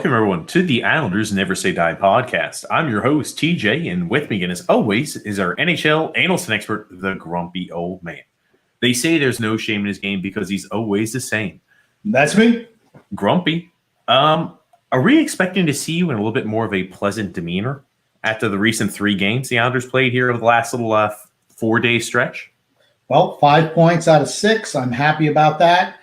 Welcome, everyone, to the Islanders Never Say Die podcast. I'm your host, TJ, and with me again, as always, is our NHL analyst and expert, the grumpy old man. They say there's no shame in his game because he's always the same. That's me. Grumpy. Are we expecting to see you in a little bit more of a pleasant demeanor after the recent 3 games the Islanders played here over the last little 4-day stretch? Well, 5 points out of 6. I'm happy about that.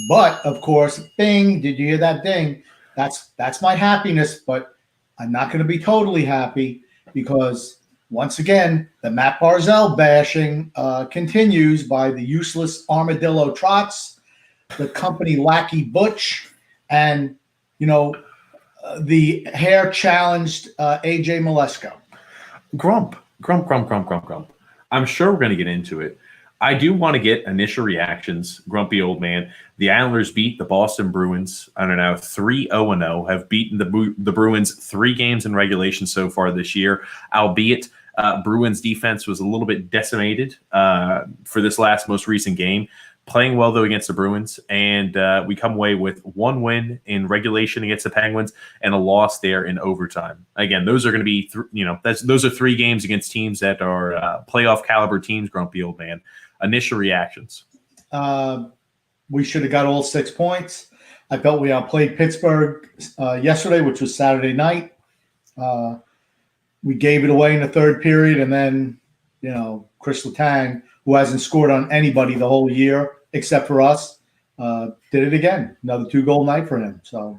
But, of course, ding, did you hear that ding? That's my happiness, but I'm not going to be totally happy because, once again, the Matt Barzal bashing continues by the useless Armadillo Trots, the company Lackey Butch, and, the hair-challenged AJ Malesko. Grump. I'm sure we're going to get into it. I do want to get initial reactions, grumpy old man. The Islanders beat the Boston Bruins, 3-0-0, have beaten the Bruins 3 games in regulation so far this year, albeit Bruins defense was a little bit decimated for this most recent game. Playing well, though, against the Bruins, and we come away with 1 win in regulation against the Penguins and a loss there in overtime. Again, those are going to be, those are 3 games against teams that are playoff caliber teams, grumpy old man. Initial reactions. We should have got all 6 points. I felt we outplayed Pittsburgh yesterday, which was Saturday night. We gave it away in the 3rd period, and then, Chris Letang, who hasn't scored on anybody the whole year except for us, did it again. Another 2-goal night for him. So,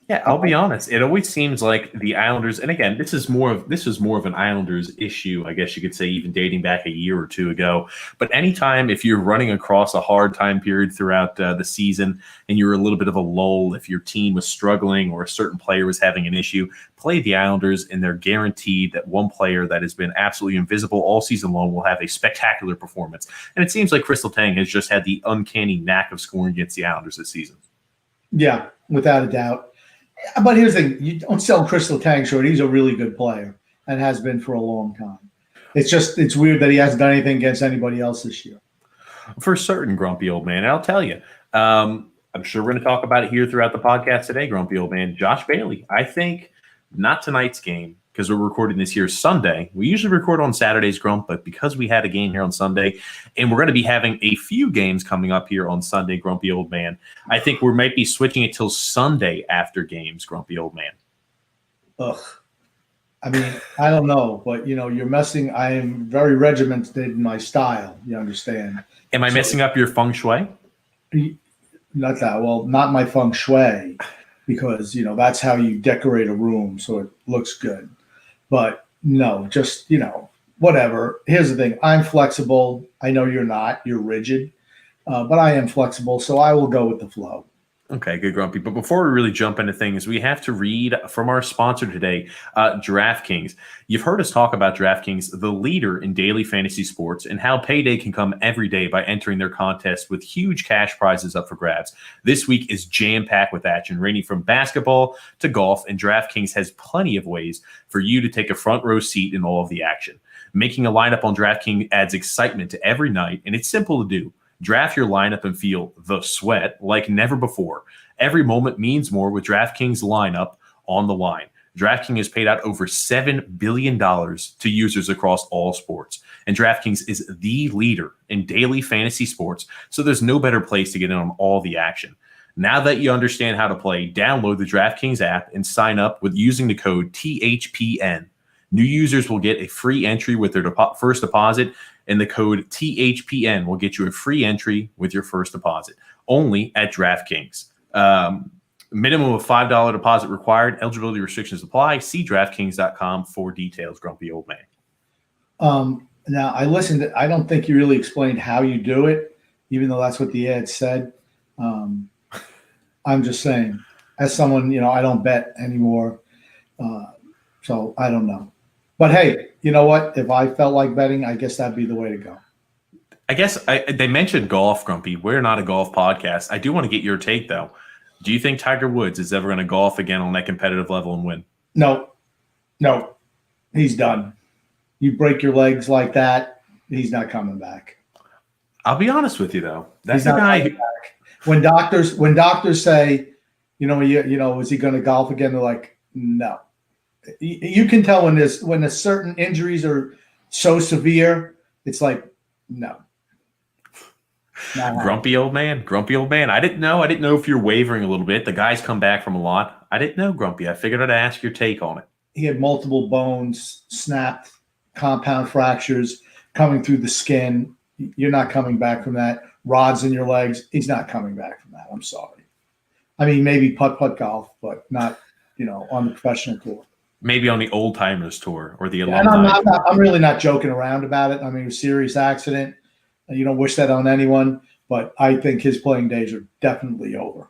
yeah, I'll be honest. It always seems like the Islanders, and again, this is more of an Islanders issue, I guess you could say, even dating back a year or 2 ago. But anytime if you're running across a hard time period throughout the season and you're a little bit of a lull, if your team was struggling or a certain player was having an issue, play the Islanders, and they're guaranteed that one player that has been absolutely invisible all season long will have a spectacular performance. And it seems like Chris Letang has just had the uncanny knack of scoring against the Islanders this season. Yeah, without a doubt. But here's the thing. You don't sell Chris Letang short. He's a really good player and has been for a long time. It's weird that he hasn't done anything against anybody else this year. For certain, grumpy old man. And I'll tell you, I'm sure we're going to talk about it here throughout the podcast today, grumpy old man. Josh Bailey, I think not tonight's game, because we're recording this here Sunday. We usually record on Saturdays, Grump, but because we had a game here on Sunday, and we're going to be having a few games coming up here on Sunday, grumpy old man, I think we might be switching it till Sunday after games, grumpy old man. Ugh. I mean, I don't know, but, you're messing. I am very regimented in my style, you understand. Am I messing up your feng shui? Not that. Well, not my feng shui, because, that's how you decorate a room so it looks good. But no, just, whatever. Here's the thing. I'm flexible. I know you're not. You're rigid. But I am flexible, so I will go with the flow. Okay, good, Grumpy. But before we really jump into things, we have to read from our sponsor today, DraftKings. You've heard us talk about DraftKings, the leader in daily fantasy sports, and how payday can come every day by entering their contest with huge cash prizes up for grabs. This week is jam-packed with action, ranging from basketball to golf, and DraftKings has plenty of ways for you to take a front row seat in all of the action. Making a lineup on DraftKings adds excitement to every night, and it's simple to do. Draft your lineup and feel the sweat like never before. Every moment means more with DraftKings lineup on the line. DraftKings has paid out over $7 billion to users across all sports. And DraftKings is the leader in daily fantasy sports, so there's no better place to get in on all the action. Now that you understand how to play, download the DraftKings app and sign up with using the code THPN. New users will get a free entry with their first deposit, and the code THPN will get you a free entry with your first deposit, only at DraftKings. Minimum of $5 deposit required. Eligibility restrictions apply. See DraftKings.com for details, grumpy old man. Now, I listened. I don't think you really explained how you do it, even though that's what the ad said. I'm just saying, as someone, I don't bet anymore, so I don't know. But hey, you know what? If I felt like betting, I guess that'd be the way to go. I guess they mentioned golf, Grumpy. We're not a golf podcast. I do want to get your take, though. Do you think Tiger Woods is ever going to golf again on that competitive level and win? No. He's done. You break your legs like that, he's not coming back. I'll be honest with you, though. That's the guy. When doctors say Is he going to golf again? They're like, no. You can tell when the certain injuries are so severe, it's like, no. Grumpy old man. I didn't know if you're wavering a little bit. The guy's come back from a lot. I didn't know, Grumpy. I figured I'd ask your take on it. He had multiple bones snapped, compound fractures coming through the skin. You're not coming back from that. Rods in your legs. He's not coming back from that. I'm sorry. I mean, maybe putt-putt golf, but not, on the professional tour. Maybe on the old timers tour or the alumni. And I'm really not joking around about it. I mean, it was a serious accident. You don't wish that on anyone, but I think his playing days are definitely over.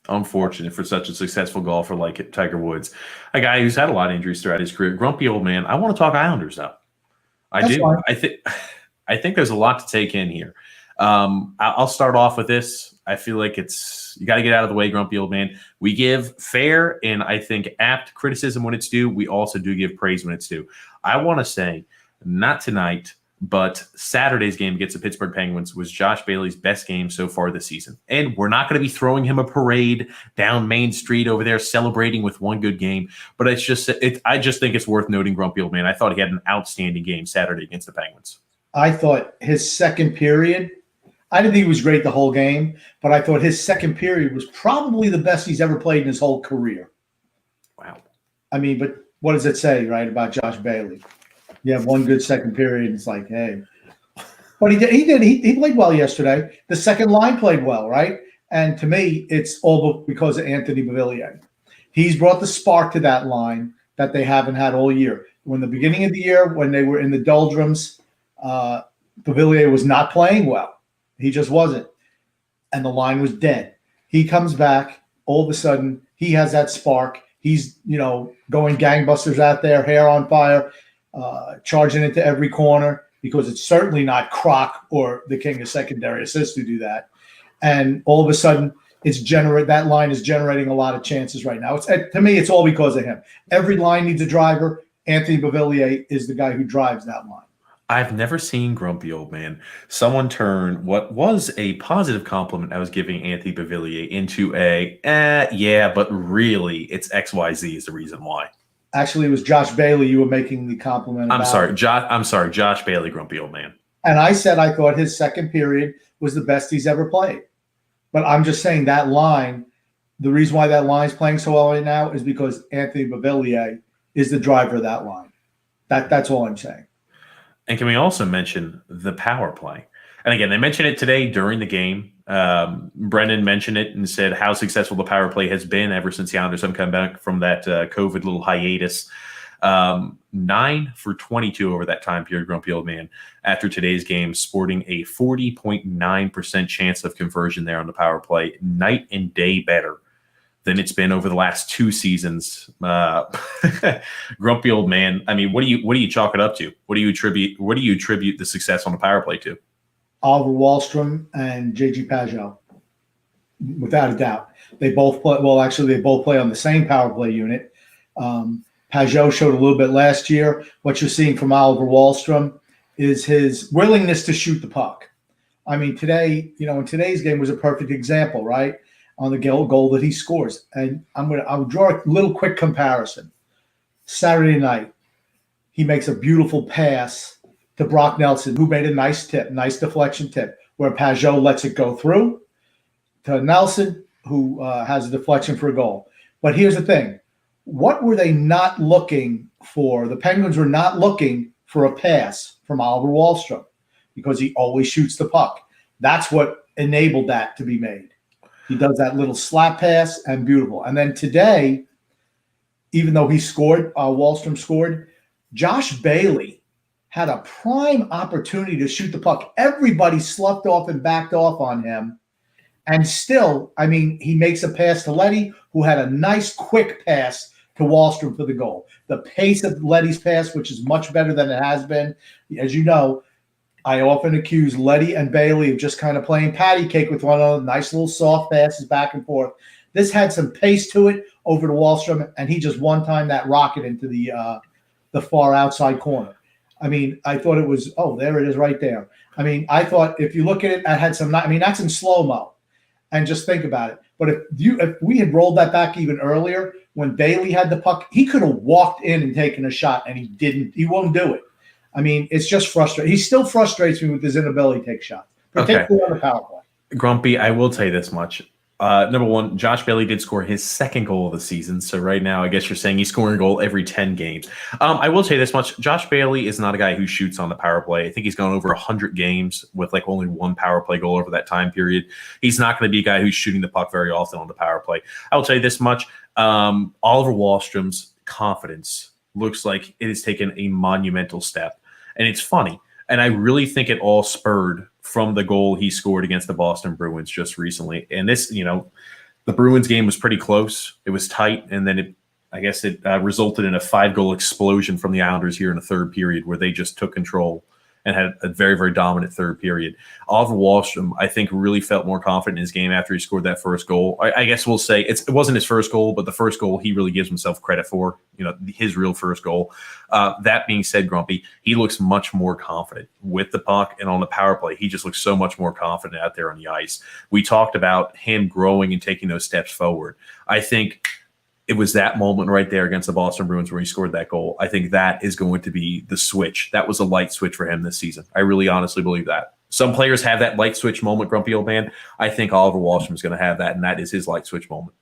Unfortunate for such a successful golfer like Tiger Woods, a guy who's had a lot of injuries throughout his career. Grumpy old man. I want to talk Islanders though. That's fine. I think there's a lot to take in here. I'll start off with this. I feel like you got to get out of the way, grumpy old man. We give fair and I think apt criticism when it's due. We also do give praise when it's due. I want to say, not tonight, but Saturday's game against the Pittsburgh Penguins was Josh Bailey's best game so far this season. And we're not going to be throwing him a parade down Main Street over there celebrating with one good game. But I just think it's worth noting, grumpy old man. I thought he had an outstanding game Saturday against the Penguins. I thought his second period, I didn't think he was great the whole game, but I thought his second period was probably the best he's ever played in his whole career. Wow. I mean, but what does it say, right, about Josh Bailey? You have one good second period, it's like, hey. But he played well yesterday. The second line played well, right? And to me, it's all because of Anthony Beauvillier. He's brought the spark to that line that they haven't had all year. When the beginning of the year, when they were in the doldrums, Beauvillier was not playing well. He just wasn't. And the line was dead. He comes back. All of a sudden, he has that spark. He's, going gangbusters out there, hair on fire, charging into every corner, because it's certainly not Croc or the king of secondary assists who do that. And all of a sudden, that line is generating a lot of chances right now. To me, it's all because of him. Every line needs a driver. Anthony Beauvillier is the guy who drives that line. I've never seen, grumpy old man, someone turn what was a positive compliment I was giving Anthony Beauvillier into but really it's XYZ is the reason why. Actually, it was Josh Bailey you were making the compliment about. I'm sorry, Josh Bailey, grumpy old man. And I said I thought his second period was the best he's ever played. But I'm just saying that line, the reason why that line's playing so well right now is because Anthony Beauvillier is the driver of that line. That's all I'm saying. And can we also mention the power play? And again, they mentioned it today during the game. Brendan mentioned it and said how successful the power play has been ever since the Islanders have come back from that COVID little hiatus. 9 for 22 over that time period, grumpy old man, after today's game, sporting a 40.9% chance of conversion there on the power play. Night and day better than it's been over the last 2 seasons. Grumpy old man. I mean, what do you chalk it up to? What do you attribute the success on the power play to? Oliver Wahlstrom and J.G. Pageau, without a doubt. They both play. Well, actually, they both play on the same power play unit. Pageau showed a little bit last year. What you're seeing from Oliver Wahlstrom is his willingness to shoot the puck. I mean, today, in today's game was a perfect example, right? On the goal that he scores. And I'll draw a little quick comparison. Saturday night, he makes a beautiful pass to Brock Nelson, who made a nice deflection tip, where Pageau lets it go through to Nelson, who has a deflection for a goal. But here's the thing. What were they not looking for? The Penguins were not looking for a pass from Oliver Wahlstrom because he always shoots the puck. That's what enabled that to be made. He does that little slap pass and beautiful. And then today, even though he scored, Wahlstrom scored, Josh Bailey had a prime opportunity to shoot the puck. Everybody sloughed off and backed off on him. And still, I mean, he makes a pass to Levy, who had a nice quick pass to Wahlstrom for the goal. The pace of Levy's pass, which is much better than it has been. As you know, I often accuse Levy and Bailey of just kind of playing patty cake with one another, nice little soft passes back and forth. This had some pace to it over to Wahlstrom, and he just one-timed that rocket into the far outside corner. I mean, I thought it was, there it is right there. I mean, I thought if you look at it, I had some, I mean, that's in slow-mo. And just think about it. But if we had rolled that back even earlier, when Bailey had the puck, he could have walked in and taken a shot, and he didn't. He won't do it. I mean, it's just frustrating. He still frustrates me with his inability to take shots, particularly on the power play. Grumpy, I will tell you this much. Number one, Josh Bailey did score his second goal of the season. So right now, I guess you're saying he's scoring a goal every 10 games. I will tell you this much. Josh Bailey is not a guy who shoots on the power play. I think he's gone over 100 games with like only one power play goal over that time period. He's not going to be a guy who's shooting the puck very often on the power play. I will tell you this much. Oliver Wahlstrom's confidence looks like it has taken a monumental step. And it's funny. And I really think it all spurred from the goal he scored against the Boston Bruins just recently. And this, the Bruins game was pretty close. It was tight. And then it resulted in a 5-goal explosion from the Islanders here in the third period where they just took control and had a very, very dominant third period. Oliver Wahlstrom, I think, really felt more confident in his game after he scored that first goal. I guess we'll say it wasn't his first goal, but the first goal he really gives himself credit for, his real first goal. That being said, Grumpy, he looks much more confident with the puck and on the power play. He just looks so much more confident out there on the ice. We talked about him growing and taking those steps forward. I think it was that moment right there against the Boston Bruins where he scored that goal. I think that is going to be the switch. That was a light switch for him this season. I really honestly believe that. Some players have that light switch moment, Grumpy Old Man. I think Oliver Wahlstrom is going to have that, and that is his light switch moment.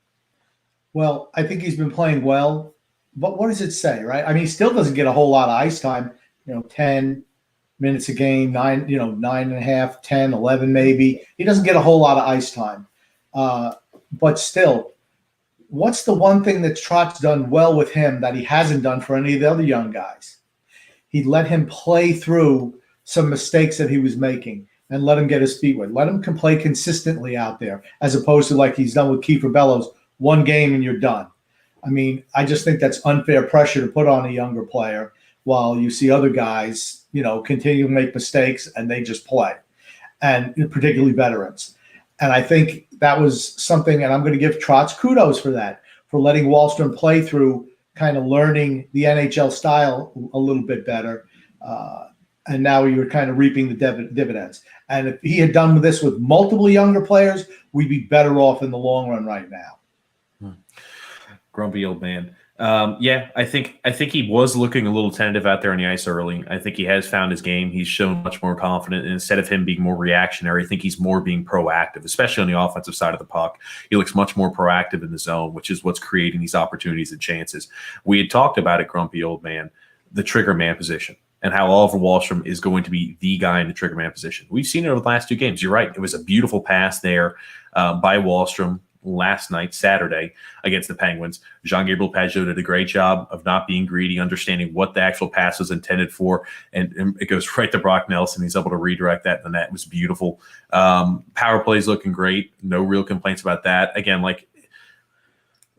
Well, I think he's been playing well, but what does it say, right? I mean, he still doesn't get a whole lot of ice time, 10 minutes a game, 9.5, 10, 11 maybe. He doesn't get a whole lot of ice time. But still, what's the one thing that Trot's done well with him that he hasn't done for any of the other young guys? He let him play through some mistakes that he was making and let him get his feet wet. Let him play consistently out there as opposed to like he's done with Kiefer Bellows, one game and you're done. I mean, I just think that's unfair pressure to put on a younger player while you see other guys, continue to make mistakes and they just play, and particularly veterans. And I think that was something, and I'm going to give Trotz kudos for that, for letting Wahlstrom play through kind of learning the NHL style a little bit better. And now you're kind of reaping the dividends. And if he had done this with multiple younger players, we'd be better off in the long run right now. Grumpy old man. I think he was looking a little tentative out there on the ice early. I think he has found his game. He's shown much more confident. And instead of him being more reactionary, I think he's more being proactive, especially on the offensive side of the puck. He looks much more proactive in the zone, which is what's creating these opportunities and chances. We had talked about it, Grumpy old man, the trigger man position, and how Oliver Wahlstrom is going to be the guy in the trigger man position. We've seen it over the last 2 games. You're right. It was a beautiful pass there by Wahlstrom last night, Saturday, against the Penguins. Jean-Gabriel Pageau did a great job of not being greedy, understanding what the actual pass was intended for, and it goes right to Brock Nelson. He's able to redirect that in the net. It was beautiful. Power play's looking great. No real complaints about that. Again, like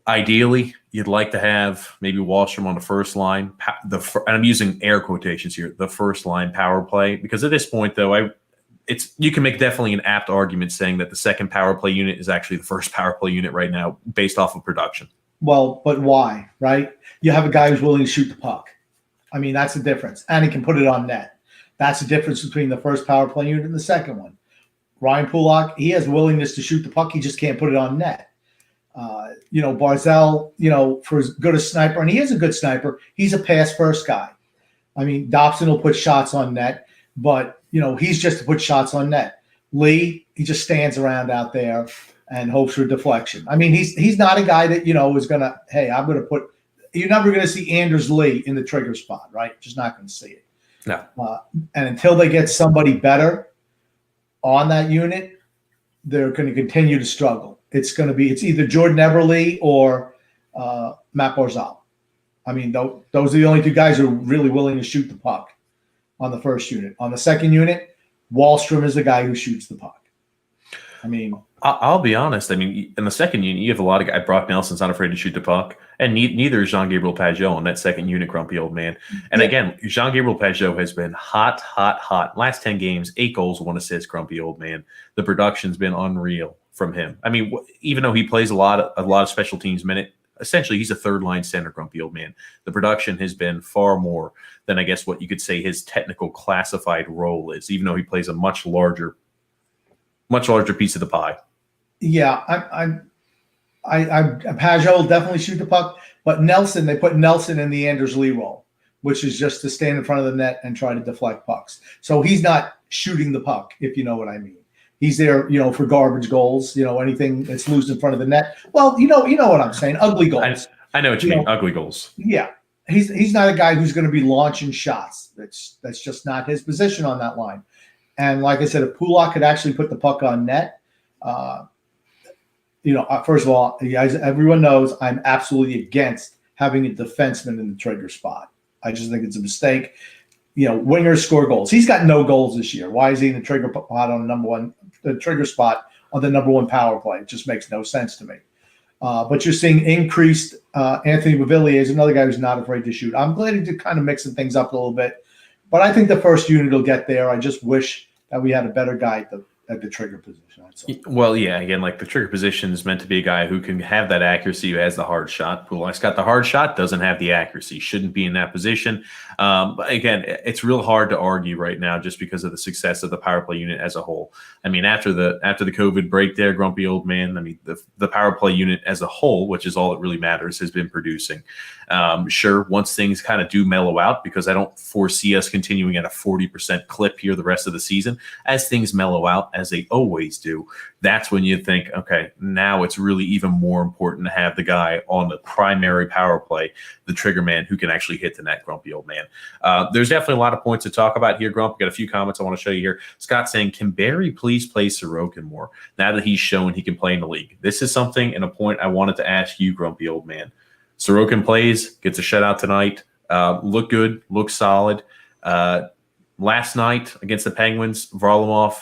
ideally, you'd like to have maybe Wahlstrom on the first line. And I'm using air quotations here, the first line power play, because at this point, though, you can make definitely an apt argument saying that the second power play unit is actually the first power play unit right now based off of production. Well, but why, right? You have a guy who's willing to shoot the puck. I mean, that's the difference. And he can put it on net. That's the difference between the first power play unit and the second one. Ryan Pulock, he has willingness to shoot the puck. He just can't put it on net. Barzal, for as good a sniper, and he is a good sniper, he's a pass-first guy. I mean, Dobson will put shots on net, but he's just to put shots on net. Lee, he just stands around out there and hopes for deflection. I mean, he's not a guy that, is going to, hey, I'm going to put – you're never going to see Anders Lee in the trigger spot, right? Just not going to see it. No. And until they get somebody better on that unit, they're going to continue to struggle. It's either Jordan Eberle or Matt Barzal. I mean, those are the only 2 guys who are really willing to shoot the puck on the first unit. On the second unit, Wahlstrom is the guy who shoots the puck. I mean, I'll be honest. I mean, in the second unit, you have a lot of guys. Brock Nelson's not afraid to shoot the puck, and neither is Jean-Gabriel Pageau on that second unit, Grumpy old man. And again, Jean-Gabriel Pageau has been hot. Last 10 games, 8 goals, 1 assist, Grumpy old man. The production's been unreal from him. I mean, even though he plays a lot of special teams minute, essentially he's a third-line center, Grumpy old man. The production has been far more than, I guess, what you could say his technical classified role is, even though he plays a much larger piece of the pie. Yeah, Pageau will definitely shoot the puck, but Nelson, they put Nelson in the Anders Lee role, which is just to stand in front of the net and try to deflect pucks. So he's not shooting the puck, if you know what I mean. He's there, for garbage goals, anything that's loose in front of the net. Well, you know what I'm saying, ugly goals. I know what you mean, ugly goals. Yeah, he's not a guy who's going to be launching shots. That's just not his position on that line. And like I said, if Pulock could actually put the puck on net, first of all, as everyone knows, I'm absolutely against having a defenseman in the trigger spot. I just think it's a mistake. Wingers score goals. He's got no goals this year. Why is he in the trigger spot on the trigger spot on the number one power play? It just makes no sense to me. But you're seeing increased Anthony Bavillier is another guy who's not afraid to shoot. I'm glad he's kind of mixing things up a little bit. But I think the first unit will get there. I just wish that we had a better guy at the trigger position. Well, yeah, again, like the trigger position is meant to be a guy who can have that accuracy, who has the hard shot. Pulock's got the hard shot, doesn't have the accuracy, shouldn't be in that position. But again, it's real hard to argue right now just because of the success of the power play unit as a whole. I mean, after the COVID break there, grumpy old man, I mean, the power play unit as a whole, which is all that really matters, has been producing. Sure, once things kind of do mellow out, because I don't foresee us continuing at a 40% clip here the rest of the season, as things mellow out, as they always do, that's when you think, okay, now it's really even more important to have the guy on the primary power play, the trigger man who can actually hit the net, grumpy old man. There's definitely a lot of points to talk about here, Grump. Got a few comments I want to show you here. Scott saying, can Barry please play Sorokin more now that he's shown he can play in the league? This is something and a point I wanted to ask you, grumpy old man. Sorokin plays, gets a shutout tonight, look good, look solid. Last night against the Penguins, Varlamov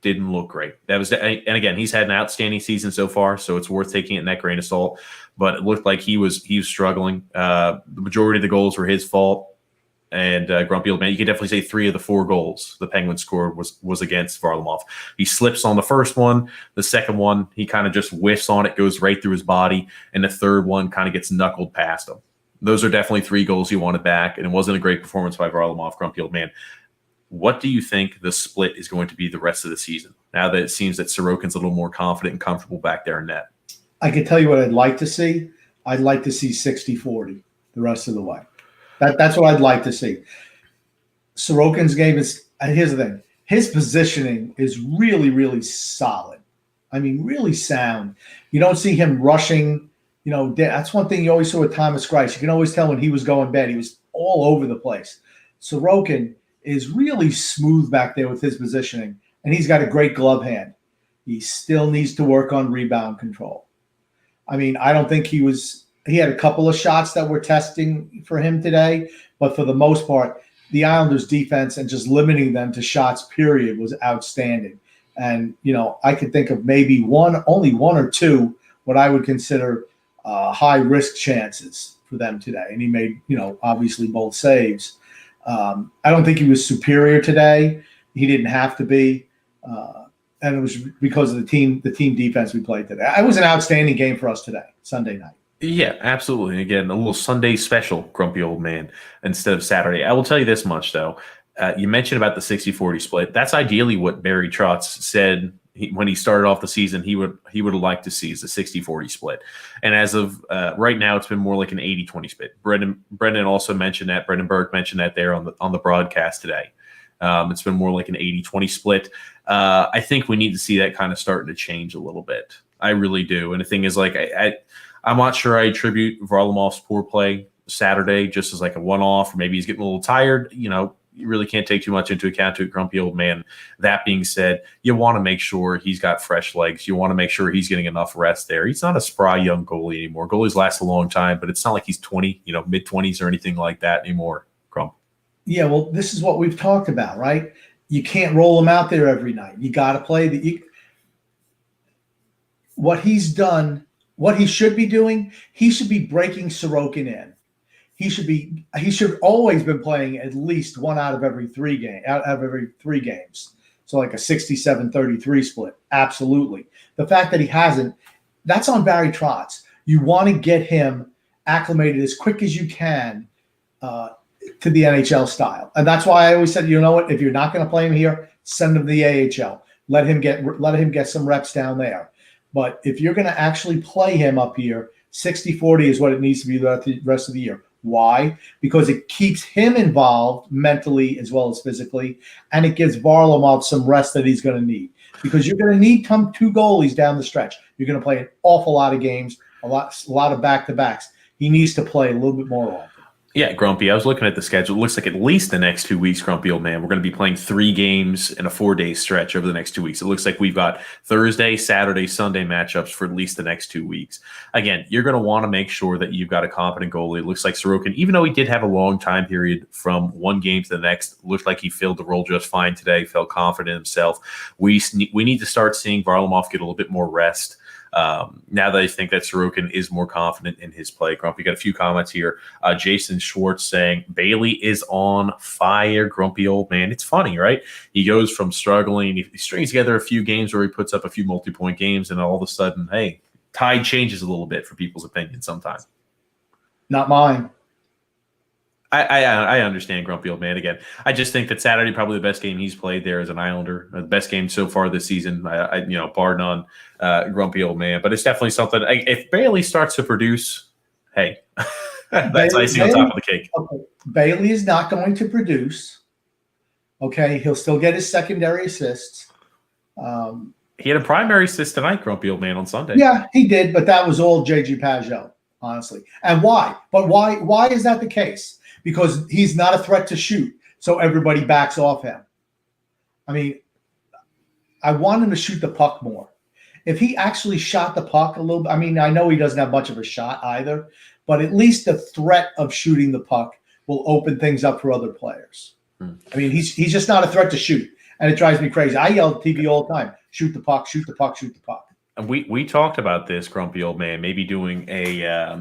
didn't look great. And again, he's had an outstanding season so far, so it's worth taking it in that grain of salt. But it looked like he was struggling. The majority of the goals were his fault. And grumpy old man, you could definitely say 3 of the 4 goals the Penguins scored was against Varlamov. He slips on the first one. The second one, he kind of just whiffs on it, goes right through his body. And the third one kind of gets knuckled past him. Those are definitely 3 goals you wanted back. And it wasn't a great performance by Varlamov, grumpy old man. What do you think the split is going to be the rest of the season, now that it seems that Sorokin's a little more confident and comfortable back there in net? I can tell you what I'd like to see. I'd like to see 60-40 the rest of the way. That's what I'd like to see. Sorokin's game is – here's the thing. His positioning is really, really solid. I mean, really sound. You don't see him rushing. That's one thing you always saw with Thomas Greiss. You can always tell when he was going bad. He was all over the place. Sorokin is really smooth back there with his positioning, and he's got a great glove hand. He still needs to work on rebound control. I mean, I don't think he had a couple of shots that were testing for him today, but for the most part, the Islanders' defense and just limiting them to shots, period, was outstanding. And, I could think of maybe only 1 or 2 what I would consider high-risk chances for them today. And he made, obviously both saves. I don't think he was superior today. He didn't have to be. And it was because of the team defense we played today. It was an outstanding game for us today, Sunday night. Yeah, absolutely. And again, a little Sunday special, grumpy old man, instead of Saturday. I will tell you this much, though. You mentioned about the 60-40 split. That's ideally what Barry Trotz said when he started off the season he would have liked to see is a 60-40 split. And as of right now, it's been more like an 80-20 split. Brendan also mentioned that. Brendan Burke mentioned that there on the broadcast today. It's been more like an 80-20 split. I think we need to see that kind of starting to change a little bit. I really do. And the thing is, like, I'm not sure I attribute Varlamov's poor play Saturday just as like a one-off, or maybe he's getting a little tired. You really can't take too much into account to a grumpy old man. That being said, you want to make sure he's got fresh legs. You want to make sure he's getting enough rest there. He's not a spry young goalie anymore. Goalies last a long time, but it's not like he's 20, mid-20s or anything like that anymore, Grump. Yeah, well, this is what we've talked about, right? You can't roll him out there every night. You got to play what he's done, what he should be doing, he should be breaking Sorokin in. He should always been playing at least 1 out of every 3 games. So like a 67-33 split. Absolutely. The fact that he hasn't, that's on Barry Trotz. You want to get him acclimated as quick as you can to the NHL style. And that's why I always said, you know what, if you're not going to play him here, send him to the AHL. Let him get some reps down there. But if you're going to actually play him up here, 60-40 is what it needs to be the rest of the year. Why? Because it keeps him involved mentally as well as physically, and it gives Varlamov some rest that he's going to need. Because you're going to need two goalies down the stretch. You're going to play an awful lot of games, a lot of back-to-backs. He needs to play a little bit more often. Yeah, Grumpy, I was looking at the schedule. It looks like at least the next 2 weeks, Grumpy old man, we're going to be playing 3 games in a 4-day stretch over the next 2 weeks. It looks like we've got Thursday, Saturday, Sunday matchups for at least the next 2 weeks. Again, you're going to want to make sure that you've got a competent goalie. It looks like Sorokin, even though he did have a long time period from one game to the next, looked like he filled the role just fine today, felt confident in himself. We need to start seeing Varlamov get a little bit more rest. Now that I think that Sorokin is more confident in his play. Grumpy, got a few comments here. Jason Schwartz saying, Bailey is on fire, grumpy old man. It's funny, right? He goes from struggling, he strings together a few games where he puts up a few multi-point games, and all of a sudden, hey, tide changes a little bit for people's opinion sometimes. Not mine. I understand, grumpy old man. Again, I just think that Saturday probably the best game he's played there as an Islander, the best game so far this season. Bar none, grumpy old man. But it's definitely something. If Bailey starts to produce, hey, that's icing on top of the cake. Okay. Bailey is not going to produce. Okay, he'll still get his secondary assists. He had a primary assist tonight, grumpy old man, on Sunday. Yeah, he did, but that was all J.G. Pageau, honestly. And why? But why is that the case? Because he's not a threat to shoot, so everybody backs off him. I mean, I want him to shoot the puck more. If he actually shot the puck a little bit, I mean, I know he doesn't have much of a shot either, but at least the threat of shooting the puck will open things up for other players. I mean, he's just not a threat to shoot, and it drives me crazy. I yell at TV all the time, shoot the puck, shoot the puck, shoot the puck. And we talked about this, grumpy old man, maybe doing a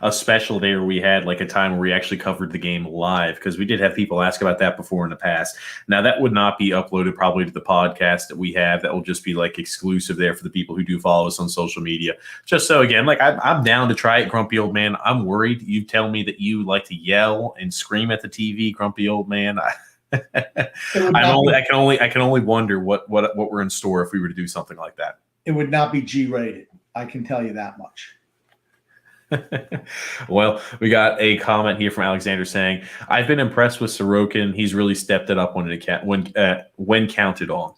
a special day where we had like a time where we actually covered the game live, because we did have people ask about that before in the past. Now, that would not be uploaded probably to the podcast that we have. That will just be like exclusive there for the people who do follow us on social media. Just so, again, like I'm down to try it, grumpy old man. I'm worried. You tell me that you like to yell and scream at the TV, grumpy old man. I can only wonder what we're in store if we were to do something like that. It would not be G-rated. I can tell you that much. Well, we got a comment here from Alexander saying, "I've been impressed with Sorokin. He's really stepped it up when counted on."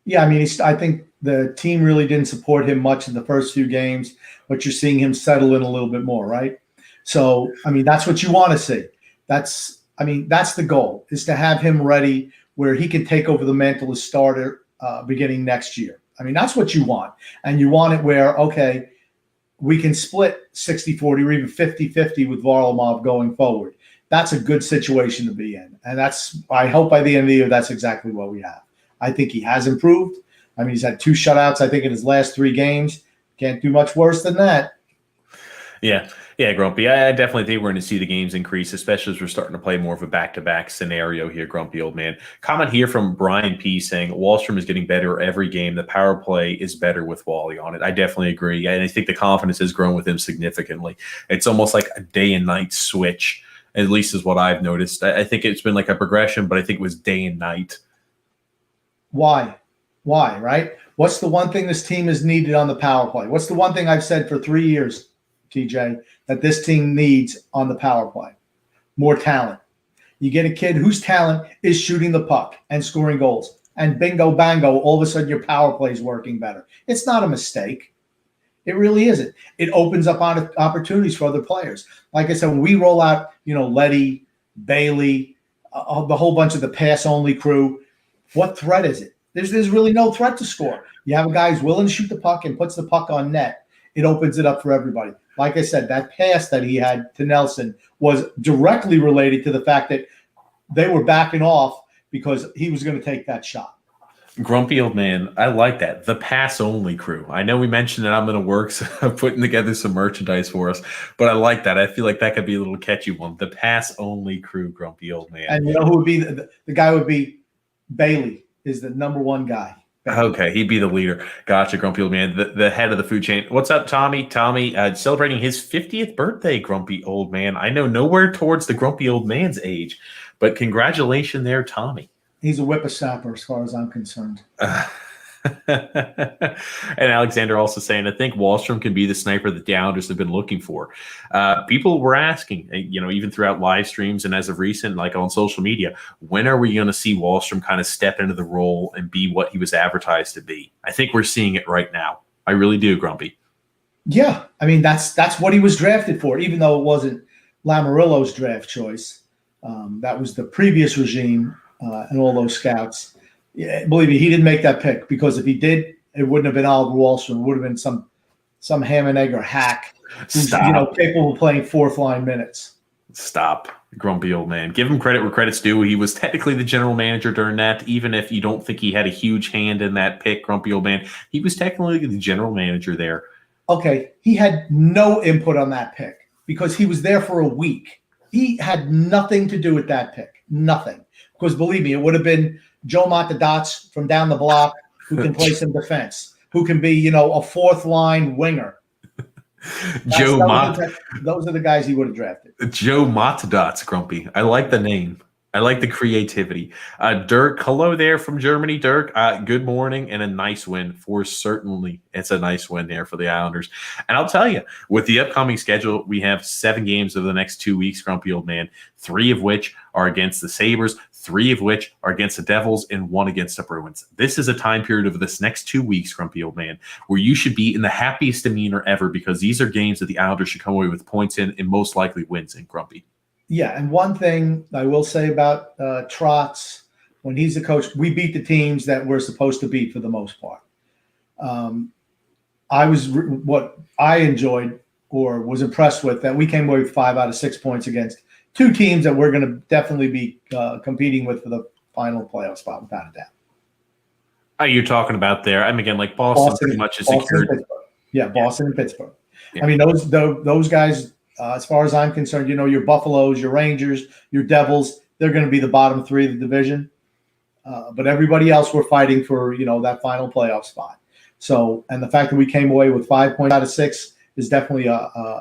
Yeah, I mean, I think the team really didn't support him much in the first few games, but you're seeing him settle in a little bit more, right? So, I mean, that's what you want to see. That's the goal, is to have him ready where he can take over the mantle as starter beginning next year. I mean, that's what you want. And you want it where, okay, we can split 60-40 or even 50-50 with Varlamov going forward. That's a good situation to be in. And I hope by the end of the year, that's exactly what we have. I think he has improved. I mean, he's had 2 shutouts, I think, in his last 3 games. Can't do much worse than that. Yeah, Grumpy. I definitely think we're going to see the games increase, especially as we're starting to play more of a back-to-back scenario here, Grumpy old man. Comment here from Brian P. saying, Wahlstrom is getting better every game. The power play is better with Wally on it. I definitely agree. And I think the confidence has grown with him significantly. It's almost like a day and night switch, at least is what I've noticed. I think it's been like a progression, but I think it was day and night. Why, right? What's the one thing this team has needed on the power play? What's the one thing I've said for 3 years, TJ, that this team needs on the power play? More talent. You get a kid whose talent is shooting the puck and scoring goals, and bingo bango, all of a sudden your power play is working better. It's not a mistake. It really isn't. It opens up opportunities for other players. Like I said, when we roll out, Levy, Bailey, the whole bunch of the pass-only crew, what threat is it? There's really no threat to score. You have a guy who's willing to shoot the puck and puts the puck on net. It opens it up for everybody. Like I said, that pass that he had to Nelson was directly related to the fact that they were backing off because he was going to take that shot. Grumpy old man, I like that. The pass-only crew. I know we mentioned that I'm going to work putting together some merchandise for us, but I like that. I feel like that could be a little catchy one. The pass-only crew, grumpy old man. And you know who would be the guy would be Bailey is the number one guy. Okay, he'd be the leader. Gotcha, grumpy old man, the head of the food chain. What's up, Tommy? Tommy, celebrating his 50th birthday, grumpy old man. I know nowhere towards the grumpy old man's age, but congratulations there, Tommy. He's a whippersnapper as far as I'm concerned. And Alexander also saying, I think Wahlstrom can be the sniper that the Islanders have been looking for. People were asking, even throughout live streams and as of recent, like on social media, when are we going to see Wahlstrom kind of step into the role and be what he was advertised to be? I think we're seeing it right now. I really do, Grumpy. Yeah, I mean that's what he was drafted for, even though it wasn't Lamarillo's draft choice. That was the previous regime and all those scouts. Yeah, believe me, he didn't make that pick, because if he did, it wouldn't have been Oliver Wahlstrom. It would have been some ham and egg or hack who's capable of playing fourth line minutes. Stop, grumpy old man. Give him credit where credit's due. He was technically the general manager during that, even if you don't think he had a huge hand in that pick, grumpy old man. He was technically the general manager there. Okay, he had no input on that pick because he was there for a week. He had nothing to do with that pick. Nothing. Because believe me, it would have been Joe Matadots from down the block who can play some defense, who can be, a fourth line winger. Those are the guys he would have drafted. Joe Matadots, Grumpy. I like the name. I like the creativity. Dirk, hello there from Germany. Dirk, good morning and a nice win for certainly. It's a nice win there for the Islanders. And I'll tell you, with the upcoming schedule, we have 7 games over the next 2 weeks, grumpy old man, 3 of which are against the Sabres, 3 of which are against the Devils, and 1 against the Bruins. This is a time period over this next 2 weeks, grumpy old man, where you should be in the happiest demeanor ever, because these are games that the Islanders should come away with points in and most likely wins in, grumpy. Yeah, and one thing I will say about Trotz, when he's the coach, we beat the teams that we're supposed to beat for the most part. What I enjoyed or was impressed with, that we came away with 5 out of 6 points against 2 teams that we're going to definitely be competing with for the final playoff spot, without a doubt. You're talking about there. Again, like Boston pretty much is secured. Yeah, Boston and Pittsburgh. Yeah. I mean, those guys. As far as I'm concerned, your Buffaloes, your Rangers, your Devils, they're going to be the bottom 3 of the division. But everybody else, we're fighting for, that final playoff spot. So, and the fact that we came away with 5 points out of 6 is definitely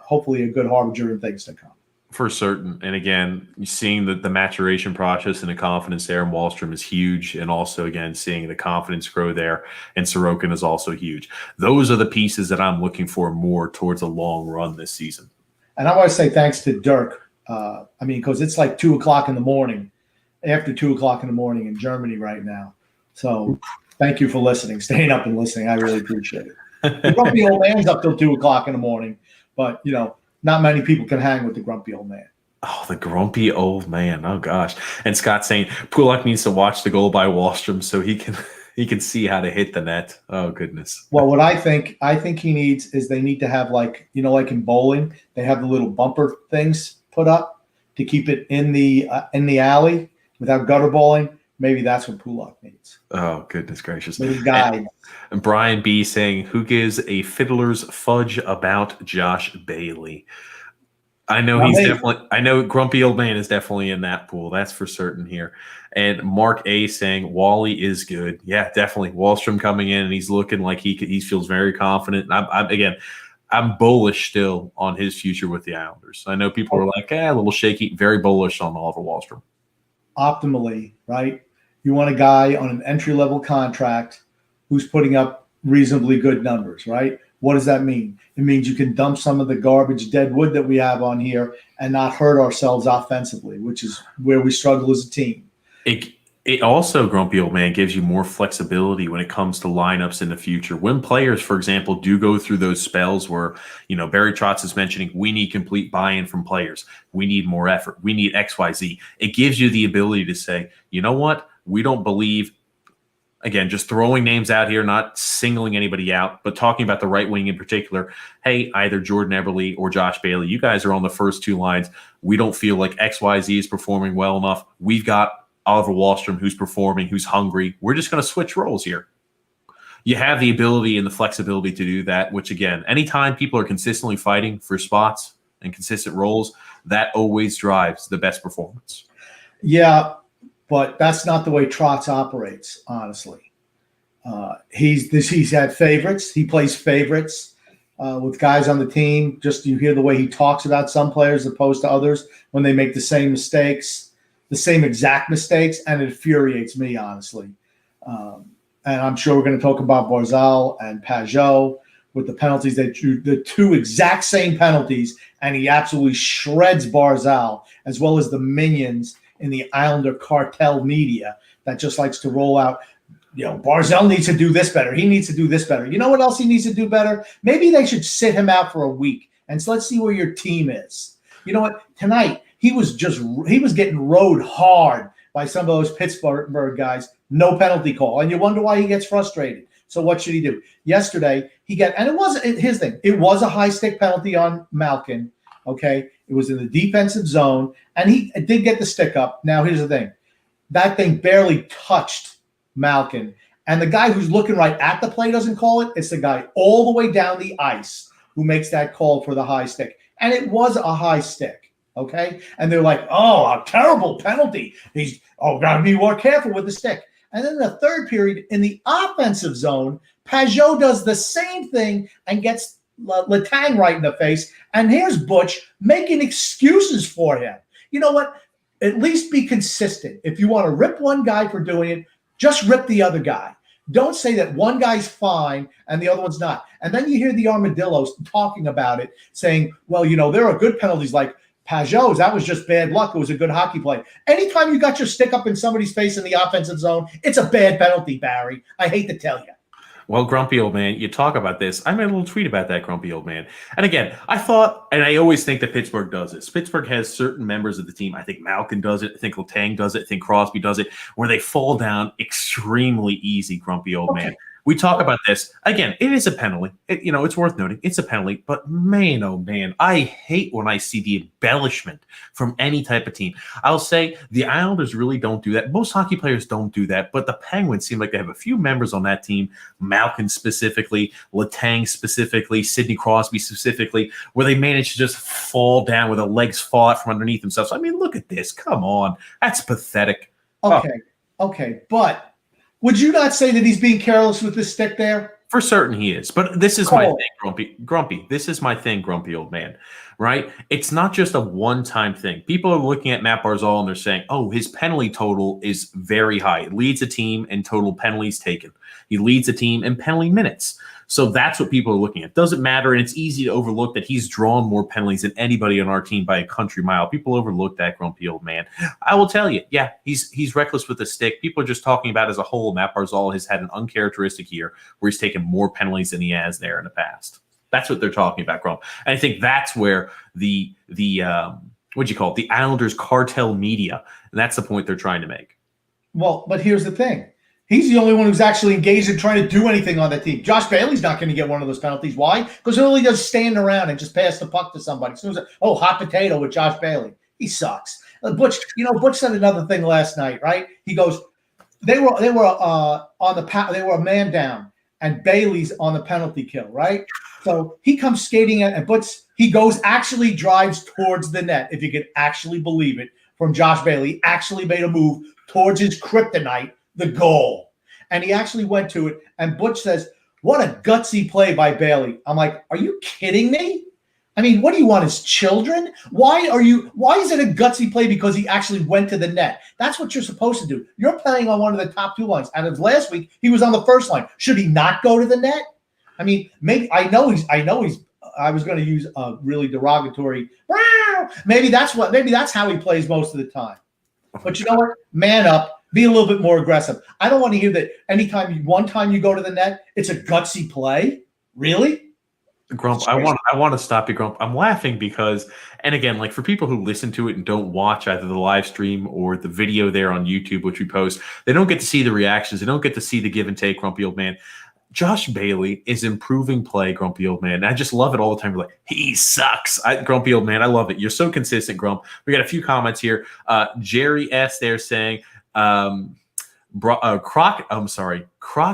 hopefully a good harbinger of things to come. For certain. And again, seeing the maturation process and the confidence there in Wahlstrom is huge. And also, again, seeing the confidence grow there in Sorokin is also huge. Those are the pieces that I'm looking for more towards a long run this season. And I want to say thanks to Dirk. Because it's like 2 o'clock in the morning, after 2 o'clock in the morning in Germany right now. So thank you for listening, staying up and listening. I really appreciate it. The grumpy old man's up till 2 o'clock in the morning, but not many people can hang with the grumpy old man. Oh, the grumpy old man. Oh gosh. And Scott saying Pulak needs to watch the goal by Wahlstrom so he can see how to hit the net. Oh goodness. Well, what I think he needs is they need to have like in bowling, they have the little bumper things put up to keep it in the alley without gutter bowling. Maybe that's what Pulak needs. Oh goodness gracious. Guide. And Brian B saying, who gives a fiddler's fudge about Josh Bailey? I know I know grumpy old man is definitely in that pool. That's for certain here. And Mark A saying Wally is good. Yeah, definitely. Wahlstrom coming in and he's looking like he feels very confident. And I'm bullish still on his future with the Islanders. I know people are like, a little shaky. Very bullish on Oliver Wahlstrom. Optimally, right? You want a guy on an entry-level contract who's putting up reasonably good numbers, right? What does that mean? It means you can dump some of the garbage dead wood that we have on here and not hurt ourselves offensively, which is where we struggle as a team. It also, grumpy old man, gives you more flexibility when it comes to lineups in the future. When players, for example, do go through those spells where, Barry Trotz is mentioning we need complete buy-in from players. We need more effort. We need X, Y, Z. It gives you the ability to say, you know what? We don't believe, again, just throwing names out here, not singling anybody out, but talking about the right wing in particular. Hey, either Jordan Eberle or Josh Bailey, you guys are on the first 2 lines. We don't feel like X, Y, Z is performing well enough. We've got Oliver Wahlstrom who's performing, who's hungry. We're just going to switch roles here. You have the ability and the flexibility to do that, which, again, anytime people are consistently fighting for spots and consistent roles, that always drives the best performance. Yeah, but that's not the way Trotz operates, honestly. He's had favorites. He plays favorites with guys on the team. Just you hear the way he talks about some players opposed to others when they make the same mistakes, the same exact mistakes, and it infuriates me, honestly. and I'm sure we're going to talk about Barzal and Pageau with the penalties. They drew the two exact same penalties, and he absolutely shreds Barzal, as well as the minions in the Islander cartel media that just likes to roll out, Barzal needs to do this better. He needs to do this better. You know what else he needs to do better? Maybe they should sit him out for a week, and so let's see where your team is. You know what? Tonight, he was getting rode hard by some of those Pittsburgh guys. No penalty call, and you wonder why he gets frustrated. So what should he do? Yesterday, and it was his thing. It was a high stick penalty on Malkin. Okay, it was in the defensive zone, and he did get the stick up. Now here's the thing: that thing barely touched Malkin, and the guy who's looking right at the play doesn't call it. It's the guy all the way down the ice who makes that call for the high stick, and it was a high stick. Okay, and they're like, "Oh, a terrible penalty. Got to be more careful with the stick." And then in the third period, in the offensive zone, Pageau does the same thing and gets Letang right in the face. And here's Butch making excuses for him. You know what? At least be consistent. If you want to rip one guy for doing it, just rip the other guy. Don't say that one guy's fine and the other one's not. And then you hear the armadillos talking about it, saying, well, there are good penalties like Pageau's. That was just bad luck. It was a good hockey play. Anytime you got your stick up in somebody's face in the offensive zone, it's a bad penalty, Barry. I hate to tell you. Well, grumpy old man, you talk about this. I made a little tweet about that, grumpy old man. And again, I thought, and I always think that Pittsburgh does this. Pittsburgh has certain members of the team. I think Malkin does it. I think Letang does it. I think Crosby does it, where they fall down extremely easy, grumpy old man. We talk about this. Again, it is a penalty. It's worth noting. It's a penalty. But man, oh man, I hate when I see the embellishment from any type of team. I'll say the Islanders really don't do that. Most hockey players don't do that. But the Penguins seem like they have a few members on that team, Malkin specifically, Letang specifically, Sidney Crosby specifically, where they manage to just fall down with their legs fall out from underneath themselves. So, I mean, look at this. Come on. That's pathetic. Okay. But would you not say that he's being careless with the stick there? For certain he is. But this is my thing, Grumpy. This is my thing, grumpy old man, right? It's not just a one-time thing. People are looking at Matt Barzal and they're saying, oh, his penalty total is very high. It leads a team in total penalties taken. He leads a team in penalty minutes. So that's what people are looking at. Doesn't matter, and it's easy to overlook that he's drawn more penalties than anybody on our team by a country mile. People overlook that, grumpy old man. I will tell you, yeah, he's reckless with the stick. People are just talking about as a whole, Matt Barzal has had an uncharacteristic year where he's taken more penalties than he has there in the past. That's what they're talking about, Grump. And I think that's where the Islanders cartel media, and that's the point they're trying to make. Well, but here's the thing. He's the only one who's actually engaged in trying to do anything on that team. Josh Bailey's not going to get one of those penalties. Why? Because all he does is stand around and just pass the puck to somebody. So hot potato with Josh Bailey. He sucks. Butch said another thing last night, right? He goes, they were a man down, and Bailey's on the penalty kill, right? So he comes skating in, and he drives towards the net, if you could actually believe it, from Josh Bailey. He actually made a move towards his kryptonite, the goal. And he actually went to it. And Butch says, what a gutsy play by Bailey. I'm like, are you kidding me? I mean, what do you want, his children? Why is it a gutsy play? Because he actually went to the net. That's what you're supposed to do. You're playing on one of the top two lines. Out of last week, he was on the first line. Should he not go to the net? I mean, maybe I was going to use a really derogatory, maybe that's how he plays most of the time. But you know what? Man up. Be a little bit more aggressive. I don't want to hear that one time you go to the net, it's a gutsy play. Really? Grump, I want to stop you, Grump. I'm laughing because, and again, like for people who listen to it and don't watch either the live stream or the video there on YouTube, which we post, they don't get to see the reactions. They don't get to see the give and take, grumpy old man. Josh Bailey is improving play, grumpy old man. And I just love it all the time. You're like, he sucks. Grumpy old man, I love it. You're so consistent, Grump. We got a few comments here. Jerry S. there saying, Croc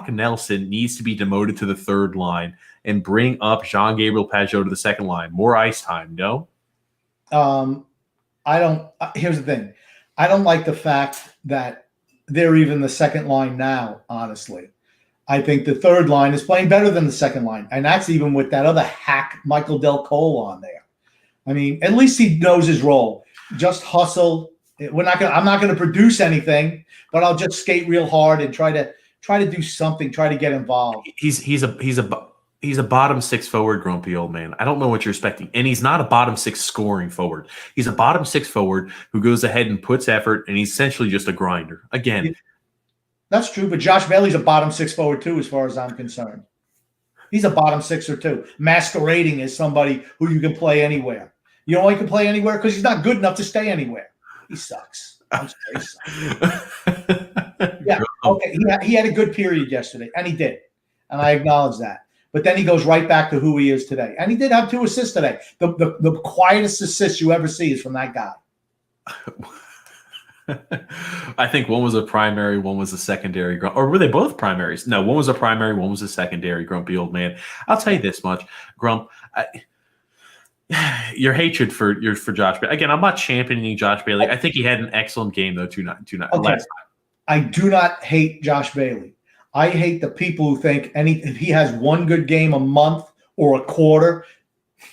Nelson needs to be demoted to the third line and bring up Jean-Gabriel Pageau to the second line. More ice time, no? Here's the thing. I don't like the fact that they're even the second line now, honestly. I think the third line is playing better than the second line, and that's even with that other hack, Michael Del Cole, on there. I mean, at least he knows his role. Just hustle. I'm not going to produce anything, but I'll just skate real hard and try to Try to do something. Try to get involved. He's a bottom six forward, grumpy old man. I don't know what you're expecting. And he's not a bottom six scoring forward. He's a bottom six forward who goes ahead and puts effort, and he's essentially just a grinder. Again, that's true, but Josh Bailey's a bottom six forward too, as far as I'm concerned. He's a bottom sixer too, masquerading as somebody who you can play anywhere. You know why he can play anywhere? Because he's not good enough to stay anywhere. He sucks. I'm sorry, he sucks. Yeah, okay. He had a good period yesterday, and he did, and I acknowledge that. But then he goes right back to who he is today, and he did have 2 assists today. The quietest assist you ever see is from that guy. I think one was a primary, one was a secondary. Or were they both primaries? No, one was a primary, one was a secondary, grumpy old man. I'll tell you this much, Grump. Your hatred for Josh Bailey. Again, I'm not championing Josh Bailey. I think he had an excellent game, though, last time. I do not hate Josh Bailey. I hate the people who think if he has one good game a month or a quarter,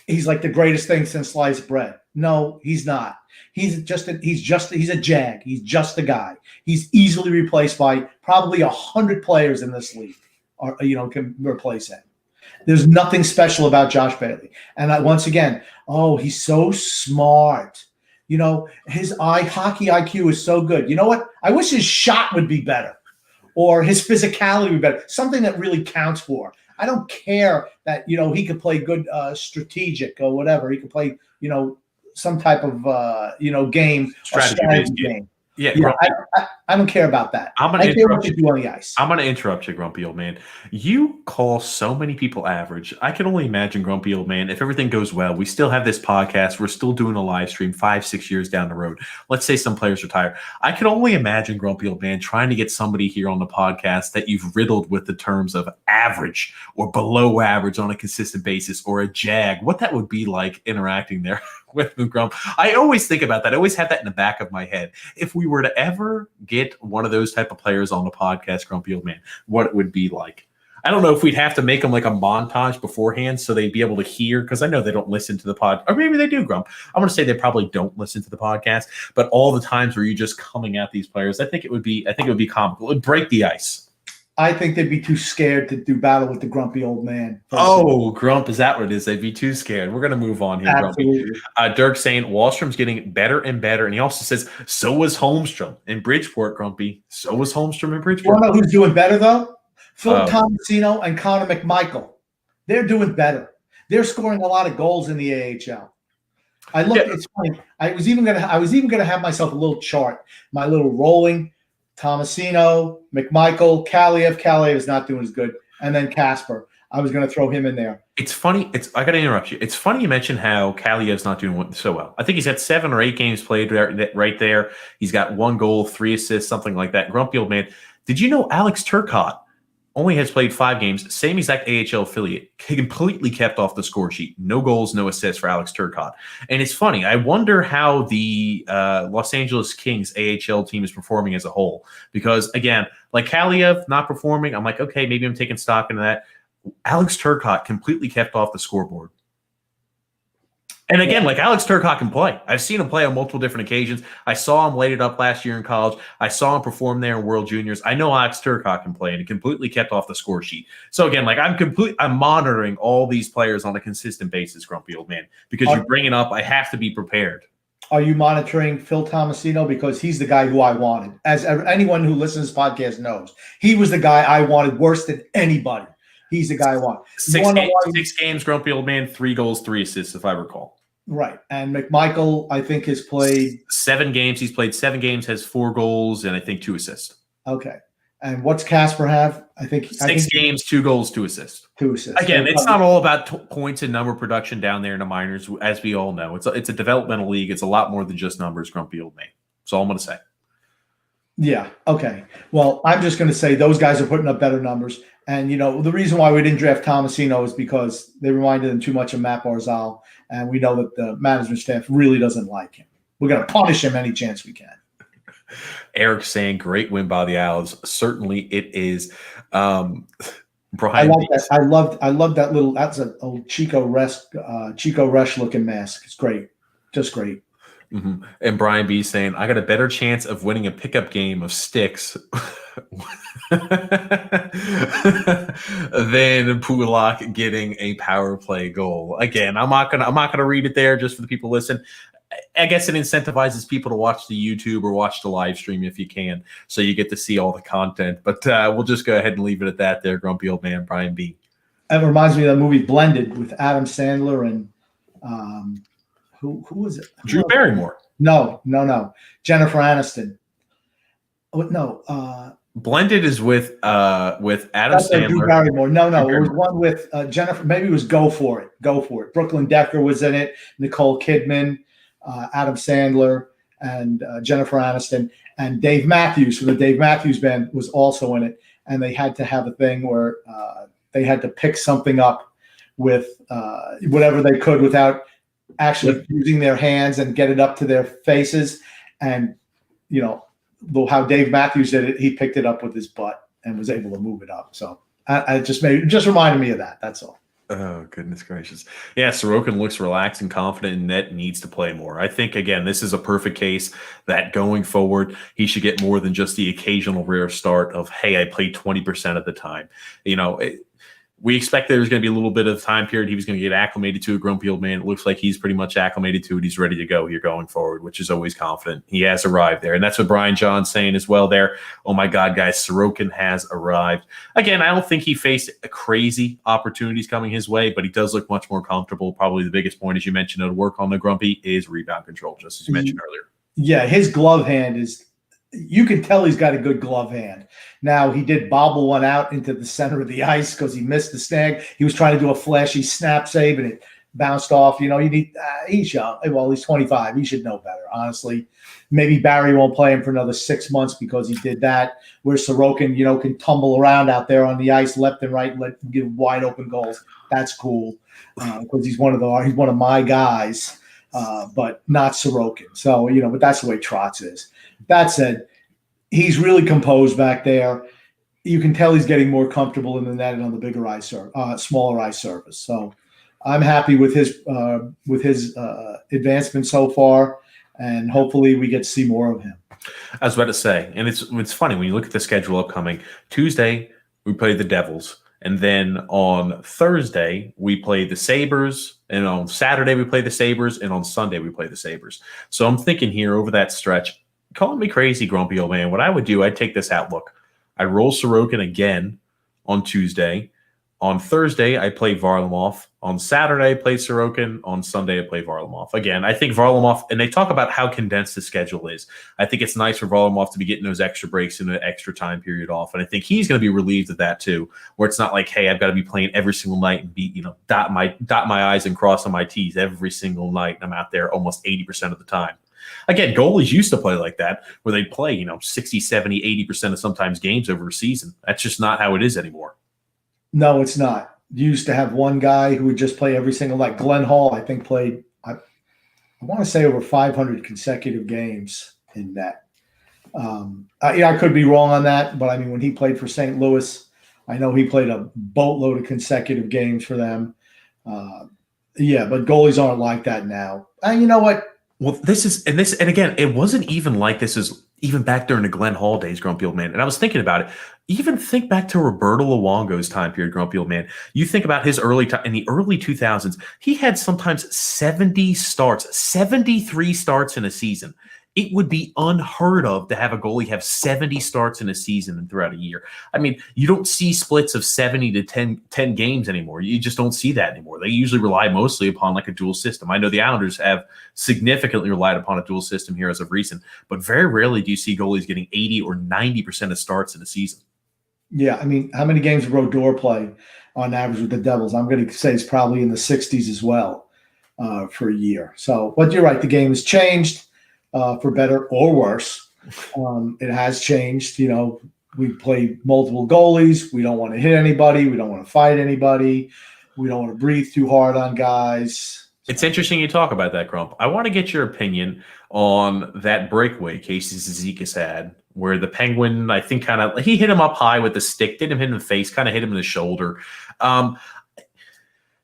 he's like the greatest thing since sliced bread. No, he's not. He's a jag. He's just a guy. He's easily replaced by probably 100 players in this league, or can replace him. There's nothing special about Josh Bailey. And once again, he's so smart. His hockey IQ is so good. You know what? I wish his shot would be better, or his physicality would be better. Something that really counts for. I don't care that he could play good strategic or whatever. He could play some type of game, strategy game. Yeah, I don't care about that. I care what you do on the ice. I'm going to interrupt you, grumpy old man. You call so many people average. I can only imagine, grumpy old man, if everything goes well, we still have this podcast, we're still doing a live stream 5-6 years down the road. Let's say some players retire. I can only imagine, grumpy old man, trying to get somebody here on the podcast that you've riddled with the terms of average or below average on a consistent basis, or a jag. What that would be like interacting there with the Grump. I always think about that. I always have that in the back of my head. If we were to ever get one of those type of players on the podcast, grumpy old man, what it would be like. I don't know if we'd have to make them like a montage beforehand so they'd be able to hear, because I know they don't listen to the pod, or maybe they do, Grump. I'm going to say they probably don't listen to the podcast, but all the times where you're just coming at these players, I think it would be comical. It would break the ice. I think they'd be too scared to do battle with the grumpy old man. Oh, Grump, is that what it is? They'd be too scared. We're going to move on here, Absolutely. Grumpy. Dirk saying Wahlstrom's getting better and better, and he also says, so was Holmstrom in Bridgeport, Grumpy. So was Holmstrom in Bridgeport. You know who's doing better, though? Phil Tomasino and Connor McMichael. They're doing better. They're scoring a lot of goals in the AHL. It's funny. I was even gonna have myself a little chart, my little rolling. Tomasino, McMichael, Kaliev. Kaliev is not doing as good. And then Casper. I was going to throw him in there. It's funny. I got to interrupt you. It's funny you mentioned how Kaliev's not doing so well. I think he's had 7 or 8 games played right there. He's got 1 goal, 3 assists, something like that. Grumpy old man. Did you know Alex Turcotte only has played 5 games, same exact AHL affiliate, completely kept off the score sheet. No goals, no assists for Alex Turcotte. And it's funny. I wonder how the Los Angeles Kings AHL team is performing as a whole. Because, again, like Kaliev not performing, I'm like, okay, maybe I'm taking stock into that. Alex Turcotte completely kept off the scoreboard. And again, like Alex Turcotte can play. I've seen him play on multiple different occasions. I saw him light it up last year in college. I saw him perform there in World Juniors. I know Alex Turcotte can play, and he completely kept off the score sheet. So again, like I'm monitoring all these players on a consistent basis, grumpy old man, because you bring it up. I have to be prepared. Are you monitoring Phil Tomasino? Because he's the guy who I wanted. As anyone who listens to this podcast knows, he was the guy I wanted worse than anybody. He's the guy I want. 6 games, grumpy old man, 3 goals, 3 assists, if I recall. Right. And McMichael, I think, has played 7 games. He's played 7 games, has 4 goals, and I think 2 assists. Okay. And what's Casper have? I think 6 games, 2 goals, 2 assists. 2 assists. Again, it's not all about points and number production down there in the minors, as we all know. It's a developmental league. It's a lot more than just numbers, grumpy old man. That's all I'm going to say. Yeah. Okay. Well, I'm just going to say those guys are putting up better numbers. And, the reason why we didn't draft Tomasino is because they reminded him too much of Matt Barzal. And we know that the management staff really doesn't like him. We're going to punish him any chance we can. Eric saying, great win by the Owls. Certainly it is. Brian, I like that. I love that that's an old Chico Resch looking mask. It's great. Just great. And Brian B saying, I got a better chance of winning a pickup game of sticks than Pulak getting a power play goal. Again, I'm not gonna read it there just for the people listen. I guess it incentivizes people to watch the YouTube or watch the live stream if you can, so you get to see all the content. But we'll just go ahead and leave it at that there, grumpy old man Brian B. It reminds me of that movie Blended with Adam Sandler and who was it? Drew Barrymore. No. Jennifer Aniston. Oh, no. Blended is with Adam Sandler. Drew Barrymore. No. It was one with Jennifer. Maybe it was Go For It. Brooklyn Decker was in it. Nicole Kidman, Adam Sandler, and Jennifer Aniston. And Dave Matthews from the Dave Matthews Band was also in it. And they had to have a thing where they had to pick something up with whatever they could without actually using their hands and get it up to their faces. And, how Dave Matthews did it, he picked it up with his butt and was able to move it up. So it just reminded me of that. That's all. Oh, goodness gracious. Yeah, Sorokin looks relaxed and confident, and Net needs to play more. I think, again, this is a perfect case that going forward, he should get more than just the occasional rare start of, hey, I played 20% of the time. We expect there's going to be a little bit of time period. He was going to get acclimated to a grumpy old man. It looks like he's pretty much acclimated to it. He's ready to go here going forward, which is always confident. He has arrived there. And that's what Brian John's saying as well there. Oh, my God, guys, Sorokin has arrived. Again, I don't think he faced crazy opportunities coming his way, but he does look much more comfortable. Probably the biggest point, as you mentioned, to work on the grumpy is rebound control, just as you mentioned earlier. Yeah, his glove hand is – you can tell he's got a good glove hand. Now, he did bobble one out into the center of the ice because he missed the snag. He was trying to do a flashy snap save, and it bounced off. He's young. Well, he's 25. He should know better, honestly. Maybe Barry won't play him for another 6 months because he did that, where Sorokin, can tumble around out there on the ice left and right, give wide open goals. That's cool because he's one of my guys, but not Sorokin. So, but that's the way Trotz is. That said, he's really composed back there. You can tell he's getting more comfortable in the net and on the bigger ice, smaller ice surface. So I'm happy with his advancement so far, and hopefully we get to see more of him. I was about to say, and it's funny when you look at the schedule upcoming. Tuesday we play the Devils, and then on Thursday we play the Sabres, and on Saturday we play the Sabres, and on Sunday we play the Sabres. So I'm thinking here over that stretch. Calling me crazy, grumpy old man. What I would do, I'd take this outlook. I roll Sorokin again on Tuesday. On Thursday, I play Varlamov. On Saturday, I play Sorokin. On Sunday, I play Varlamov. Again, I think Varlamov, and they talk about how condensed the schedule is. I think it's nice for Varlamov to be getting those extra breaks and an extra time period off. And I think he's going to be relieved of that too, where it's not like, hey, I've got to be playing every single night and be, dot my I's and cross on my T's every single night. And I'm out there almost 80% of the time. Again, goalies used to play like that, where they'd play, 60, 70, 80% of sometimes games over a season. That's just not how it is anymore. No, it's not. You used to have one guy who would just play every single night. Glenn Hall, I think, played, I want to say over 500 consecutive games in that. I could be wrong on that, but when he played for St. Louis, I know he played a boatload of consecutive games for them. But goalies aren't like that now. You know what? Well, and again, it wasn't even like this is even back during the Glenn Hall days, grumpy old man. And I was thinking about it. Even think back to Roberto Luongo's time period, grumpy old man. You think about his early time in the early 2000s. He had sometimes 70 starts, 73 starts in a season. It would be unheard of to have a goalie have 70 starts in a season and throughout a year. You don't see splits of 70 to 10 games anymore. You just don't see that anymore. They usually rely mostly upon like a dual system. I know the Islanders have significantly relied upon a dual system here as of recent, but very rarely do you see goalies getting 80 or 90% of starts in a season. Yeah, how many games did Rodor play on average with the Devils? I'm going to say it's probably in the 60s as well for a year. So, but you're right, the game has changed. For better or worse. It has changed. We play multiple goalies. We don't want to hit anybody. We don't want to fight anybody. We don't want to breathe too hard on guys. It's interesting you talk about that, Grump. I want to get your opinion on that breakaway Casey Zizekas had, where the Penguin, I think, he hit him up high with the stick, didn't hit him in the face, kind of hit him in the shoulder.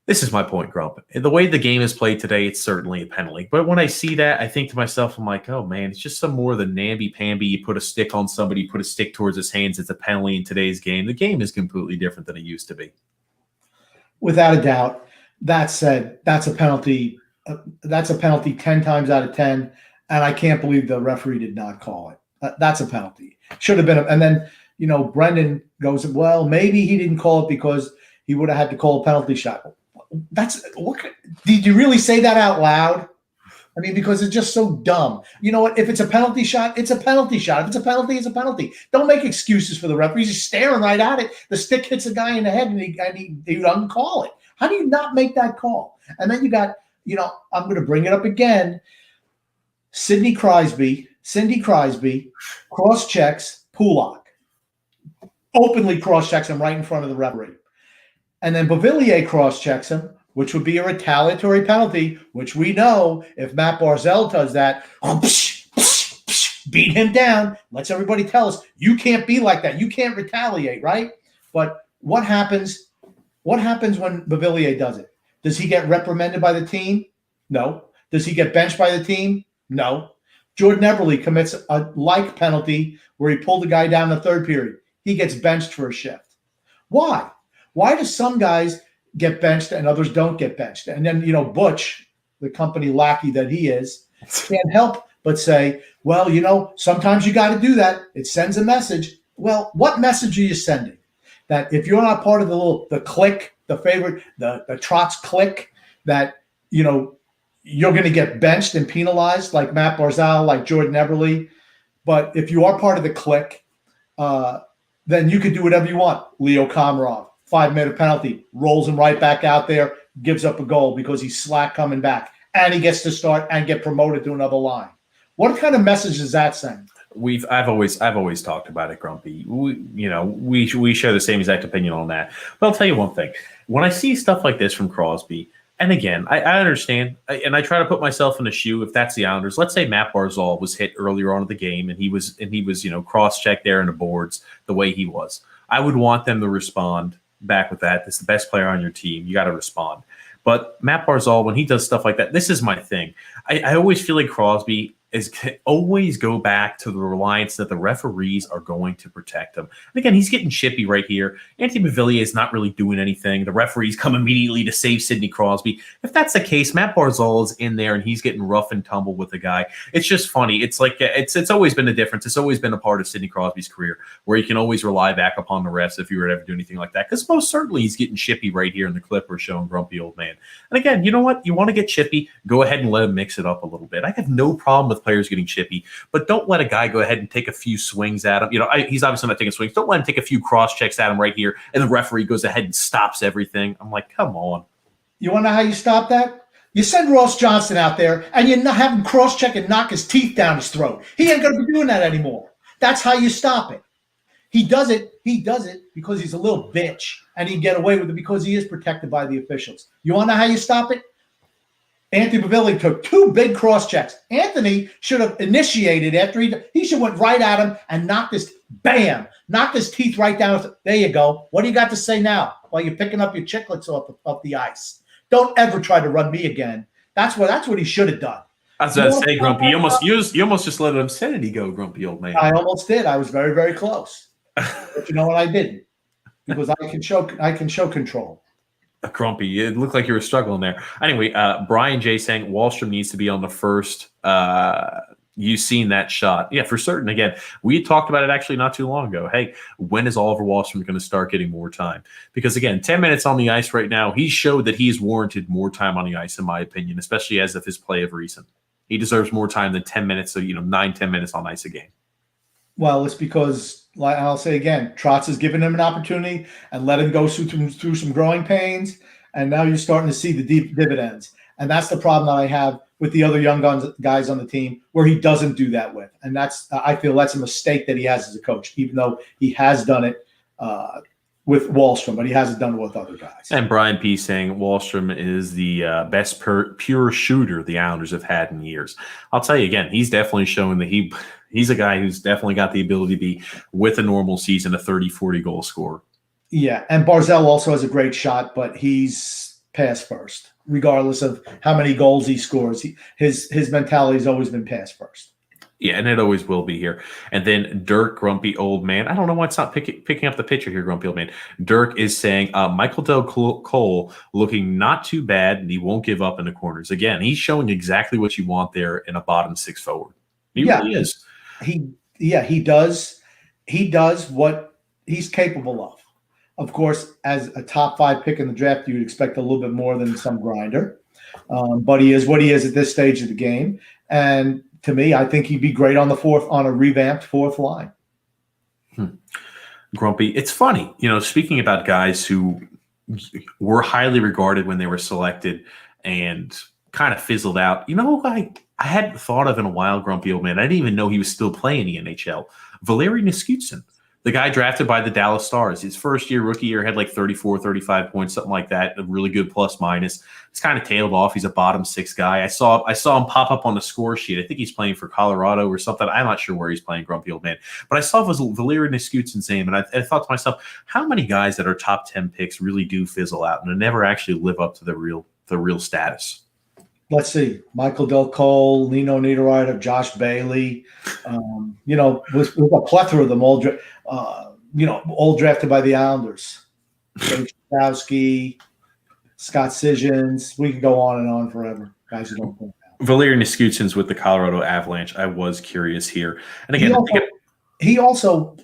This is my point, Grump. The way the game is played today, it's certainly a penalty. But when I see that, I think to myself, I'm like, oh, man, it's just some more of the namby-pamby. You put a stick on somebody, put a stick towards his hands. It's a penalty in today's game. The game is completely different than it used to be. Without a doubt. That said, that's a penalty. That's a penalty 10 times out of 10, and I can't believe the referee did not call it. That's a penalty. Should have been. And then, Brendan goes, well, maybe he didn't call it because he would have had to call a penalty shot. Did you really say that out loud? I mean, because it's just so dumb. You know what? If it's a penalty shot, it's a penalty shot. If it's a penalty, it's a penalty. Don't make excuses for the referee. He's just staring right at it. The stick hits a guy in the head, and he doesn't call it. How do you not make that call? And then you got, I'm going to bring it up again. Cindy Crosby, cross-checks Pulak. Openly cross-checks him right in front of the referee. And then Beauvillier cross-checks him, which would be a retaliatory penalty, which we know if Matt Barzal does that, beat him down, lets everybody tell us, you can't be like that. You can't retaliate, right? But what happens when Beauvillier does it? Does he get reprimanded by the team? No. Does he get benched by the team? No. Jordan Eberle commits a like penalty where he pulled the guy down in the third period. He gets benched for a shift. Why? Why do some guys get benched and others don't get benched? And then, Butch, the company lackey that he is, can't help but say, well, sometimes you got to do that. It sends a message. Well, what message are you sending? That if you're not part of the clique, the favorite, the Trots clique, that, you're going to get benched and penalized like Matt Barzal, like Jordan Eberle. But if you are part of the clique, then you can do whatever you want. Leo Komarov, 5-minute penalty, rolls him right back out there, gives up a goal because he's slack coming back, and he gets to start and get promoted to another line. What kind of message does that send? I've always talked about it, Grumpy. We share the same exact opinion on that. But I'll tell you one thing: when I see stuff like this from Crosby, and again, I understand, and I try to put myself in the shoe if that's the Islanders. Let's say Matt Barzal was hit earlier on in the game, and he was cross-checked there in the boards the way he was. I would want them to respond back with that. It's the best player on your team. You got to respond. But Matt Barzal, when he does stuff like that, this is my thing. I always feel like Crosby always go back to the reliance that the referees are going to protect him. And again, he's getting chippy right here. Anthony Beauvillier is not really doing anything. The referees come immediately to save Sidney Crosby. If that's the case, Matt Barzal is in there and he's getting rough and tumble with the guy. It's just funny. It's like it's always been a difference. It's always been a part of Sidney Crosby's career where you can always rely back upon the refs if you were to ever do anything like that. Because most certainly he's getting chippy right here in the clip we're showing Grumpy Old Man. And again, you know what? You want to get chippy, go ahead and let him mix it up a little bit. I have no problem with players getting chippy, but don't let a guy go ahead and take a few swings at him. He's obviously not taking swings. Don't let him take a few cross checks at him right here, and the referee goes ahead and stops everything. I'm like, come on. You want to know how you stop that? You send Ross Johnson out there, and you have him cross check and knock his teeth down his throat. He ain't going to be doing that anymore. That's how you stop it. He does it because he's a little bitch, and he can get away with it because he is protected by the officials. You want to know how you stop it? Anthony Beauvillier took 2 big cross checks. Anthony should have initiated after he should have went right at him and knocked his teeth right down. There you go. What do you got to say now while you're picking up your chiclets off the ice? Don't ever try to run me again. That's what he should have done. I was going to say, Grumpy, you almost just let obscenity go, Grumpy Old Man. I almost did. I was very, very close. But you know what? I didn't, because I can show control. Grumpy, it looked like you were struggling there. Anyway, Brian J saying Wahlstrom needs to be on the first. You've seen that shot. Yeah, for certain. Again, we had talked about it actually not too long ago. Hey, when is Oliver Wahlstrom going to start getting more time? Because again, 10 minutes on the ice right now, he showed that he's warranted more time on the ice, in my opinion, especially as of his play of recent. He deserves more time than 10 minutes, so 9-10 minutes on ice a game. Well, it's because, like I'll say again, Trotz has given him an opportunity and let him go through some growing pains, and now you're starting to see the deep dividends. And that's the problem that I have with the other young guys on the team, where he doesn't do that with. And I feel that's a mistake that he has as a coach, even though he has done it with Wahlstrom, but he hasn't done it with other guys. And Brian P. saying Wahlstrom is the best pure shooter the Islanders have had in years. I'll tell you again, he's definitely showing that he's a guy who's definitely got the ability to be, with a normal season, a 30-40 goal scorer. Yeah, and Barzal also has a great shot, but he's pass first, regardless of how many goals he scores. His mentality has always been pass first. Yeah, and it always will be here. And then Dirk, grumpy old man. I don't know why it's not picking up the picture here, grumpy old man. Dirk is saying Michael Del Cole looking not too bad, and he won't give up in the corners. Again, he's showing exactly what you want there in a bottom six forward. He really is. He does. He does what he's capable of. Of course, as a top 5 pick in the draft, you'd expect a little bit more than some grinder. But he is what he is at this stage of the game. And to me, I think he'd be great on a revamped fourth line. Grumpy. It's funny, speaking about guys who were highly regarded when they were selected and kind of fizzled out. I hadn't thought of in a while, grumpy old man. I didn't even know he was still playing the NHL. Valeri Nichushkin, the guy drafted by the Dallas Stars. His first year, rookie year, had like 34, 35 points, something like that. A really good plus minus. He's kind of tailed off. He's a bottom 6 guy. I saw him pop up on the score sheet. I think he's playing for Colorado or something. I'm not sure where he's playing, grumpy old man. But I saw Valeri Nichushkin's name, and I thought to myself, how many guys that are top 10 picks really do fizzle out and never actually live up to the real status? Let's see. Michael Del Cole, Lino Niederreiter, Josh Bailey, with a plethora of them all drafted by the Islanders. Dave Stowski, Scott Sijens. We can go on and on forever. Guys who don't play now. Valeri Nichushkin's with the Colorado Avalanche. I was curious here. And again, he also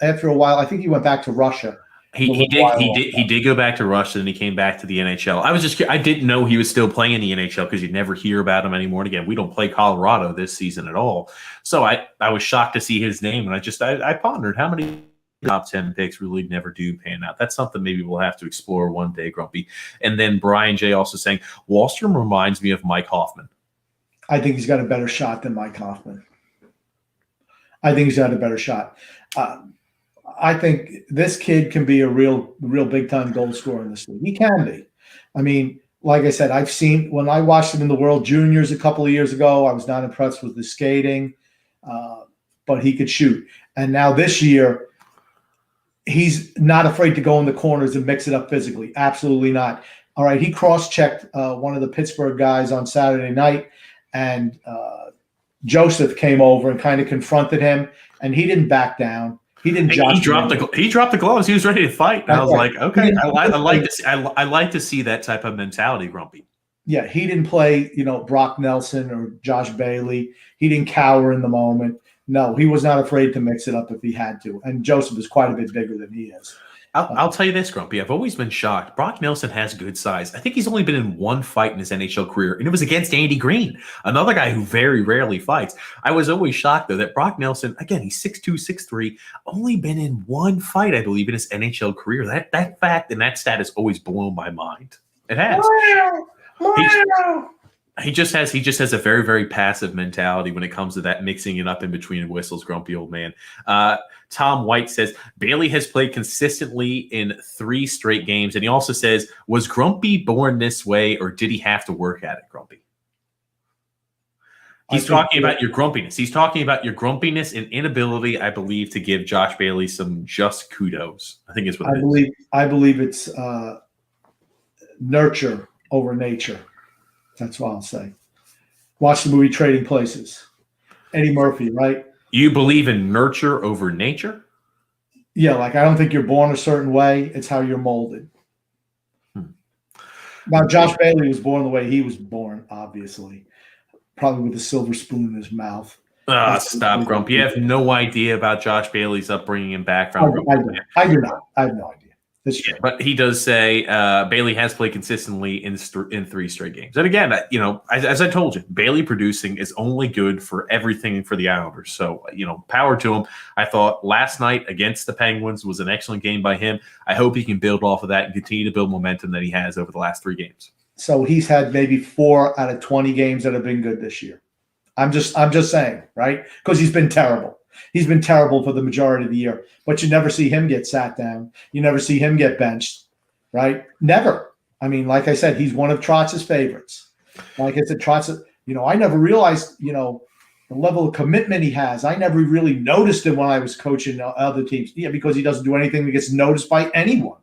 after a while, I think he went back to Russia. He did go back to Russia, and he came back to the NHL. I didn't know he was still playing in the NHL because you never hear about him anymore. And again, we don't play Colorado this season at all. So I was shocked to see his name, and I pondered how many top 10 picks really never do pan out. That's something maybe we'll have to explore one day, Grumpy. And then Brian J. also saying, Wahlstrom reminds me of Mike Hoffman. I think he's got a better shot than Mike Hoffman. I think he's got a better shot. I think this kid can be a real big-time goal scorer in this league. He can be. I mean, like I said, I've seen when I watched him in the World Juniors a couple of years ago, I was not impressed with his skating, but he could shoot. And now this year, he's not afraid to go in the corners and mix it up physically. Absolutely not. All right, he cross-checked one of the Pittsburgh guys on Saturday night, and Joseph came over and kind of confronted him, and he didn't back down. He didn't. He dropped the gloves. He was ready to fight. And I was like, okay, I like to see that type of mentality, Grumpy. Yeah, he didn't play, Brock Nelson or Josh Bailey. He didn't cower in the moment. No, he was not afraid to mix it up if he had to. And Joseph is quite a bit bigger than he is. I'll tell you this, Grumpy. I've always been shocked. Brock Nelson has good size. I think he's only been in one fight in his NHL career, and it was against Andy Green, another guy who very rarely fights. I was always shocked, though, that Brock Nelson, again, he's 6'2", 6'3", only been in one fight, I believe, in his NHL career. That fact and that stat has always blown my mind. It has. He just has a very, very passive mentality when it comes to that mixing it up in between whistles, grumpy old man. Tom White says Bailey has played consistently in 3 straight games. And he also says, was Grumpy born this way or did he have to work at it, Grumpy? He's talking about your grumpiness. He's talking about your grumpiness and inability, I believe, to give Josh Bailey some just kudos. I think it's what I believe it's nurture over nature. That's what I'll say. Watch the movie Trading Places. Eddie Murphy, right? You believe in nurture over nature? Yeah, I don't think you're born a certain way. It's how you're molded. Now, Josh Bailey was born the way he was born, obviously. Probably with a silver spoon in his mouth. Stop, Grump. You have no idea about Josh Bailey's upbringing and background. I do not. I have no idea. That's true. But he does say Bailey has played consistently in 3 straight games. And again, as I told you, Bailey producing is only good for everything for the Islanders. So, power to him. I thought last night against the Penguins was an excellent game by him. I hope he can build off of that and continue to build momentum that he has over the last 3 games. So he's had maybe 4 out of 20 games that have been good this year. I'm just saying, right? Because he's been terrible. He's been terrible for the majority of the year, but you never see him get sat down. You never see him get benched, right? Never. I mean, like I said, he's one of Trotz's favorites. Like I said, Trotz, I never realized, the level of commitment he has. I never really noticed him when I was coaching other teams. Yeah, because he doesn't do anything that gets noticed by anyone.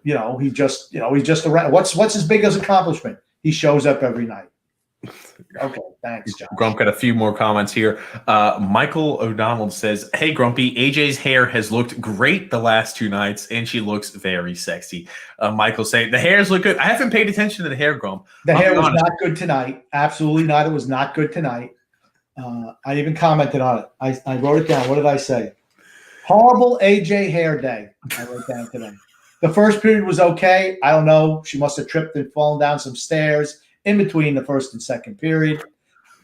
He's just around. What's his biggest accomplishment? He shows up every night. Okay, thanks, Josh. Grump got a few more comments here. Michael O'Donnell says, "Hey, Grumpy, AJ's hair has looked great the last 2 nights, and she looks very sexy." Michael saying, "The hairs look good." I haven't paid attention to the hair, Grump. The hair was not good tonight. Absolutely not. It was not good tonight. I even commented on it. I wrote it down. What did I say? Horrible AJ hair day. I wrote down today. The first period was okay. I don't know. She must have tripped and fallen down some stairs in between the first and second period,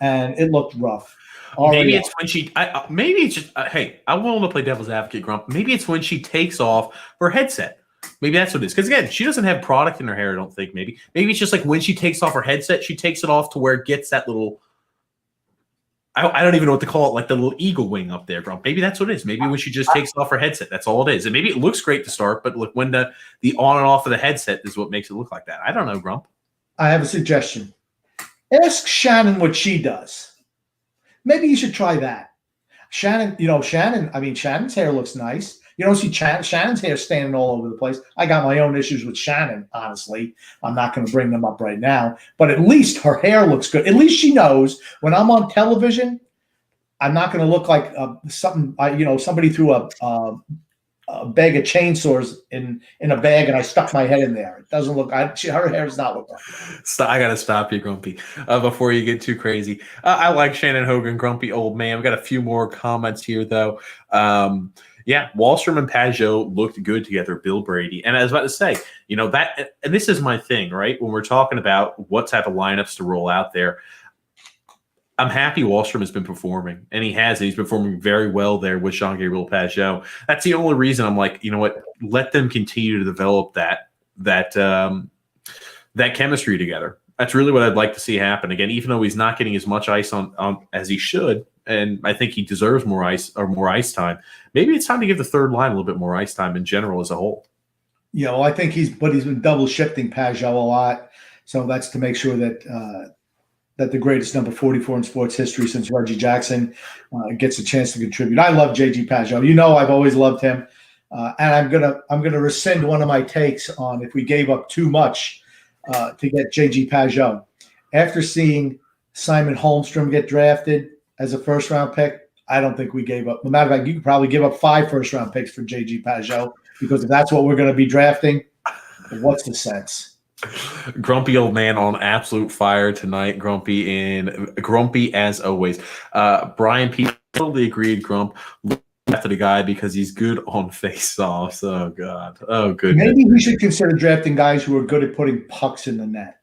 and it looked rough. Maybe it's when she. Maybe it's just. Hey, I'm willing to play devil's advocate, Grump. Maybe it's when she takes off her headset. Maybe that's what it is. Because again, she doesn't have product in her hair. I don't think. Maybe it's just like when she takes off her headset, she takes it off to where it gets that little. I don't even know what to call it, like the little eagle wing up there, Grump. Maybe that's what it is. Maybe when she just takes off her headset, that's all it is. And maybe it looks great to start, but look, when the on and off of the headset is what makes it look like that. I don't know, Grump. I have a suggestion. Ask Shannon what she does. Maybe you should try that. Shannon's hair looks nice. You don't see Shannon's hair standing all over the place. I got my own issues with Shannon, honestly. I'm not going to bring them up right now. But at least her hair looks good. At least she knows when I'm on television, I'm not going to look like somebody threw a bag of chainsaws in a bag and I stuck my head in there. It doesn't look. Her hair does not look like that. I got to stop you, Grumpy, before you get too crazy. I like Shannon Hogan, Grumpy old man. We've got a few more comments here, though. Yeah, Wahlstrom and Pageau looked good together, Bill Brady. And I was about to say, that, and this is my thing, right? When we're talking about what type of lineups to roll out there, I'm happy Wahlstrom has been performing, and he has. He's performing very well there with Jean-Gabriel Pageau. That's the only reason I'm like, you know what? Let them continue to develop that chemistry together. That's really what I'd like to see happen. Again, even though he's not getting as much ice on as he should, and I think he deserves more ice time. Maybe it's time to give the third line a little bit more ice time in general as a whole. I think he's been double shifting Pageau a lot, so that's to make sure that the greatest number 44 in sports history since Reggie Jackson gets a chance to contribute. I love JG Pageau. I've always loved him, and I'm gonna rescind one of my takes on if we gave up too much to get JG Pageau. After seeing Simon Holmstrom get drafted as a first-round pick, I don't think we gave up. No matter of fact, you could probably give up 5 first-round picks for JG Pageau because if that's what we're going to be drafting, what's the sense? Grumpy old man on absolute fire tonight. Grumpy as always. Brian P. totally agreed. Grump look after the guy because he's good on face-offs. Oh God. Oh goodness. Maybe we should consider drafting guys who are good at putting pucks in the net.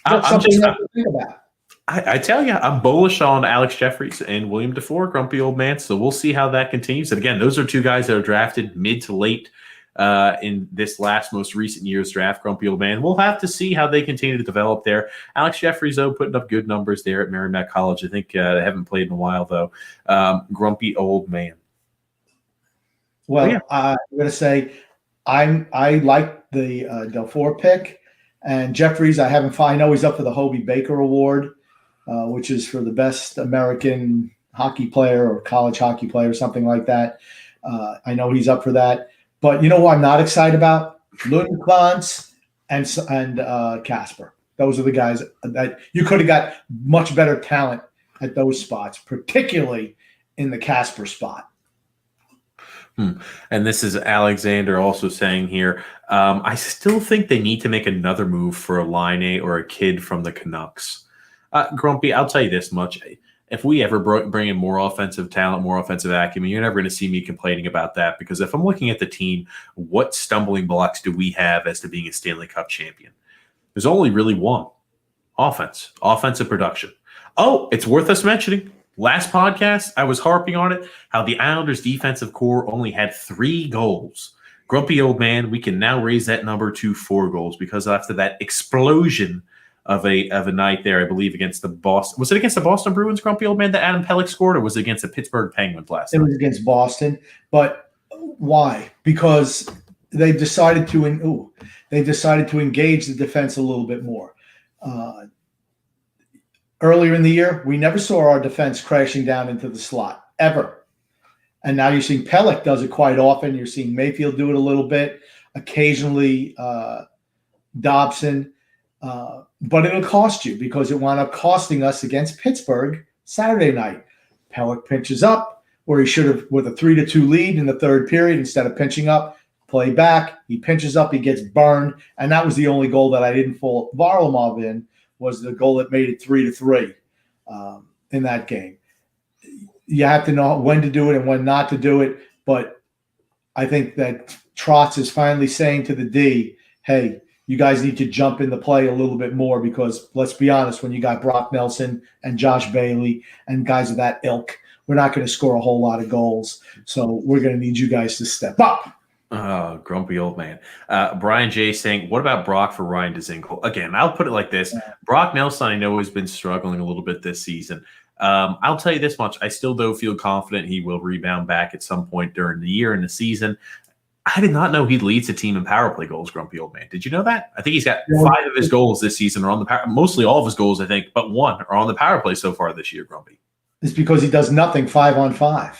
That's something you have to think about. I tell you, I'm bullish on Alex Jeffries and William DeFore, grumpy old man. So we'll see how that continues. And again, those are 2 guys that are drafted mid to late in this most recent year's draft, grumpy old man. We'll have to see how they continue to develop there. Alex Jeffries, though, putting up good numbers there at Merrimack College. I think they haven't played in a while, though. Grumpy old man. Well, yeah. I'm going to say I like the DeFore pick. And Jeffries, I know he's up for the Hobie Baker Award. Which is for the best American hockey player or college hockey player, something like that. I know he's up for that. But you know who I'm not excited about? Lundqvist and Casper. Those are the guys that you could have got much better talent at those spots, particularly in the Casper spot. And this is Alexander also saying here, I still think they need to make another move for a Line or a kid from the Canucks. Grumpy, I'll tell you this much. If we ever bring in more offensive talent, more offensive acumen, you're never going to see me complaining about that because if I'm looking at the team, what stumbling blocks do we have as to being a Stanley Cup champion? There's only really one. Offensive production. Oh, it's worth us mentioning. Last podcast, I was harping on it, how the Islanders' defensive core only had 3 goals. Grumpy old man, we can now raise that number to 4 goals because after that explosion of a night there, I believe, against the Boston. Was it against the Boston Bruins, grumpy old man, that Adam Pelech scored, or was it against the Pittsburgh Penguins last night? It was against Boston. But why? Because they decided to engage the defense a little bit more. Earlier in the year, we never saw our defense crashing down into the slot, ever. And now you're seeing Pelech does it quite often. You're seeing Mayfield do it a little bit. occasionally Dobson. But it'll cost you because it wound up costing us against Pittsburgh Saturday night. Pellick pinches up where he should have with a 3-2 lead in the third period instead of pinching up, play back. He pinches up, he gets burned, and that was the only goal that I didn't fault Varlamov in was the goal that made it 3-3 in that game. You have to know when to do it and when not to do it, but I think that Trotz is finally saying to the D, hey, you guys need to jump in the play a little bit more because let's be honest, when you got Brock Nelson and Josh Bailey and guys of that ilk, we're not going to score a whole lot of goals. So we're going to need you guys to step up. Oh, grumpy old man. Brian J saying, what about Brock for Ryan Dzingel? Again, I'll put it like this. Brock Nelson, I know, has been struggling a little bit this season. I'll tell you this much. I still don't feel confident he will rebound back at some point during the year and the season. I did not know he leads the team in power play goals, grumpy old man. Did you know that? I think he's got 5 of his goals this season are on the power. Mostly all of his goals, I think, but 1 are on the power play so far this year, grumpy. It's because he does nothing 5-on-5.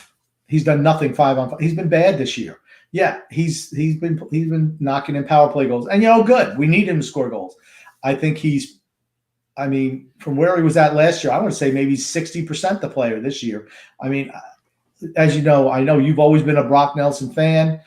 He's done nothing 5-on-5. He's been bad this year. Yeah, he's been knocking in power play goals. And, good. We need him to score goals. I think from where he was at last year, I want to say maybe 60% the player this year. I mean, as you know, I know you've always been a Brock Nelson fan.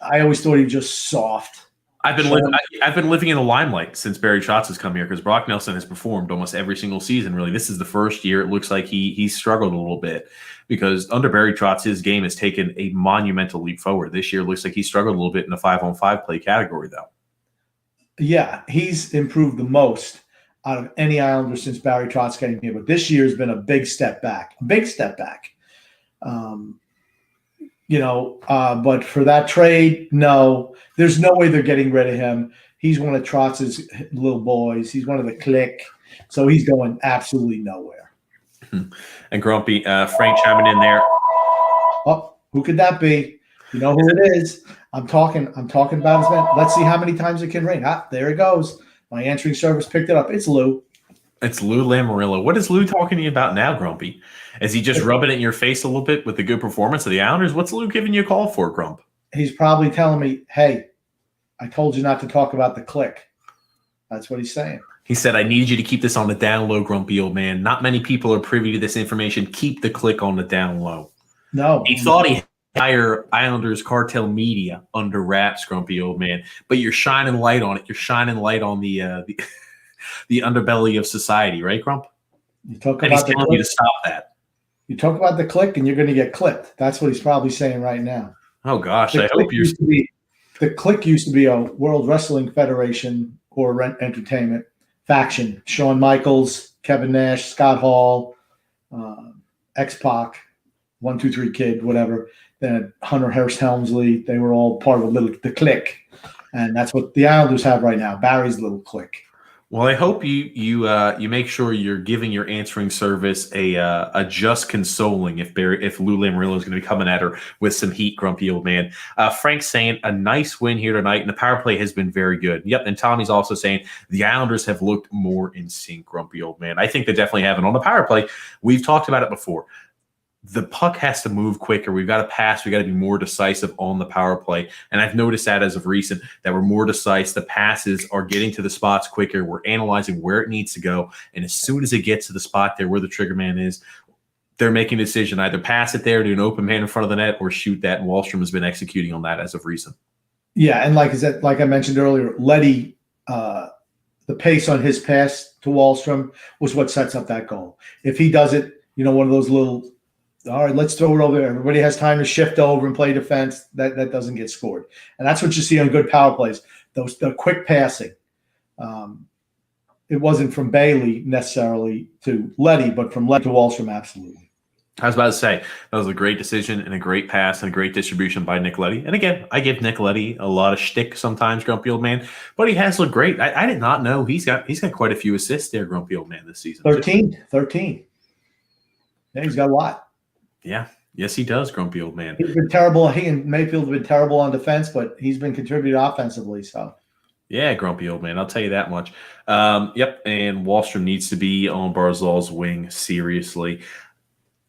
I always thought he was just soft. I've been living in the limelight since Barry Trotz has come here because Brock Nelson has performed almost every single season. Really, this is the first year it looks like he struggled a little bit because under Barry Trotz, his game has taken a monumental leap forward. This year, it looks like he struggled a little bit in the 5-on-5 play category, though. Yeah, he's improved the most out of any Islander since Barry Trotz came here. But this year has been a big step back. But for that trade, no, there's no way they're getting rid of him. He's one of Trotz's little boys. He's one of the clique. So he's going absolutely nowhere. And Grumpy, Frank chiming in there. Oh, who could that be? You know who it is. I'm talking about his man. Let's see how many times it can ring. There it goes. My answering service picked it up. It's Lou. It's Lou Lamoriello. What is Lou talking to you about now, Grumpy? Is he just rubbing it in your face a little bit with the good performance of the Islanders? What's Lou giving you a call for, Grump? He's probably telling me, hey, I told you not to talk about the click. That's what he's saying. He said, I need you to keep this on the down low, grumpy old man. Not many people are privy to this information. Keep the click on the down low. No. He thought he hire Islanders cartel media under wraps, grumpy old man. But you're shining light on it. You're shining light on the underbelly of society, right, Grump? You talk and about he's telling you to stop that. You talk about the click, and you're going to get clipped. That's what he's probably saying right now. Oh gosh, I hope you're. The click used to be a World Wrestling Federation or entertainment faction. Shawn Michaels, Kevin Nash, Scott Hall, X-Pac, 1, 2, 3 Kid, whatever. Then Hunter Hearst Helmsley. They were all part of the click, and that's what the Islanders have right now. Barry's little click. Well, I hope you make sure you're giving your answering service a just consoling if Lou Lamoriello is going to be coming at her with some heat, grumpy old man. Frank's saying a nice win here tonight, and the power play has been very good. Yep, and Tommy's also saying the Islanders have looked more in sync, grumpy old man. I think they definitely have, and on the power play, we've talked about it before. The puck has to move quicker. We've got to pass. We've got to be more decisive on the power play. And I've noticed that as of recent, that we're more decisive. The passes are getting to the spots quicker. We're analyzing where it needs to go. And as soon as it gets to the spot there where the trigger man is, they're making a decision. Either pass it there to an open man in front of the net or shoot that. And Wahlstrom has been executing on that as of recent. Yeah, and like I mentioned earlier, Letty, the pace on his pass to Wahlstrom was what sets up that goal. If he does it, one of those little – all right, let's throw it over there. Everybody has time to shift over and play defense. That doesn't get scored. And that's what you see on good power plays, the quick passing. It wasn't from Bailey necessarily to Letty, but from Letty to Wahlstrom, absolutely. I was about to say, that was a great decision and a great pass and a great distribution by Nick Letty. And again, I give Nick Letty a lot of shtick sometimes, grumpy old man, but he has looked great. I did not know he's got quite a few assists there, grumpy old man, this season. 13. Yeah, he's got a lot. Yeah. Yes, he does, grumpy old man. He's been terrible. He and Mayfield have been terrible on defense, but he's been contributing offensively. So, yeah, grumpy old man. I'll tell you that much. Yep, and Wahlstrom needs to be on Barzal's wing seriously.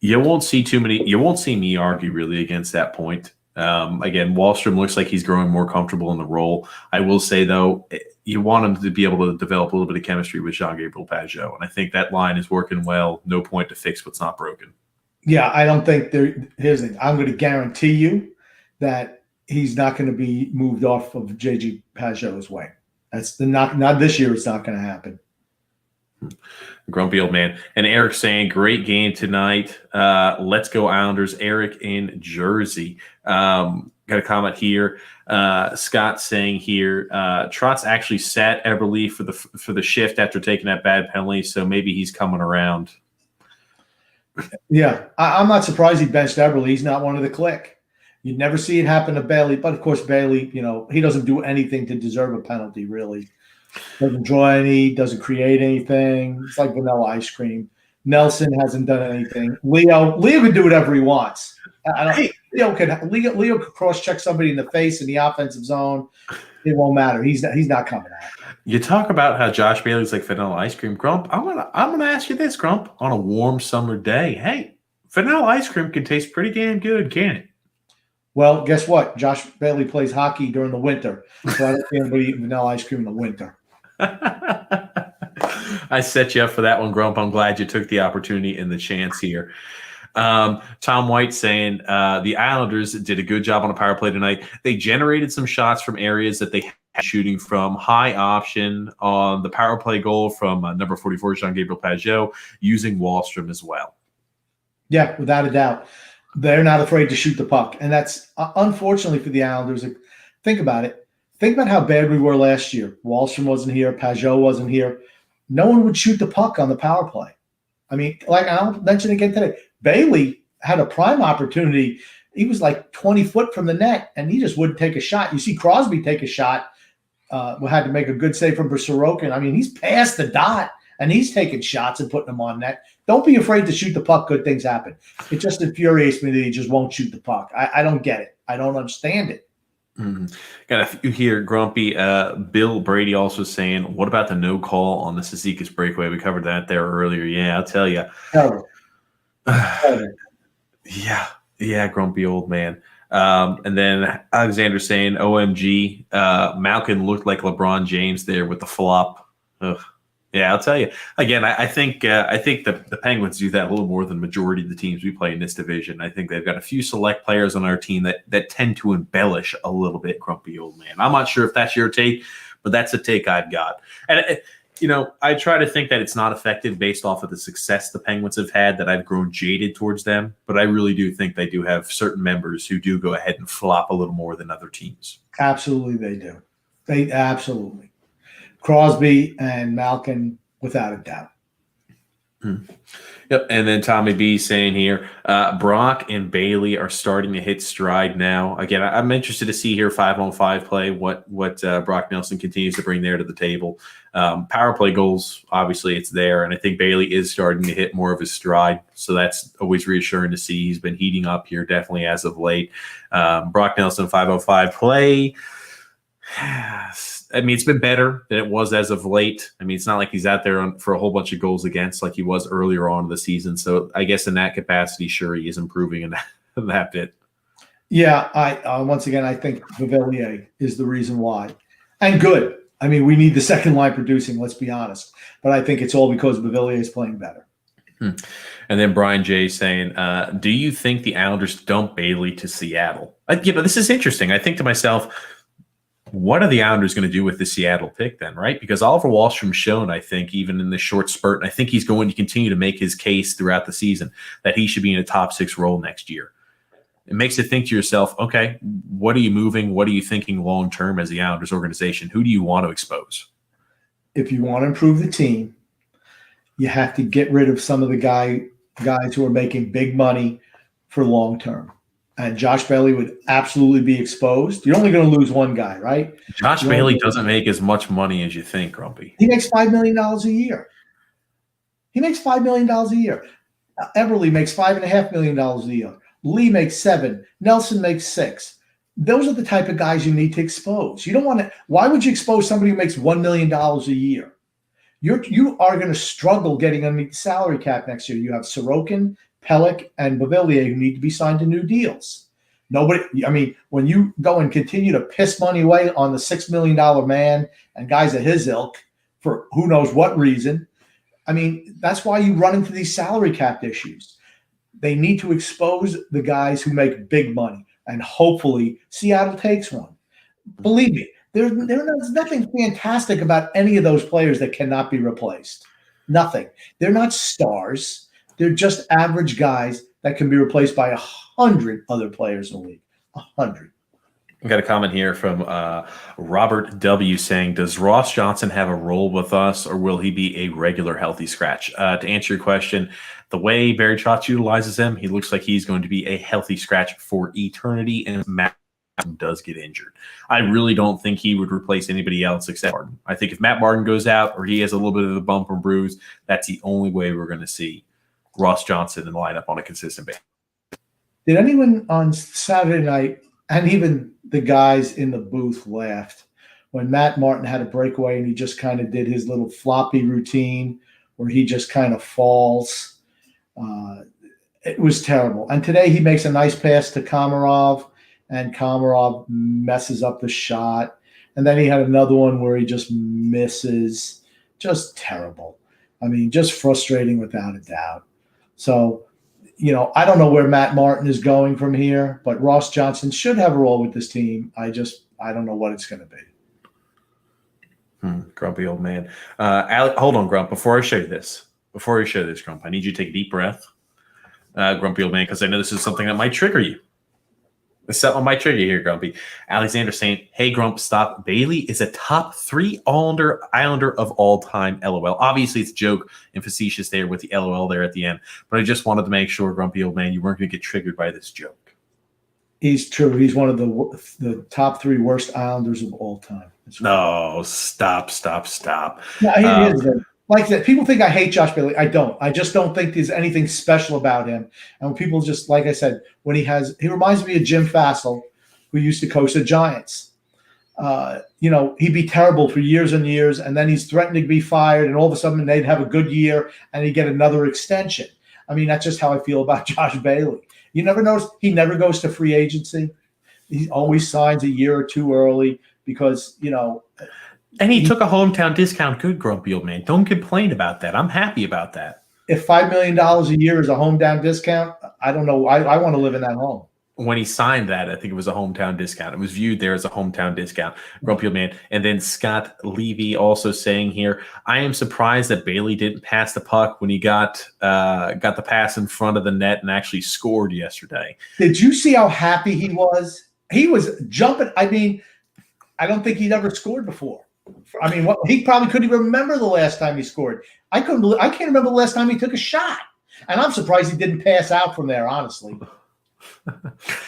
You won't see me argue really against that point. Again, Wahlstrom looks like he's growing more comfortable in the role. I will say, though, you want him to be able to develop a little bit of chemistry with Jean-Gabriel Pageau, and I think that line is working well. No point to fix what's not broken. Yeah, I don't think here's the thing. I'm going to guarantee you that he's not going to be moved off of JG Pageau's wing. That's not this year. It's not going to happen. Grumpy old man. And Eric saying, great game tonight. Let's go Islanders. Eric in Jersey. Got a comment here. Scott saying here, Trotz actually sat Eberle for the shift after taking that bad penalty, so maybe he's coming around. Yeah, I'm not surprised he benched Eberle. He's not one of the clique. You'd never see it happen to Bailey, but of course Bailey, he doesn't do anything to deserve a penalty, really. Doesn't draw any, doesn't create anything. It's like vanilla ice cream. Nelson hasn't done anything. Leo can do whatever he wants. Leo could cross-check somebody in the face in the offensive zone. It won't matter. He's not coming out. You talk about how Josh Bailey's like vanilla ice cream. Grump, I'm gonna ask you this, Grump. On a warm summer day, hey, vanilla ice cream can taste pretty damn good, can't it? Well, guess what? Josh Bailey plays hockey during the winter, so I don't see anybody eating vanilla ice cream in the winter. I set you up for that one, Grump. I'm glad you took the opportunity and the chance here. Tom White saying the Islanders did a good job on a power play tonight. They generated some shots from areas that they had shooting from. High option on the power play goal from number 44, Jean-Gabriel Pageau, using Wahlstrom as well. Yeah, without a doubt. They're not afraid to shoot the puck. And that's unfortunately for the Islanders. Think about it. Think about how bad we were last year. Wahlstrom wasn't here. Pageau wasn't here. No one would shoot the puck on the power play. I mean, like I'll mention again today, Bailey had a prime opportunity. He was like 20 foot from the net, and he just wouldn't take a shot. You see Crosby take a shot. We had to make a good save from Sorokin. I mean, he's past the dot, and he's taking shots and putting them on net. Don't be afraid to shoot the puck. Good things happen. It just infuriates me that he just won't shoot the puck. I don't get it. I don't understand it. Mm-hmm. Got a few here, Grumpy. Bill Brady also saying, what about the no call on the Cizikas breakaway? We covered that there earlier. Yeah, I'll tell you. Yeah, grumpy old man. And then Alexander saying, OMG, Malkin looked like LeBron James there with the flop. Ugh. Yeah, I'll tell you. Again, I think the Penguins do that a little more than the majority of the teams we play in this division. I think they've got a few select players on our team that tend to embellish a little bit, grumpy old man. I'm not sure if that's your take, but that's a take I've got. And, I try to think that it's not affected based off of the success the Penguins have had, that I've grown jaded towards them. But I really do think they do have certain members who do go ahead and flop a little more than other teams. Absolutely, they do. They absolutely. Crosby and Malkin, without a doubt. Yep. And then Tommy B saying here, Brock and Bailey are starting to hit stride now. Again, I'm interested to see here 5-on-5 play, what Brock Nelson continues to bring there to the table. Power play goals, obviously it's there. And I think Bailey is starting to hit more of his stride. So that's always reassuring to see. He's been heating up here definitely as of late. Brock Nelson 5-on-5 play. I mean, it's been better than it was as of late. I mean, it's not like he's out there for a whole bunch of goals against like he was earlier on in the season. So I guess in that capacity, sure, he is improving in that bit. Yeah, once again, I think Villiers is the reason why. And good. I mean, we need the second line producing, let's be honest. But I think it's all because Villiers is playing better. And then Brian J saying, do you think the Islanders dump Bailey to Seattle? This is interesting. I think to myself, what are the Islanders going to do with the Seattle pick then, right? Because Oliver Wahlstrom's shown, I think, even in this short spurt, and I think he's going to continue to make his case throughout the season that he should be in a top 6 role next year. It makes you think to yourself, okay, what are you moving? What are you thinking long-term as the Islanders organization? Who do you want to expose? If you want to improve the team, you have to get rid of some of the guys who are making big money for long-term. And Josh Bailey would absolutely be exposed. You're only going to lose one guy, right? Josh Bailey doesn't make as much money as you think, Grumpy. He makes $5 million a year. Eberle makes $5.5 million a year. Lee makes $7 million. Nelson makes $6 million. Those are the type of guys you need to expose. You don't want to. Why would you expose somebody who makes $1 million a year? You are going to struggle getting underneath the salary cap next year. You have Sorokin, Pelech, and Beauvillier who need to be signed to new deals. Nobody, I mean, when you go and continue to piss money away on the $6 million man and guys of his ilk for who knows what reason, I mean, that's why you run into these salary cap issues. They need to expose the guys who make big money, and hopefully Seattle takes one. Believe me, there's nothing fantastic about any of those players that cannot be replaced. Nothing. They're not stars. They're just average guys that can be replaced by 100 other players in the league. 100. We got a comment here from Robert W. saying, does Ross Johnson have a role with us, or will he be a regular healthy scratch? To answer your question, the way Barry Trotz utilizes him, he looks like he's going to be a healthy scratch for eternity, and Matt does get injured. I really don't think he would replace anybody else except Martin. I think if Matt Martin goes out or he has a little bit of a bump or bruise, that's the only way we're going to see Ross Johnson in the lineup on a consistent basis. Did anyone on Saturday night, and even the guys in the booth, laughed when Matt Martin had a breakaway and he just kind of did his little floppy routine where he just kind of falls? It was terrible. And today he makes a nice pass to Komarov, and Komarov messes up the shot. And then he had another one where he just misses. Just terrible. I mean, just frustrating without a doubt. So, I don't know where Matt Martin is going from here, but Ross Johnson should have a role with this team. I don't know what it's going to be. Grumpy old man. Hold on, Grump. Before I show you this, Grump, I need you to take a deep breath, grumpy old man, because I know this is something that might trigger you. This something might trigger you here, Grumpy. Alexander saying, hey, Grump, stop. Bailey is a top 3 Islander of all time, LOL. Obviously, it's a joke and facetious there with the LOL there at the end. But I just wanted to make sure, Grumpy old man, you weren't going to get triggered by this joke. He's true. He's one of the top 3 worst Islanders of all time. No, stop. Yeah, he is. Like that, people think I hate Josh Bailey. I don't. I just don't think there's anything special about him. And when people just, like I said, when he reminds me of Jim Fassel, who used to coach the Giants. He'd be terrible for years and years, and then he's threatening to be fired, and all of a sudden they'd have a good year and he'd get another extension. I mean, that's just how I feel about Josh Bailey. You never notice he never goes to free agency. He always signs a year or two early because, And he took a hometown discount. Good, grumpy old man. Don't complain about that. I'm happy about that. If $5 million a year is a hometown discount, I don't know. I want to live in that home. When he signed that, I think it was a hometown discount. It was viewed there as a hometown discount. Grumpy old man. And then Scott Levy also saying here, I am surprised that Bailey didn't pass the puck when he got the pass in front of the net and actually scored yesterday. Did you see how happy he was? He was jumping. I mean, I don't think he'd ever scored before. I mean, he probably couldn't even remember the last time he scored. I can't remember the last time he took a shot. And I'm surprised he didn't pass out from there, honestly.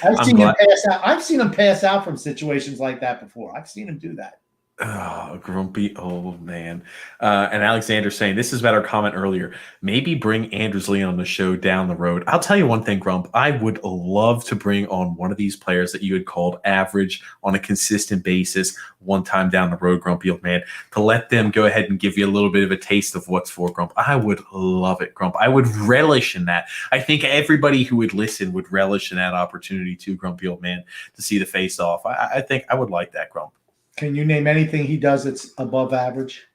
I've seen him pass out from situations like that before. I've seen him do that. Oh, grumpy old man. And Alexander saying, this is about our comment earlier. Maybe bring Anders Lee on the show down the road. I'll tell you one thing, Grump. I would love to bring on one of these players that you had called average on a consistent basis one time down the road, grumpy old man, to let them go ahead and give you a little bit of a taste of what's for, Grump. I would love it, Grump. I would relish in that. I think everybody who would listen would relish in that opportunity too, grumpy old man, to see the face off. I think I would like that, Grump. Can you name anything he does that's above average?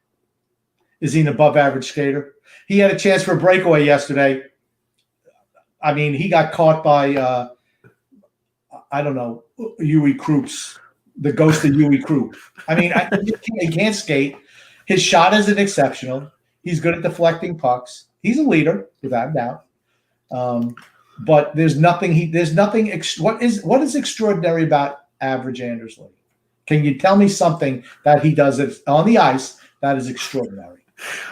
Is he an above average skater? He had a chance for a breakaway yesterday. I mean, he got caught by, I don't know, Yui Krupps, the ghost of Yui Krupp. I mean, he can't skate. His shot isn't exceptional. He's good at deflecting pucks. He's a leader, without a doubt. But there's nothing. What is extraordinary about average Anders Lee? Can you tell me something that he does on the ice that is extraordinary?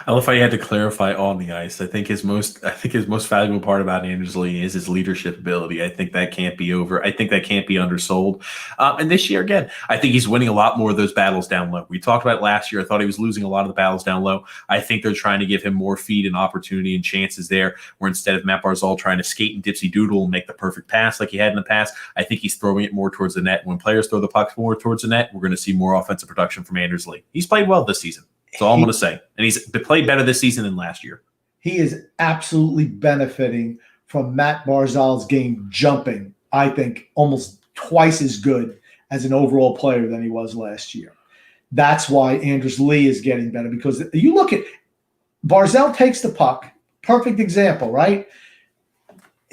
I love how you had to clarify on the ice. I think his most valuable part about Anders Lee is his leadership ability. I think that can't be undersold. And this year, again, I think he's winning a lot more of those battles down low. We talked about it last year. I thought he was losing a lot of the battles down low. I think they're trying to give him more feed and opportunity and chances there, where instead of Matt Barzal trying to skate and dipsy doodle and make the perfect pass like he had in the past, I think he's throwing it more towards the net. When players throw the puck more towards the net, we're going to see more offensive production from Anders Lee. He's played well this season. That's all I'm going to say. And he's played better this season than last year. He is absolutely benefiting from Matt Barzal's game jumping, I think, almost twice as good as an overall player than he was last year. That's why Anders Lee is getting better, because you look at Barzal takes the puck. Perfect example, right?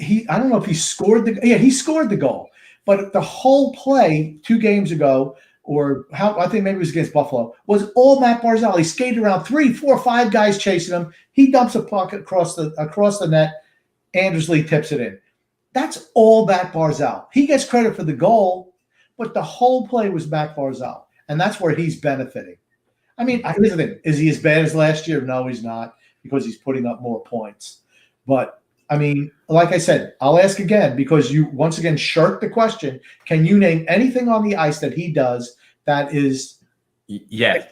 I don't know if he scored he scored the goal. But the whole play 2 games ago, I think maybe it was against Buffalo, was all Matt Barzal. He skated around 3, 4, 5 guys chasing him. He dumps a puck across the net. Anders Lee tips it in. That's all Matt Barzal. He gets credit for the goal, but the whole play was Matt Barzal, and that's where he's benefiting. I mean, here's the thing. Is he as bad as last year? No, he's not, because he's putting up more points. But I mean, like I said, I'll ask again, because you once again shirked the question. Can you name anything on the ice that he does that is? Yes,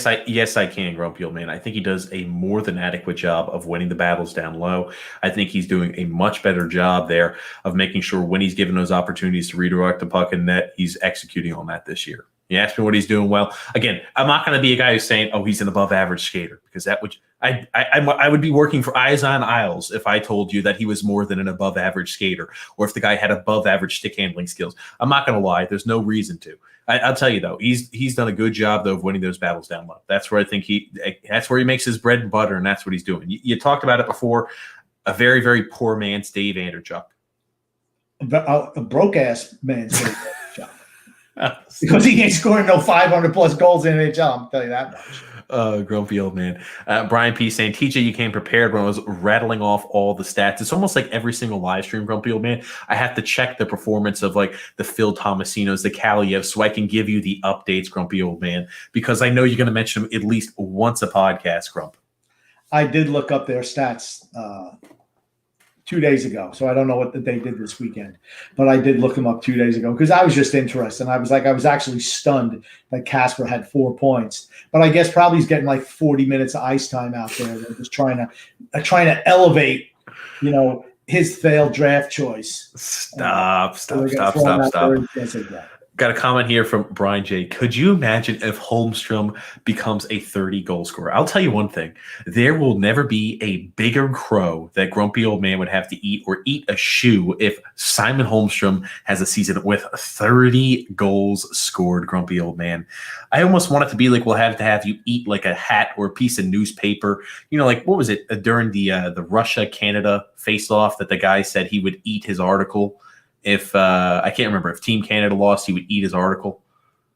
I can, Grumpy Old Man. I think he does a more than adequate job of winning the battles down low. I think he's doing a much better job there of making sure when he's given those opportunities to redirect the puck in net, he's executing on that this year. You ask me what he's doing well. Again, I'm not going to be a guy who's saying, "Oh, he's an above-average skater," because that would I would be working for Eyes on Isles if I told you that he was more than an above-average skater, or if the guy had above-average stick handling skills. I'm not going to lie. There's no reason to. I'll tell you though, he's done a good job though of winning those battles down low. That's where I think that's where he makes his bread and butter, and that's what he's doing. You talked about it before. A very, very poor man's Dave Anderchuk. A broke-ass man's Dave Anderchuk. Because he ain't scoring no 500-plus goals in NHL, I'll tell you that much. Grumpy Old Man. Brian P. saying, TJ, you came prepared when I was rattling off all the stats. It's almost like every single live stream, Grumpy Old Man, I have to check the performance of like the Phil Tomasinos, the Kaliev, so I can give you the updates, Grumpy Old Man, because I know you're going to mention them at least once a podcast, Grump. I did look up their stats 2 days ago, so I don't know what they did this weekend, but I did look them up 2 days ago because I was just interested. I was actually stunned that Casper had 4 points, but I guess probably he's getting like 40 minutes of ice time out there. They're just trying to elevate, his failed draft choice. Stop. Got a comment here from Brian J. Could you imagine if Holmstrom becomes a 30-goal scorer? I'll tell you one thing. There will never be a bigger crow that Grumpy Old Man would have to eat or eat a shoe if Simon Holmstrom has a season with 30 goals scored, Grumpy Old Man. I almost want it to be like we'll have to have you eat like a hat or a piece of newspaper. Like what was it during the Russia-Canada face-off that the guy said he would eat his article? If I can't remember if Team Canada lost, he would eat his article.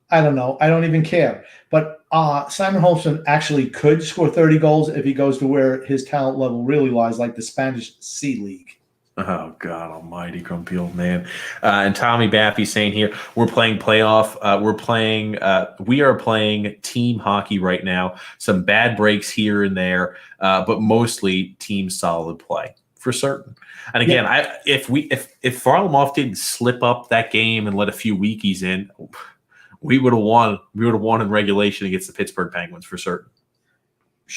I don't know. I don't even care. But Simon Holmstrom actually could score 30 goals if he goes to where his talent level really lies, like the Spanish C League. Oh, God almighty, Grumpy Old Man. And Tommy Baffy saying here, we're playing playoff. We are playing team hockey right now. Some bad breaks here and there, but mostly team solid play for certain. And again, if Varlamov didn't slip up that game and let a few weakies in, we would have won. We would have won in regulation against the Pittsburgh Penguins for certain.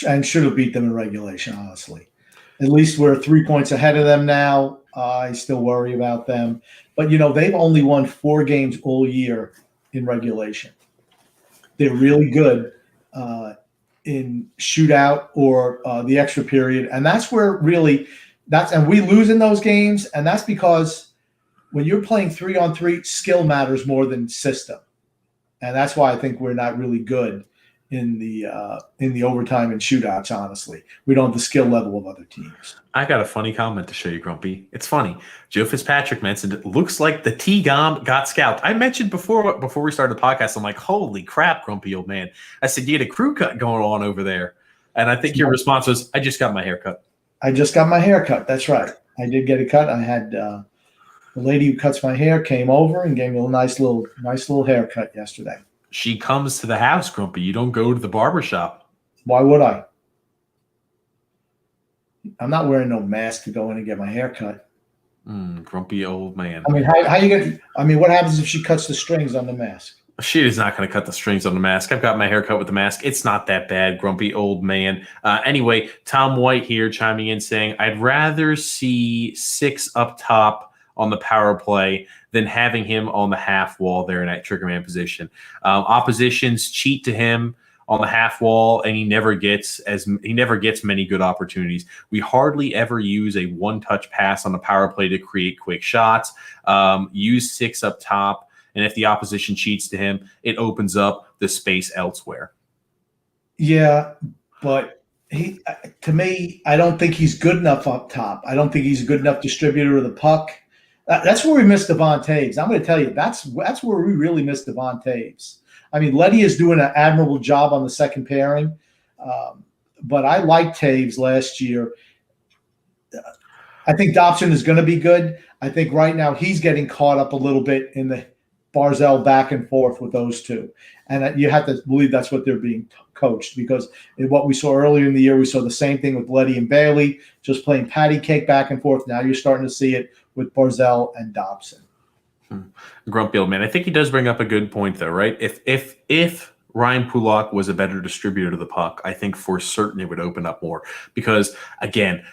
And should have beat them in regulation, honestly. At least we're 3 points ahead of them now. I still worry about them. But, they've only won 4 games all year in regulation. They're really good in shootout or the extra period. And that's where really – and we lose in those games, and that's because when you're playing 3-on-3, skill matters more than system, and that's why I think we're not really good in the overtime and shootouts. Honestly, we don't have the skill level of other teams. I got a funny comment to show you, Grumpy. It's funny. Joe Fitzpatrick mentioned it looks like the T-Gom got scalped. I mentioned before we started the podcast, I'm like, holy crap, Grumpy Old Man. I said, you had a crew cut going on over there, and I think your response was, I just got my hair cut. I just got my hair cut. That's right. I did get a cut. I had the lady who cuts my hair came over and gave me a nice little haircut yesterday. She comes to the house, Grumpy. You don't go to the barber shop. Why would I? I'm not wearing no mask to go in and get my hair cut. Grumpy Old Man. I mean, how you gonna? I mean, what happens if she cuts the strings on the mask? She is not going to cut the strings on the mask. I've got my hair cut with the mask. It's not that bad, Grumpy Old Man. Anyway, Tom White here chiming in saying, I'd rather see 6 up top on the power play than having him on the half wall there in that triggerman position. Oppositions cheat to him on the half wall, and he never gets many good opportunities. We hardly ever use a one-touch pass on the power play to create quick shots. Use 6 up top. And if the opposition cheats to him, it opens up the space elsewhere. Yeah, but to me, I don't think he's good enough up top. I don't think he's a good enough distributor of the puck. That's where we missed Devon Taves. I'm going to tell you, that's where we really missed Devon Taves. I mean, Letty is doing an admirable job on the second pairing, but I liked Taves last year. I think Dobson is going to be good. I think right now he's getting caught up a little bit in the Barzell back and forth with those two. And you have to believe that's what they're being coached, because in what we saw earlier in the year, we saw the same thing with Letty and Bailey, just playing patty cake back and forth. Now you're starting to see it with Barzell and Dobson. Grumpy old man. I think he does bring up a good point, though, right? If Ryan Pulock was a better distributor to the puck, I think for certain it would open up more, because, again,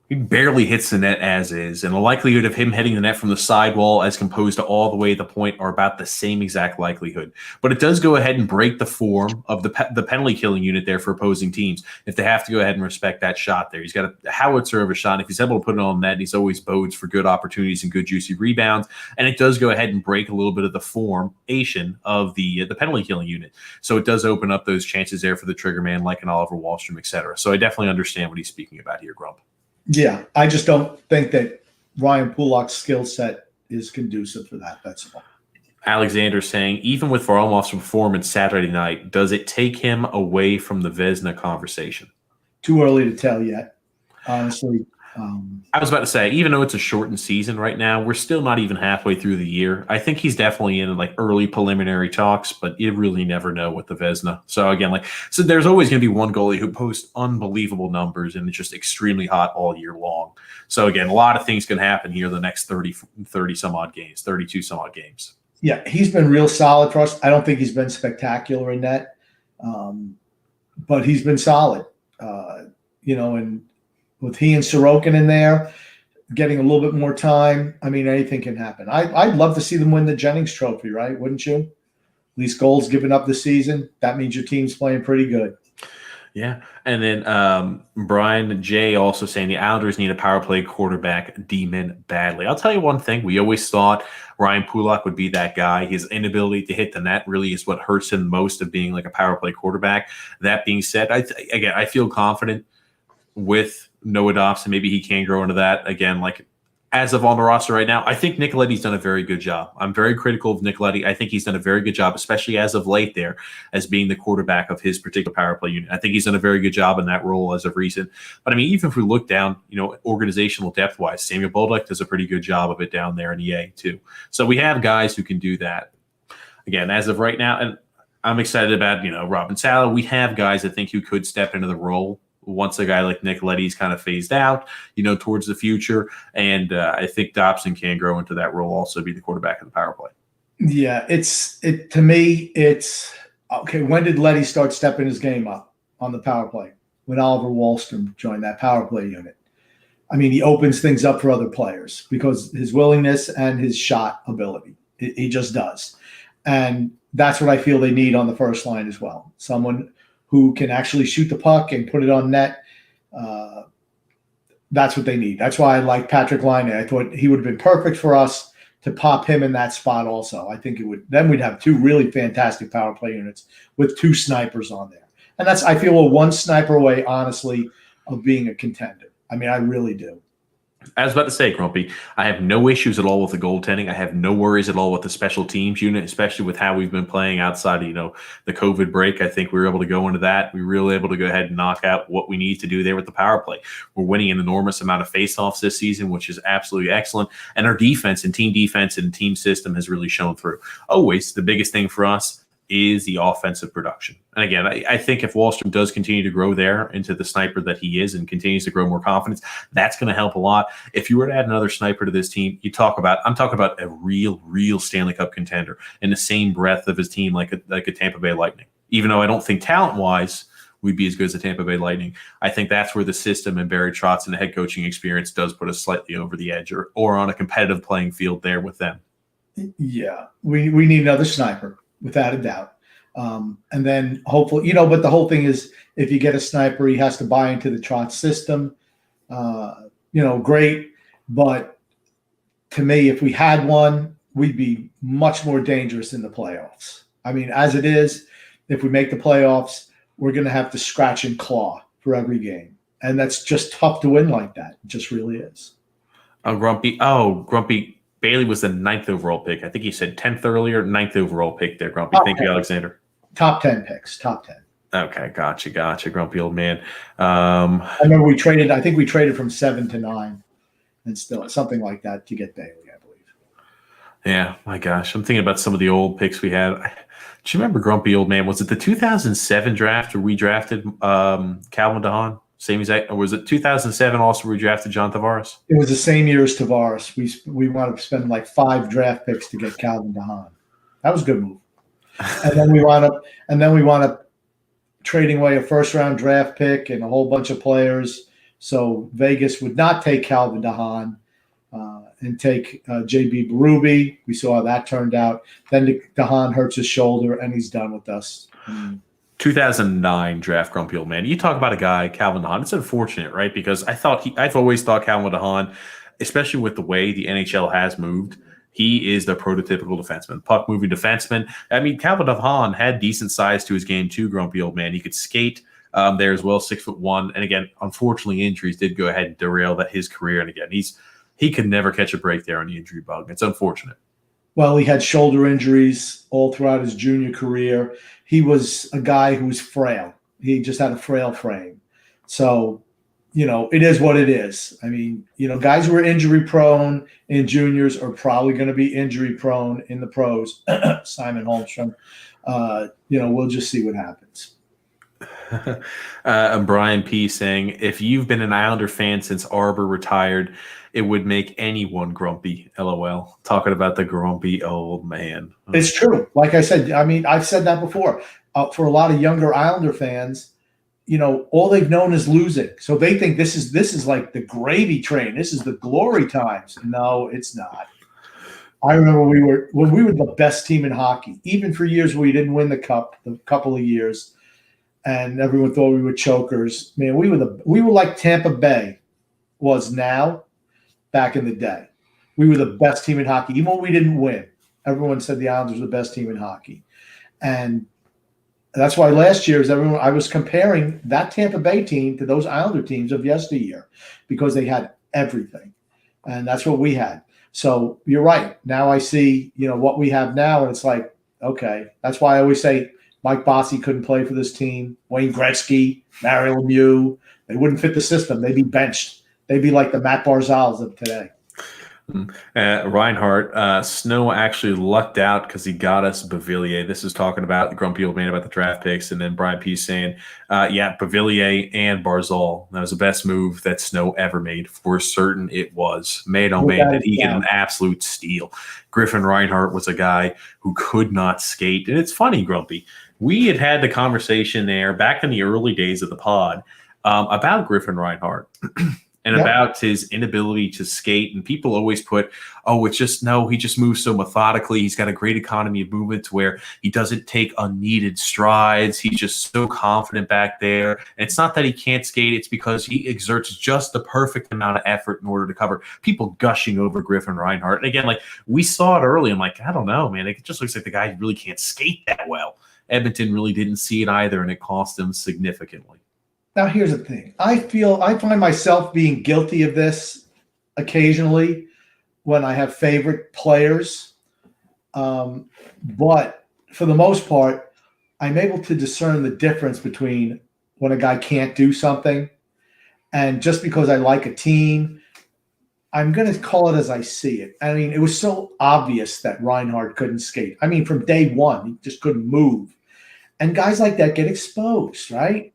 he barely hits the net as is, and the likelihood of him hitting the net from the sidewall as composed to all the way to the point are about the same exact likelihood. But it does go ahead and break the form of the penalty killing unit there for opposing teams if they have to go ahead and respect that shot there. He's got a howitzer of a shot. If he's able to put it on net, he's always bodes for good opportunities and good juicy rebounds. And it does go ahead and break a little bit of the formation of the penalty killing unit. So it does open up those chances there for the trigger man like an Oliver Wahlstrom, et cetera. So I definitely understand what he's speaking about here, Grump. Yeah, I just don't think that Ryan Pulock's skill set is conducive for that. That's all. Alexander saying, even with Varlamov's performance Saturday night, does it take him away from the Vezina conversation? Too early to tell yet, honestly. I was about to say, even though it's a shortened season right now, we're still not even halfway through the year. I think he's definitely in like early preliminary talks, but you really never know with the Vezina. So again, so there's always going to be one goalie who posts unbelievable numbers and it's just extremely hot all year long. So again, a lot of things can happen here the next 30 some odd games, 32 some odd games. Yeah, he's been real solid for us. I don't think he's been spectacular in that, but he's been solid. And with he and Sorokin in there, getting a little bit more time, I mean, anything can happen. I'd love to see them win the Jennings Trophy, right? Wouldn't you? At least goals given up this season. That means your team's playing pretty good. Yeah. And then Brian J. also saying the Islanders need a power play quarterback demon badly. I'll tell you one thing. We always thought Ryan Pulock would be that guy. His inability to hit the net really is what hurts him most of being like a power play quarterback. That being said, I feel confident with Noah Dobson. Maybe he can grow into that again. Like as of on the roster right now, I think Nicoletti's done a very good job. I'm very critical of Nicoletti. I think he's done a very good job, especially as of late there, as being the quarterback of his particular power play unit. I think he's done a very good job in that role as of recent. But I mean, even if we look down, organizational depth wise, Samuel Bolduc does a pretty good job of it down there in EA too. So we have guys who can do that. Again, as of right now, and I'm excited about, Robin Sala. We have guys I think who could step into the role once a guy like Nicoletti's kind of phased out, towards the future. And I think Dobson can grow into that role, also be the quarterback of the power play. Yeah, to me, it's okay. When did Letty start stepping his game up on the power play? When Oliver Wahlstrom joined that power play unit. I mean, he opens things up for other players because his willingness and his shot ability, he just does. And that's what I feel they need on the first line as well. Someone who can actually shoot the puck and put it on net. That's what they need. That's why I like Patrick Laine. I thought he would have been perfect for us to pop him in that spot also. I think it would. Then we'd have two really fantastic power play units with two snipers on there. And I feel we're one sniper away, honestly, of being a contender. I mean, I really do. I was about to say, Grumpy, I have no issues at all with the goaltending. I have no worries at all with the special teams unit, especially with how we've been playing outside of, the COVID break. I think we were able to go into that. We were really able to go ahead and knock out what we need to do there with the power play. We're winning an enormous amount of faceoffs this season, which is absolutely excellent. And our defense and team system has really shown through. Always the biggest thing for us is the offensive production. And again, I think if Wahlstrom does continue to grow there into the sniper that he is and continues to grow more confidence, that's going to help a lot. If you were to add another sniper to this team, I'm talking about a real Stanley Cup contender in the same breath of his team, like a Tampa Bay Lightning. Even though I don't think talent-wise we'd be as good as the Tampa Bay Lightning, I think that's where the system and Barry Trotz and the head coaching experience does put us slightly over the edge or on a competitive playing field there with them. Yeah, we need another sniper. Without a doubt. And then hopefully, but the whole thing is if you get a sniper, he has to buy into the Trotz system. Great. But to me, if we had one, we'd be much more dangerous in the playoffs. I mean, as it is, if we make the playoffs, we're going to have to scratch and claw for every game. And that's just tough to win like that. It just really is. Grumpy. Bailey was the 9th overall pick. I think he said 10th earlier, 9th overall pick there, Grumpy. Thank you, Alexander. Top 10 picks, top 10. Okay, gotcha, grumpy old man. I remember we traded from 7 to 9 and still something like that to get Bailey, I believe. Yeah, my gosh. I'm thinking about some of the old picks we had. Do you remember, grumpy old man? Was it the 2007 draft where we drafted Calvin DeHaan? Same exact, or was it 2007 also where we drafted John Tavares? It was the same year as Tavares. We wanted to spend like 5 draft picks to get Calvin DeHaan. That was a good move. And then we wound up trading away a first-round draft pick and a whole bunch of players. So Vegas would not take Calvin DeHaan and take J.B. Berube. We saw how that turned out. Then DeHaan hurts his shoulder, and he's done with us. 2009 draft, grumpy old man. You talk about a guy, Calvin DeHaan. It's unfortunate, right? Because I've always thought Calvin DeHaan, especially with the way the NHL has moved, he is the prototypical defenseman, puck-moving defenseman. I mean, Calvin DeHaan had decent size to his game too, grumpy old man. He could skate there as well, 6'1". And again, unfortunately, injuries did go ahead and derail his career. And again, he could never catch a break there on the injury bug. It's unfortunate. Well, he had shoulder injuries all throughout his junior career. He was a guy who was frail. He just had a frail frame. So, it is what it is. I mean, guys who are injury prone in juniors are probably going to be injury prone in the pros. Simon Holmstrom. We'll just see what happens. Brian P. saying, if you've been an Islander fan since Arbor retired, it would make anyone grumpy. LOL. Talking about the grumpy old man. It's true. Like I said, I mean, I've said that before. For a lot of younger Islander fans, all they've known is losing. So they think this is like the gravy train. This is the glory times. No, it's not. I remember when we were the best team in hockey, even for years where we didn't win the cup, a couple of years, and everyone thought we were chokers. Man, we were like Tampa Bay was now back in the day. We were the best team in hockey. Even when we didn't win, everyone said the Islanders were the best team in hockey. And that's why last year, I was comparing that Tampa Bay team to those Islander teams of yesteryear because they had everything. And that's what we had. So you're right. Now I see, what we have now, and it's like, okay. That's why I always say Mike Bossy couldn't play for this team. Wayne Gretzky, Mario Lemieux, they wouldn't fit the system. They'd be benched. They'd be like the Matt Barzals of today. Reinhardt, Snow actually lucked out because he got us Beauvillier. This is talking about the grumpy old man about the draft picks. And then Brian P. saying, Beauvillier and Barzal. That was the best move that Snow ever made. For certain it was. Man, oh man, did he get an absolute steal. Griffin Reinhardt was a guy who could not skate. And it's funny, Grumpy. We had the conversation there back in the early days of the pod about Griffin Reinhardt. And about his inability to skate. And people always put, he just moves so methodically. He's got a great economy of movement to where he doesn't take unneeded strides. He's just so confident back there. And it's not that he can't skate. It's because he exerts just the perfect amount of effort in order to cover. People gushing over Griffin Reinhardt. And again, like we saw it early. I'm like, I don't know, man. It just looks like the guy really can't skate that well. Edmonton really didn't see it either, and it cost him significantly. Now, here's the thing. I find myself being guilty of this occasionally when I have favorite players. But for the most part, I'm able to discern the difference between when a guy can't do something. And just because I like a team, I'm going to call it as I see it. I mean, it was so obvious that Reinhardt couldn't skate. I mean, from day one, he just couldn't move. And guys like that get exposed, right?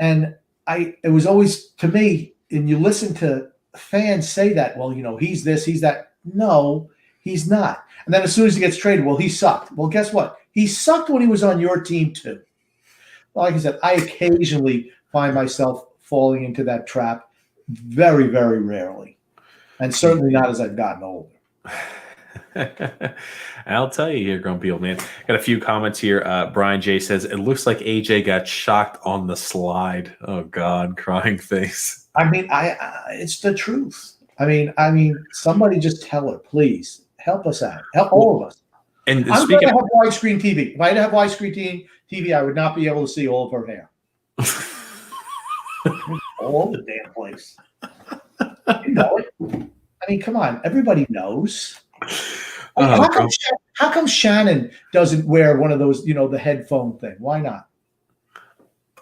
And it was always, to me, and you listen to fans say that, well, he's this, he's that. No, he's not. And then as soon as he gets traded, well, he sucked. Well, guess what? He sucked when he was on your team too. Like I said, I occasionally find myself falling into that trap, very, very rarely. And certainly not as I've gotten older. I'll tell you here, grumpy old man. Got a few comments here. Brian J says, it looks like AJ got shocked on the slide. Oh, God, crying face. I mean, it's the truth. I mean, somebody just tell her, please. Help us out. Help all of us. And I'm going speaking to have widescreen TV. If I didn't have widescreen TV, I would not be able to see all of her hair. All the damn place. You know it. I mean, come on. Everybody knows. How come Shannon doesn't wear one of those, the headphone thing? Why not?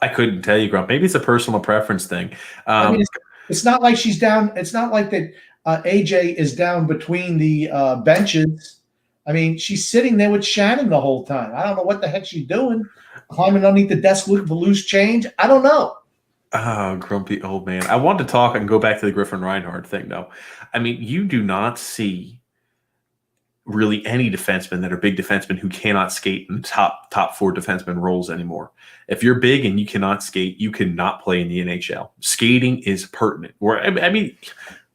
I couldn't tell you, Grump. Maybe it's a personal preference thing. I mean, it's not like she's down. It's not like that AJ is down between the benches. I mean, she's sitting there with Shannon the whole time. I don't know what the heck she's doing. Climbing underneath the desk looking for loose change. I don't know. Oh, grumpy old man. I want to talk and go back to the Griffin Reinhardt thing, though. I mean, you do not see really any defensemen that are big defensemen who cannot skate in the top four defenseman roles anymore. If you're big and you cannot skate, you cannot play in the NHL. Skating is pertinent. I mean,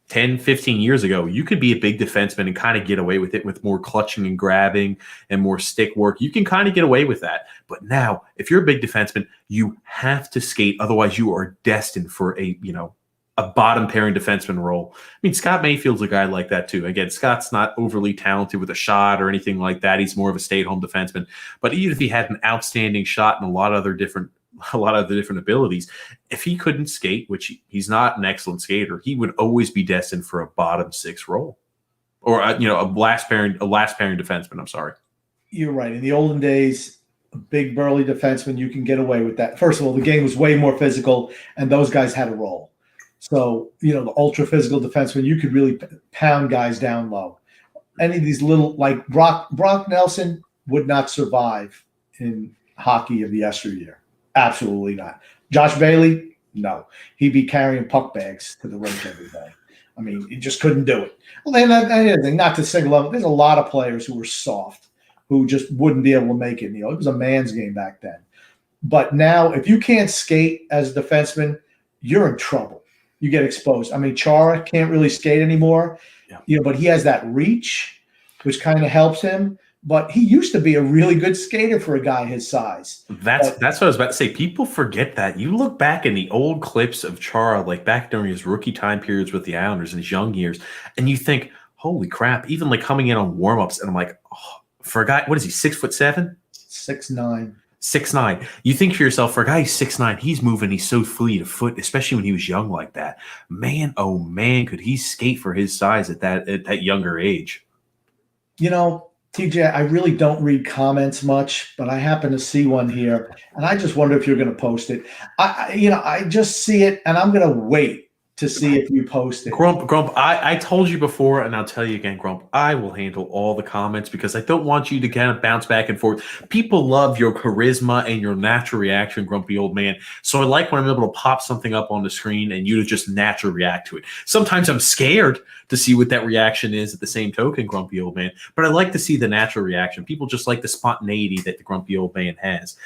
10, 15 years ago, you could be a big defenseman and kind of get away with it with more clutching and grabbing and more stick work. You can kind of get away with that. But now, if you're a big defenseman, you have to skate. Otherwise, you are destined for a bottom pairing defenseman role. I mean, Scott Mayfield's a guy like that too. Again, Scott's not overly talented with a shot or anything like that. He's more of a stay-at-home defenseman. But even if he had an outstanding shot and a lot of other different abilities, if he couldn't skate, which he's not an excellent skater, he would always be destined for a bottom six role, or a last pairing defenseman. I'm sorry. You're right. In the olden days, a big burly defenseman, you can get away with that. First of all, the game was way more physical, and those guys had a role. So, the ultra physical defenseman, you could really pound guys down low. Any of these little, like Brock Nelson would not survive in hockey of the yesteryear. Absolutely not. Josh Bailey, no. He'd be carrying puck bags to the rink every day. I mean, he just couldn't do it. Well, then, not to single out, there's a lot of players who were soft, who just wouldn't be able to make it. It was a man's game back then. But now, if you can't skate as a defenseman, you're in trouble. You get exposed. I mean, Chara can't really skate anymore, but he has that reach, which kind of helps him. But he used to be a really good skater for a guy his size. That's what I was about to say. People forget that. You look back in the old clips of Chara, like back during his rookie time periods with the Islanders in his young years, and you think, holy crap, even like coming in on warmups, and I'm like, for a guy, what is he, 6'7"? 6'9". 6'9". You think to yourself, for a guy who's 6'9", he's moving, he's so fleet of foot, especially when he was young like that. Man, oh man, could he skate for his size at that younger age. TJ, I really don't read comments much, but I happen to see one here, and I just wonder if you're going to post it. I just see it, and I'm going to wait to see if you post it. Grump, I told you before, and I'll tell you again, Grump, I will handle all the comments because I don't want you to kind of bounce back and forth. People love your charisma and your natural reaction, grumpy old man. So I like when I'm able to pop something up on the screen and you to just naturally react to it. Sometimes I'm scared to see what that reaction is at the same token, grumpy old man. But I like to see the natural reaction. People just like the spontaneity that the grumpy old man has.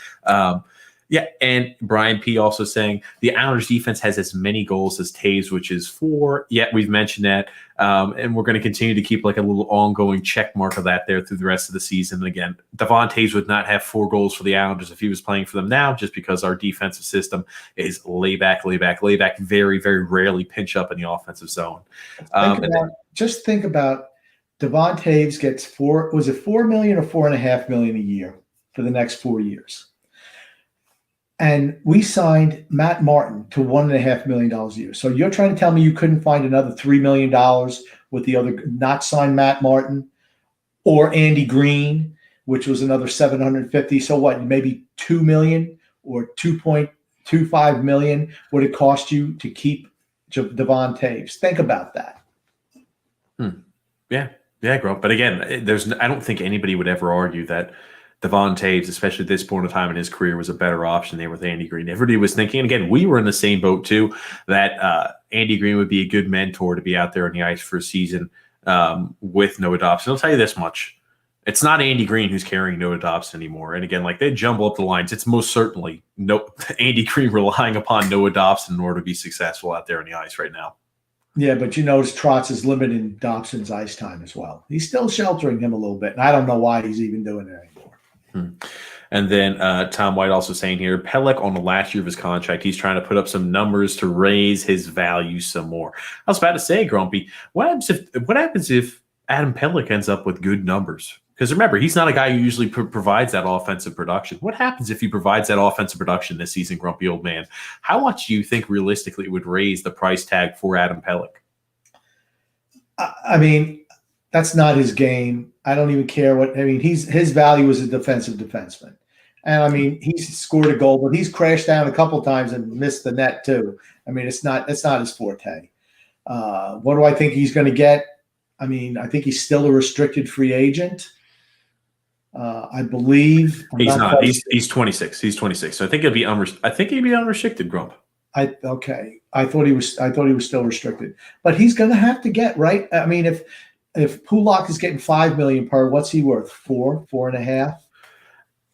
Yeah, and Brian P. also saying the Islanders defense has as many goals as Taves, which is 4. Yeah, we've mentioned that. And we're going to continue to keep like a little ongoing check mark of that there through the rest of the season. And again, Devon Taves would not have 4 goals for the Islanders if he was playing for them now, just because our defensive system is lay back, very, very rarely pinch up in the offensive zone. Just think about Devon Taves gets $4 million or $4.5 million a year for the next 4 years. And we signed Matt Martin to $1.5 million a year. So you're trying to tell me you couldn't find another $3 million with the other not signed Matt Martin or Andy Green, which was another $750. So what? Maybe $2 million or $2.25 million would it cost you to keep Devon Taves? Think about that. Yeah, Grump. But again, I don't think anybody would ever argue that Devon Taves, especially at this point in time in his career, was a better option there with Andy Green. Everybody was thinking, and again, we were in the same boat too, that Andy Green would be a good mentor to be out there on the ice for a season with Noah Dobson. I'll tell you this much. It's not Andy Green who's carrying Noah Dobson anymore. And again, like they jumble up the lines. It's most certainly Andy Green relying upon Noah Dobson in order to be successful out there on the ice right now. Yeah, but you notice Trotz is limiting Dobson's ice time as well. He's still sheltering him a little bit, and I don't know why he's even doing it anymore. And then Tom White also saying here, Pelech on the last year of his contract, he's trying to put up some numbers to raise his value some more. I was about to say, Grumpy, what happens if Adam Pellick ends up with good numbers. Because remember, he's not a guy who usually provides that offensive production. What happens if he provides that offensive production this season, grumpy old man? How much do you think realistically it would raise the price tag for Adam Pellick? I mean, that's not his game. I don't even care what. I mean, his value is a defensive defenseman, and I mean he's scored a goal, but he's crashed down a couple times and missed the net too. I mean, it's not his forte. What do I think he's going to get? I mean, I think he's still a restricted free agent. I believe he's not. He's 26. He's 26. So I think he'd be unrestricted, Grump. Okay. I thought he was still restricted, but he's going to have to get right. I mean, if Pulak is getting $5 million per, what's he worth? 4.5.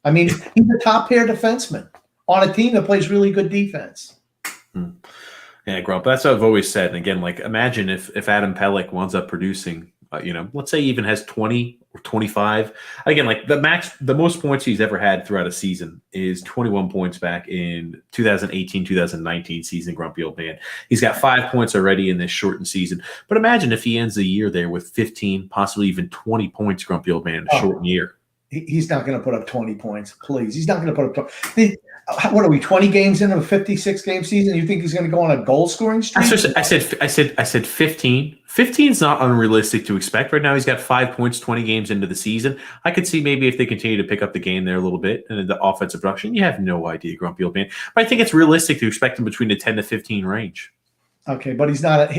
I mean, he's a top pair defenseman on a team that plays really good defense. Yeah, Grump. That's what I've always said. And again, like imagine if Adam Pellick winds up producing, let's say he even has 20 or 25. Again, like the most points he's ever had throughout a season is 21 points back in 2018-2019 season, grumpy old man. He's got 5 points already in this shortened season. But imagine if he ends the year there with 15, possibly even 20 points, grumpy old man, in a shortened year. He's not going to put up 20 points, please. He's not going to put up 20. What are we, 20 games into a 56-game season? You think he's going to go on a goal-scoring streak? I said 15. 15 is not unrealistic to expect. Right now, he's got 5 points, 20 games into the season. I could see maybe if they continue to pick up the game there a little bit and the offensive production, you have no idea, grumpy old man. But I think it's realistic to expect him between the 10 to 15 range. Okay, but he's not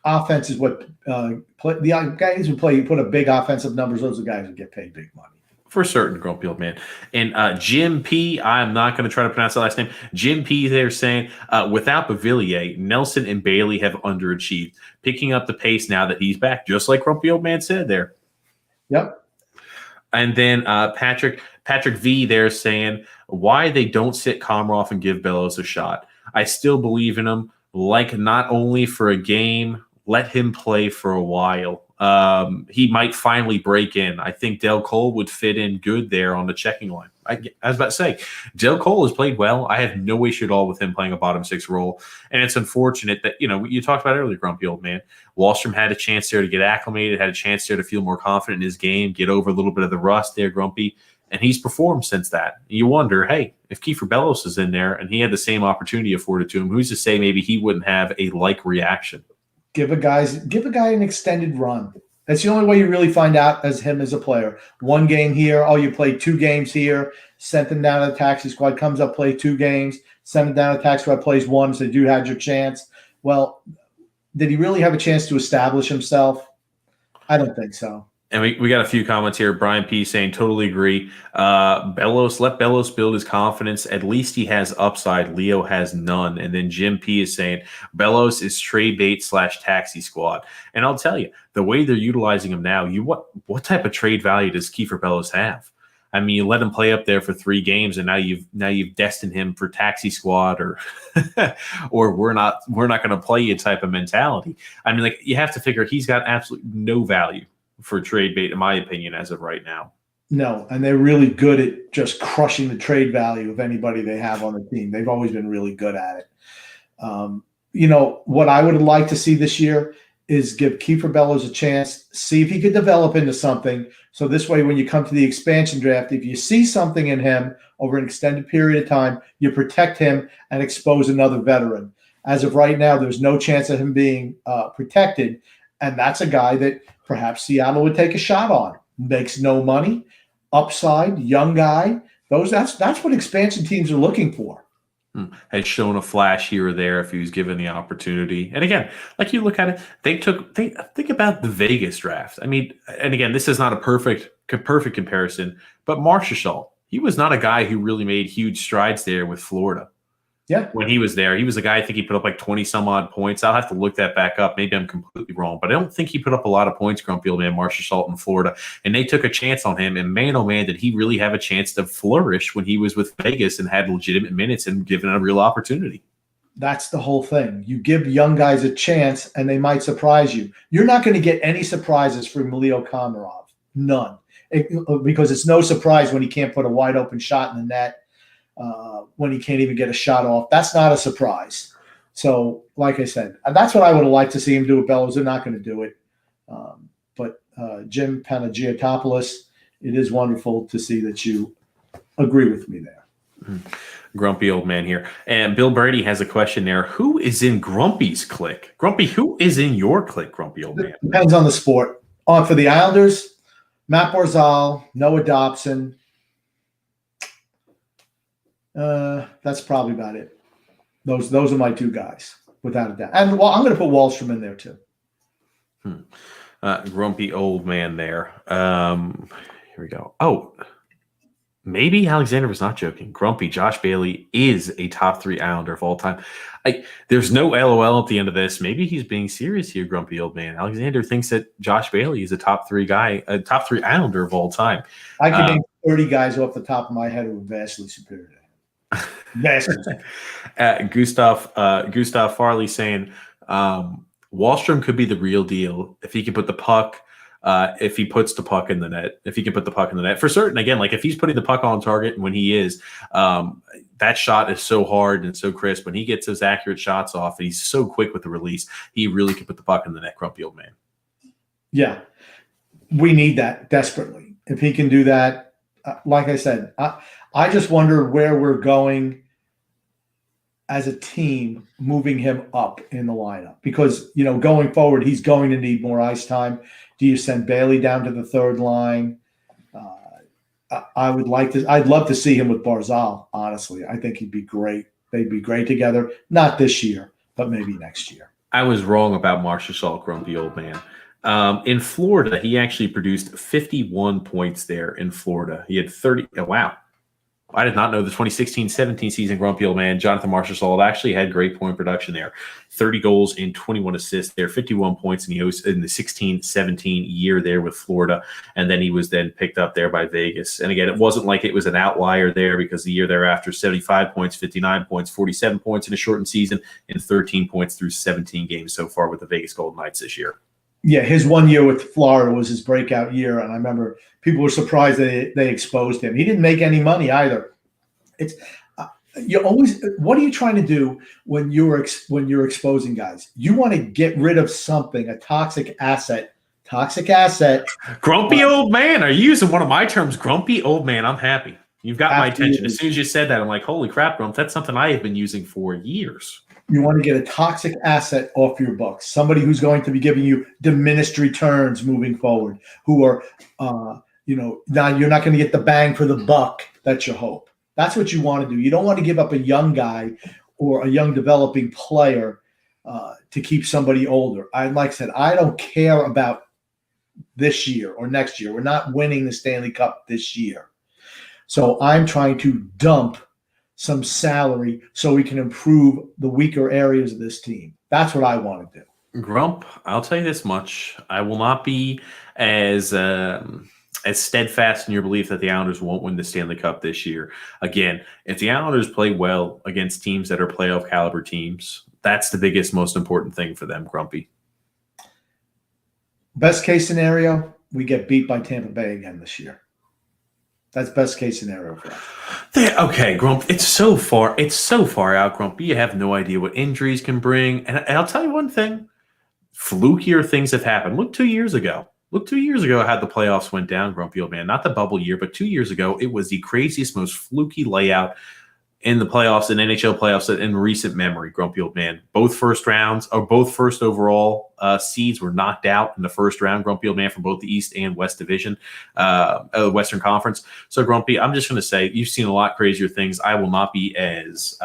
offense is what the guys who put up big offensive numbers. Those are the guys who get paid big money. For certain, grumpy old man. And Jim P., I'm not going to try to pronounce the last name. Jim P. They're saying, without Bavillier, Nelson and Bailey have underachieved, picking up the pace now that he's back, just like grumpy old man said there. Yep. And then Patrick V. They're saying, why they don't sit Komarov and give Bellows a shot. I still believe in him, like not only for a game, let him play for a while. He might finally break in. I think Del Cole would fit in good there on the checking line. I was about to say, Del Cole has played well. I have no issue at all with him playing a bottom six role. And it's unfortunate that, you talked about earlier, grumpy old man. Wahlstrom had a chance there to get acclimated, had a chance there to feel more confident in his game, get over a little bit of the rust there, grumpy. And he's performed since that. You wonder, hey, if Kiefer Bellows is in there and he had the same opportunity afforded to him, who's to say maybe he wouldn't have a like reaction? Give a guy an extended run. That's the only way you really find out as him as a player. One game here. Oh, you played 2 games here. Sent him down to the taxi squad. Comes up, play 2 games. Send him down to the taxi squad. Plays 1. Said, you had your chance. Well, did he really have a chance to establish himself? I don't think so. And we got a few comments here. Brian P. saying, totally agree. Let Bellows build his confidence. At least he has upside. Leo has none. And then Jim P. is saying, Bellows is trade bait / taxi squad. And I'll tell you, the way they're utilizing him now, what type of trade value does Kiefer Bellows have? I mean, you let him play up there for 3 games, and now you've destined him for taxi squad or or we're not going to play you type of mentality. I mean, like you have to figure he's got absolutely no value for trade bait, in my opinion, as of right now. No, and they're really good at just crushing the trade value of anybody they have on the team. They've always been really good at it. What I would like to see this year is give Kiefer Bellows a chance, see if he could develop into something. So this way, when you come to the expansion draft, if you see something in him over an extended period of time, you protect him and expose another veteran. As of right now, there's no chance of him being protected, and that's a guy that perhaps Seattle would take a shot on. Makes no money, upside, young guy. That's what expansion teams are looking for. Has shown a flash here or there if he was given the opportunity. And again, like you look at it, think about the Vegas draft. I mean, and again, this is not a perfect comparison, but Marchessault, he was not a guy who really made huge strides there with Florida. Yeah. When he was there, he was a guy, I think he put up like 20 some odd points. I'll have to look that back up. Maybe I'm completely wrong, but I don't think he put up a lot of points, grumpy old man, Marchessault in Florida. And they took a chance on him. And man, oh man, did he really have a chance to flourish when he was with Vegas and had legitimate minutes and given a real opportunity. That's the whole thing. You give young guys a chance and they might surprise you. You're not going to get any surprises from Leo Komarov. None. Because it's no surprise when he can't put a wide open shot in the net. When he can't even get a shot off. That's not a surprise. So, like I said, that's what I would have liked to see him do with Bellows. They're not going to do it. But Jim Panagiotis, it is wonderful to see that you agree with me there. Grumpy old man here. And Bill Brady has a question there. Who is in Grumpy's clique? Grumpy, who is in your clique, Grumpy old man? Depends on the sport. For the Islanders, Matt Barzal, Noah Dobson. That's probably about it. Those are my two guys, without a doubt. And I'm going to put Wahlstrom in there too. Grumpy old man there. Here we go. Oh, maybe Alexander was not joking. Grumpy, Josh Bailey is a top 3 Islander of all time. There's no LOL at the end of this. Maybe he's being serious here, Grumpy old man. Alexander thinks that Josh Bailey is a top 3 guy, a top 3 Islander of all time. I can name 30 guys off the top of my head who are vastly superior to him. Gustav Farley saying Wahlstrom could be the real deal if he can put the puck. If he puts the puck in the net, if he can put the puck in the net for certain, again, like if he's putting the puck on target, and when he is, that shot is so hard and so crisp. When he gets those accurate shots off, he's so quick with the release. He really can put the puck in the net, Grumpy old man. Yeah, we need that desperately. If he can do that, like I said, I just wonder where we're going as a team, moving him up in the lineup, because going forward, he's going to need more ice time. Do you send Bailey down to the third line? I'd love to see him with Barzal. Honestly, I think he'd be great. They'd be great together. Not this year, but maybe next year. I was wrong about Marshall Schultz, Grumpy old man. In Florida, he actually produced 51 points there in Florida. He had 30. Oh, wow. I did not know the 2016-17 season, Grumpy old man. Jonathan Marchessault actually had great point production there. 30 goals and 21 assists there, 51 points in the 16-17 year there with Florida. And then he was then picked up there by Vegas. And again, it wasn't like it was an outlier there, because the year thereafter, 75 points, 59 points, 47 points in a shortened season, and 13 points through 17 games so far with the Vegas Golden Knights this year. Yeah, his 1 year with Florida was his breakout year, and I remember people were surprised that they exposed him. He didn't make any money either. It's you always. What are you trying to do when you're exposing guys? You want to get rid of something, a toxic asset. Grumpy old man. Are you using one of my terms? Grumpy old man. I'm happy. You've got my attention. As soon as you said that, I'm like, holy crap, Grump. That's something I have been using for years. You want to get a toxic asset off your books, somebody who's going to be giving you diminished returns moving forward, who are, now you're not going to get the bang for the buck. That's your hope. That's what you want to do. You don't want to give up a young guy or a young developing player to keep somebody older. Like I said, I don't care about this year or next year. We're not winning the Stanley Cup this year. So I'm trying to dump some salary so we can improve the weaker areas of this team. That's what I want to do. Grump, I'll tell you this much. I will not be as steadfast in your belief that the Islanders won't win the Stanley Cup this year. Again, if the Islanders play well against teams that are playoff caliber teams, that's the biggest, most important thing for them, Grumpy. Best case scenario, we get beat by Tampa Bay again this year. That's best case scenario for us. Okay, Grump, it's so far out, Grumpy. You have no idea what injuries can bring. And I'll tell you one thing. Flukier things have happened. Look 2 years ago. How the playoffs went down, Grumpy old man. Not the bubble year, but 2 years ago, it was the craziest, most fluky layout in the playoffs, in NHL playoffs in recent memory, Grumpy old man. Both first overall seeds were knocked out in the first round, Grumpy old man, from both the East and West Division, Western Conference. So, Grumpy, I'm just going to say you've seen a lot crazier things. I will not be as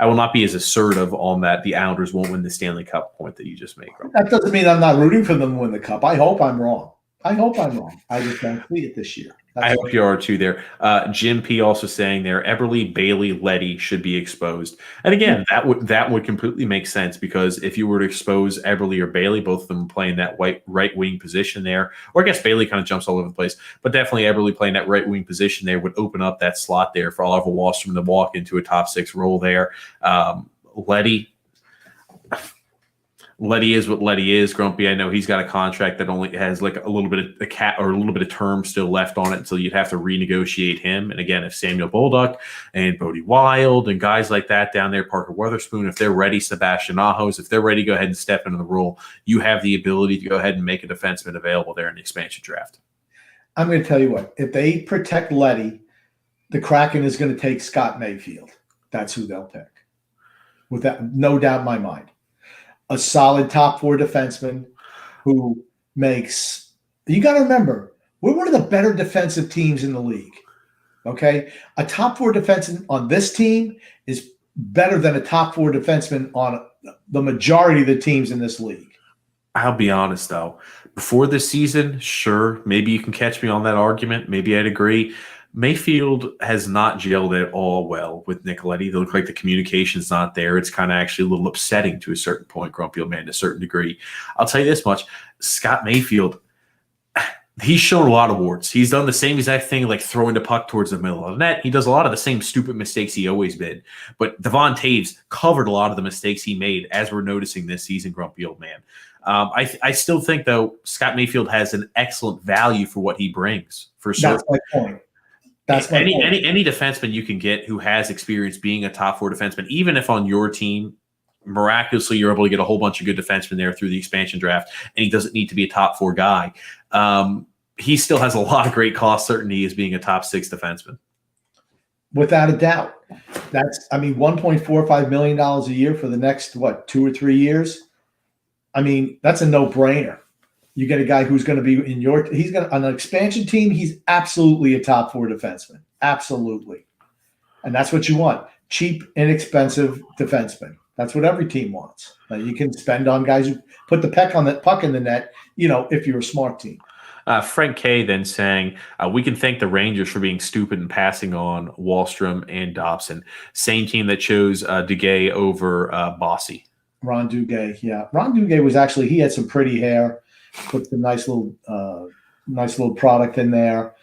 assertive on that the Islanders won't win the Stanley Cup point that you just made, Grumpy. That doesn't mean I'm not rooting for them to win the Cup. I hope I'm wrong. I just don't see it this year. I hope you are too there. Jim P. also saying there, Eberle, Bailey, Letty should be exposed. And again, that would completely make sense, because if you were to expose Eberle or Bailey, both of them playing that right wing position there, or I guess Bailey kind of jumps all over the place, but definitely Eberle playing that right wing position there would open up that slot there for Oliver Wahlstrom to walk into a top 6 role there. Letty, Letty is what Letty is, Grumpy. I know he's got a contract that only has like a little bit of a cap or a little bit of term still left on it, so you'd have to renegotiate him. And again, if Samuel Bolduc and Bodie Wild and guys like that down there, Parker Weatherspoon, if they're ready, Sebastian Ahos, if they're ready to go ahead and step into the role, you have the ability to go ahead and make a defenseman available there in the expansion draft. I'm going to tell you what, if they protect Letty, the Kraken is going to take Scott Mayfield. That's who they'll pick. With that, no doubt in my mind. A solid top four defenseman who makes – you got to remember, we're one of the better defensive teams in the league, okay? A top four defenseman on this team is better than a top four defenseman on the majority of the teams in this league. I'll be honest, though. Before this season, sure, maybe you can catch me on that argument. Maybe I'd agree. Mayfield has not gelled at all well with Nicoletti. They look like the communication's not there. It's kind of actually a little upsetting to a certain point, Grumpy Old Man, to a certain degree. I'll tell you this much. Scott Mayfield, he's shown a lot of warts. He's done the same exact thing, like throwing the puck towards the middle of the net. He does a lot of the same stupid mistakes he always did. But Devon Taves covered a lot of the mistakes he made, as we're noticing this season, Grumpy Old Man. I still think, though, Scott Mayfield has an excellent value for what he brings. For That's my point. That's my point. Any defenseman you can get who has experience being a top four defenseman, even if on your team, miraculously you're able to get a whole bunch of good defensemen there through the expansion draft, and he doesn't need to be a top four guy. He still has a lot of great cost certainty as being a top six defenseman. Without a doubt. That's, I mean, $1.45 million a year for the next, 2 or 3 years? I mean, that's a no-brainer. You get a guy who's going to be he's going to, on an expansion team, he's absolutely a top four defenseman. Absolutely. And that's what you want. Cheap, inexpensive defenseman. That's what every team wants. Now, you can spend on guys who put the puck in the net, if you're a smart team. Frank K then saying, we can thank the Rangers for being stupid and passing on Wahlstrom and Dobson. Same team that chose Duguay over Bossy. Ron Duguay, yeah. Ron Duguay was actually, he had some pretty hair. Put the nice little product in there.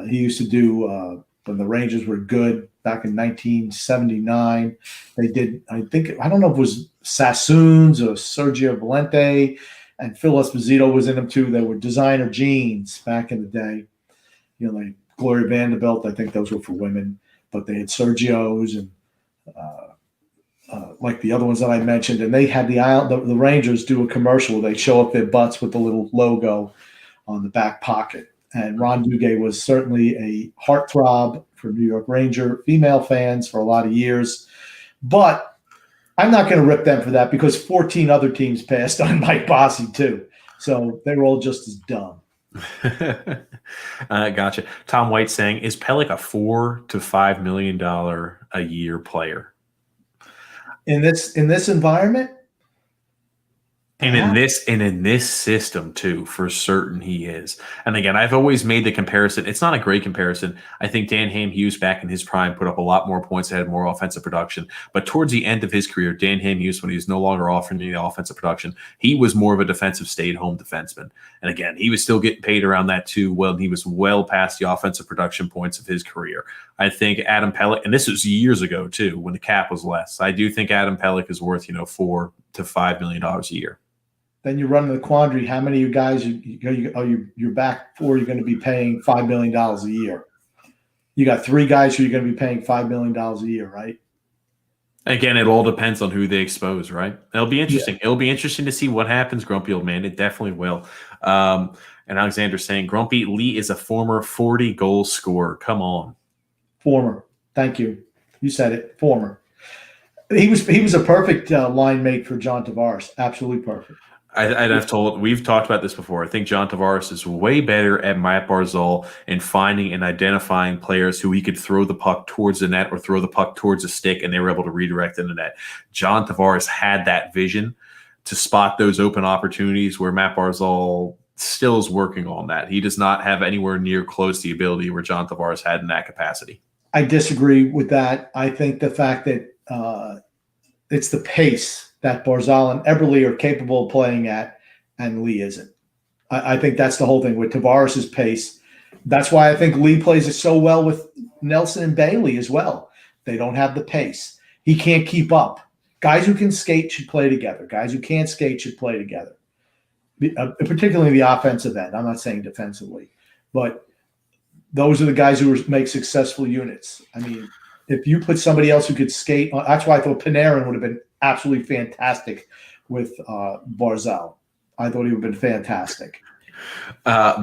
He used to do when the Rangers were good back in 1979. They did, I don't know if it was Sassoons or Sergio Valente, and Phil Esposito was in them too. They were designer jeans back in the day. Like Gloria Vanderbilt, I think those were for women, but they had Sergio's and like the other ones that I mentioned, and they had the Rangers do a commercial where they show up their butts with the little logo on the back pocket. And Ron Duguay was certainly a heartthrob for New York Ranger female fans for a lot of years. But I'm not going to rip them for that because 14 other teams passed on Mike Bossy too. So they were all just as dumb. Gotcha. Tom White saying, is Pelech a $4 to $5 million a year player? In this environment, and in this system too, for certain he is. And again, I've always made the comparison. It's not a great comparison. I think Dan Ham-Hughes back in his prime put up a lot more points, had more offensive production. But towards the end of his career, Dan Ham-Hughes, when he was no longer offering any offensive production, he was more of a defensive stay-at-home defenseman. And again, he was still getting paid around that too. Well, he was well past the offensive production points of his career. I think Adam Pelech, and this was years ago too, when the cap was less. I do think Adam Pelech is worth $4 to $5 million a year. Then you run into the quandary: how many of you guys you're back for? You're going to be paying $5 million a year. You got 3 guys who you're going to be paying $5 million a year, right? Again, it all depends on who they expose, right? It'll be interesting. Yeah. It'll be interesting to see what happens, Grumpy Old Man. It definitely will. And Alexander saying, Grumpy, Lee is a former 40-goal scorer. Come on. Former. Thank you. You said it. Former. He was a perfect line mate for John Tavares. Absolutely perfect. We've talked about this before. I think John Tavares is way better at Matt Barzal in finding and identifying players who he could throw the puck towards the net or throw the puck towards a stick, and they were able to redirect in the net. John Tavares had that vision to spot those open opportunities where Matt Barzal still is working on that. He does not have anywhere near close the ability where John Tavares had in that capacity. I disagree with that. I think the fact that it's the pace that Barzal and Eberle are capable of playing at, and Lee isn't. I think that's the whole thing with Tavares' pace. That's why I think Lee plays it so well with Nelson and Bailey as well. They don't have the pace. He can't keep up. Guys who can skate should play together. Guys who can't skate should play together, particularly the offensive end. I'm not saying defensively, but those are the guys who make successful units. I mean, if you put somebody else who could skate, that's why I thought Panarin would have been absolutely fantastic with Barzal. I thought he would have been fantastic.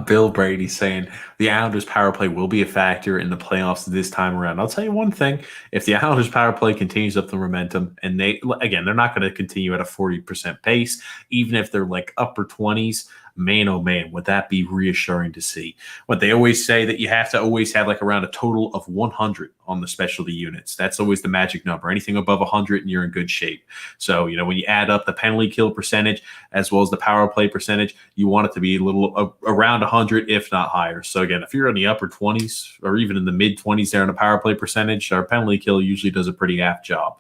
Bill Brady saying the Islanders' power play will be a factor in the playoffs this time around. I'll tell you one thing: if the Islanders' power play continues up the momentum, and they're not going to continue at a 40% pace, even if they're like upper 20s. Man, oh man, would that be reassuring to see? What they always say that you have to always have like around a total of 100 on the specialty units. That's always the magic number. Anything above 100 and you're in good shape. So, when you add up the penalty kill percentage as well as the power play percentage, you want it to be a little around 100, if not higher. So again, if you're in the upper 20s or even in the mid 20s there in the power play percentage, our penalty kill usually does a pretty apt job.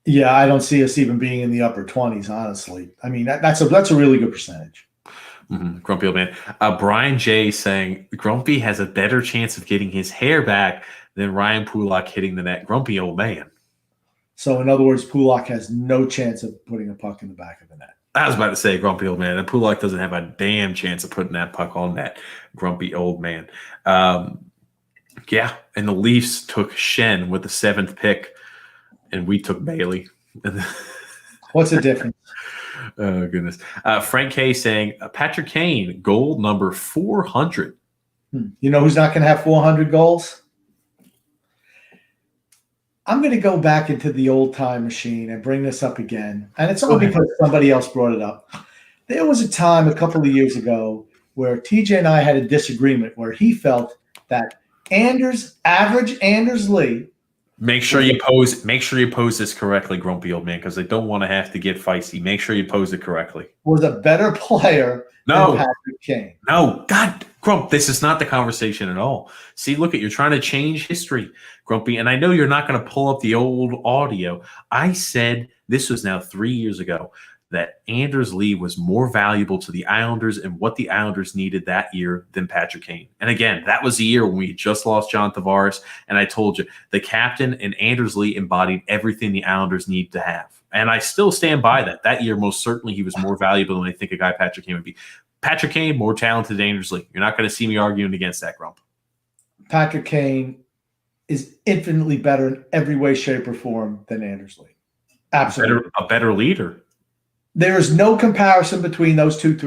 Yeah, I don't see us even being in the upper 20s, honestly. I mean, that's a really good percentage. Mm-hmm. Grumpy old man. Brian J saying Grumpy has a better chance of getting his hair back than Ryan Pulock hitting the net. Grumpy old man. So in other words, Pulock has no chance of putting a puck in the back of the net. I was about to say grumpy old man. And Pulock doesn't have a damn chance of putting that puck on net. Grumpy old man. Yeah, and the Leafs took Shen with the 7th pick, and we took Bailey. What's the difference? Oh, goodness. Frank K saying, Patrick Kane, goal number 400. You know who's not going to have 400 goals? I'm going to go back into the old time machine and bring this up again. And it's only because somebody else brought it up. There was a time a couple of years ago where TJ and I had a disagreement where he felt that average Anders Lee. Make sure you pose this correctly, grumpy old man, because I don't want to have to get feisty. Make sure you pose it correctly. Was a better player than Patrick Kane. No, God, Grump, this is not the conversation at all. See, look, you're trying to change history, Grumpy, and I know you're not going to pull up the old audio. I said this was now 3 years ago that Anders Lee was more valuable to the Islanders and what the Islanders needed that year than Patrick Kane. And again, that was the year when we just lost John Tavares, and I told you the captain and Anders Lee embodied everything the Islanders need to have. And I still stand by that. That year, most certainly, he was more valuable than I think a guy Patrick Kane would be. Patrick Kane, more talented than Anders Lee. You're not going to see me arguing against that, Grump. Patrick Kane is infinitely better in every way, shape, or form than Anders Lee. Absolutely. A better leader. There is no comparison between those two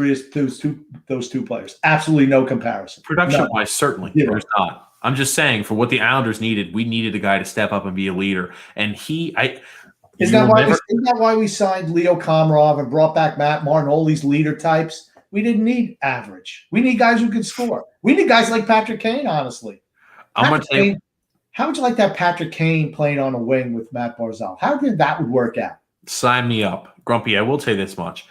players. Absolutely no comparison. Production-wise, certainly. Yeah. There's not. I'm just saying, for what the Islanders needed, we needed a guy to step up and be a leader. And Isn't that why we signed Leo Komarov and brought back Matt Martin, all these leader types? We didn't need average. We need guys who can score. We need guys like Patrick Kane, honestly. How would you like that Patrick Kane playing on a wing with Matt Barzal? How did that would work out? Sign me up. Grumpy, I will tell you this much.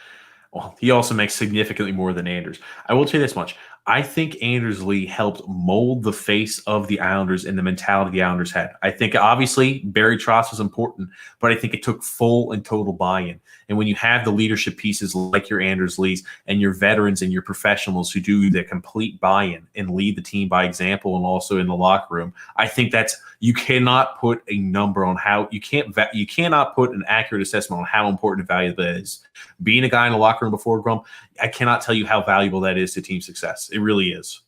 Well, he also makes significantly more than Anders. I will tell you this much. I think Anders Lee helped mold the face of the Islanders and the mentality the Islanders had. I think, obviously, Barry Trotz was important, but I think it took full and total buy-in. And when you have the leadership pieces like your Anders Lees and your veterans and your professionals who do the complete buy-in and lead the team by example and also in the locker room, I think you cannot put a number on how you cannot put an accurate assessment on how important and valuable that is. Being a guy in the locker room before, Grump, I cannot tell you how valuable that is to team success. It really is.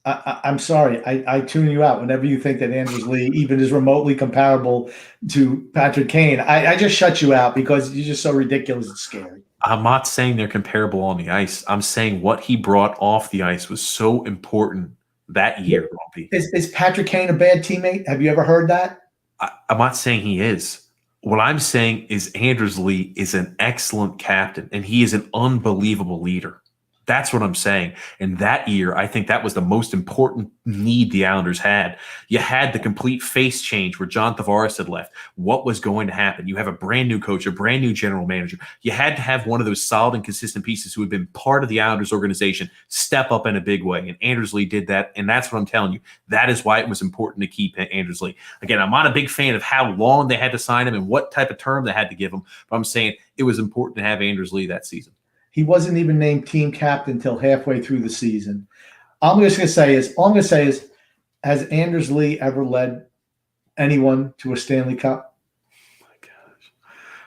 I'm sorry. I tune you out whenever you think that Anders Lee even is remotely comparable to Patrick Kane. I just shut you out because you're just so ridiculous and scary. I'm not saying they're comparable on the ice. I'm saying what he brought off the ice was so important that year. Is Patrick Kane a bad teammate? Have you ever heard that? I'm not saying he is. What I'm saying is Anders Lee is an excellent captain, and he is an unbelievable leader. That's what I'm saying. And that year, I think that was the most important need the Islanders had. You had the complete face change where John Tavares had left. What was going to happen? You have a brand new coach, a brand new general manager. You had to have one of those solid and consistent pieces who had been part of the Islanders organization step up in a big way. And Anders Lee did that. And that's what I'm telling you. That is why it was important to keep Anders Lee. Again, I'm not a big fan of how long they had to sign him and what type of term they had to give him. But I'm saying it was important to have Anders Lee that season. He wasn't even named team captain until halfway through the season. All I'm going to say is, has Anders Lee ever led anyone to a Stanley Cup?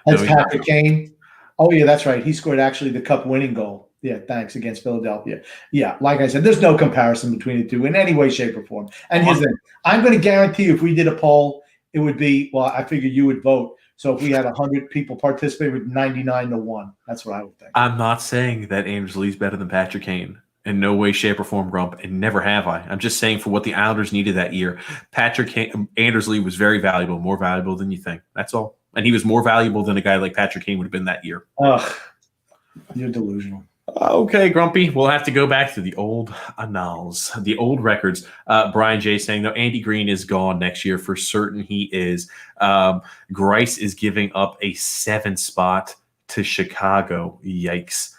That's Patrick Kane. Oh, yeah, that's right. He scored actually the cup winning goal. Yeah, thanks, against Philadelphia. Yeah, like I said, there's no comparison between the two in any way, shape, or form. And here's the thing. I'm going to guarantee you if we did a poll, it would be, well, I figure you would vote. So if we had 100 people participate with 99-1, that's what I would think. I'm not saying that Anders Lee's better than Patrick Kane. In no way, shape, or form, Grump, and never have I. I'm just saying for what the Islanders needed that year, Anders Lee was very valuable, more valuable than you think. That's all. And he was more valuable than a guy like Patrick Kane would have been that year. Ugh, you're delusional. Okay, Grumpy. We'll have to go back to the old annals, the old records. Brian J. saying, though, Andy Green is gone next year. For certain he is. Grice is giving up a 7 spot to Chicago. Yikes.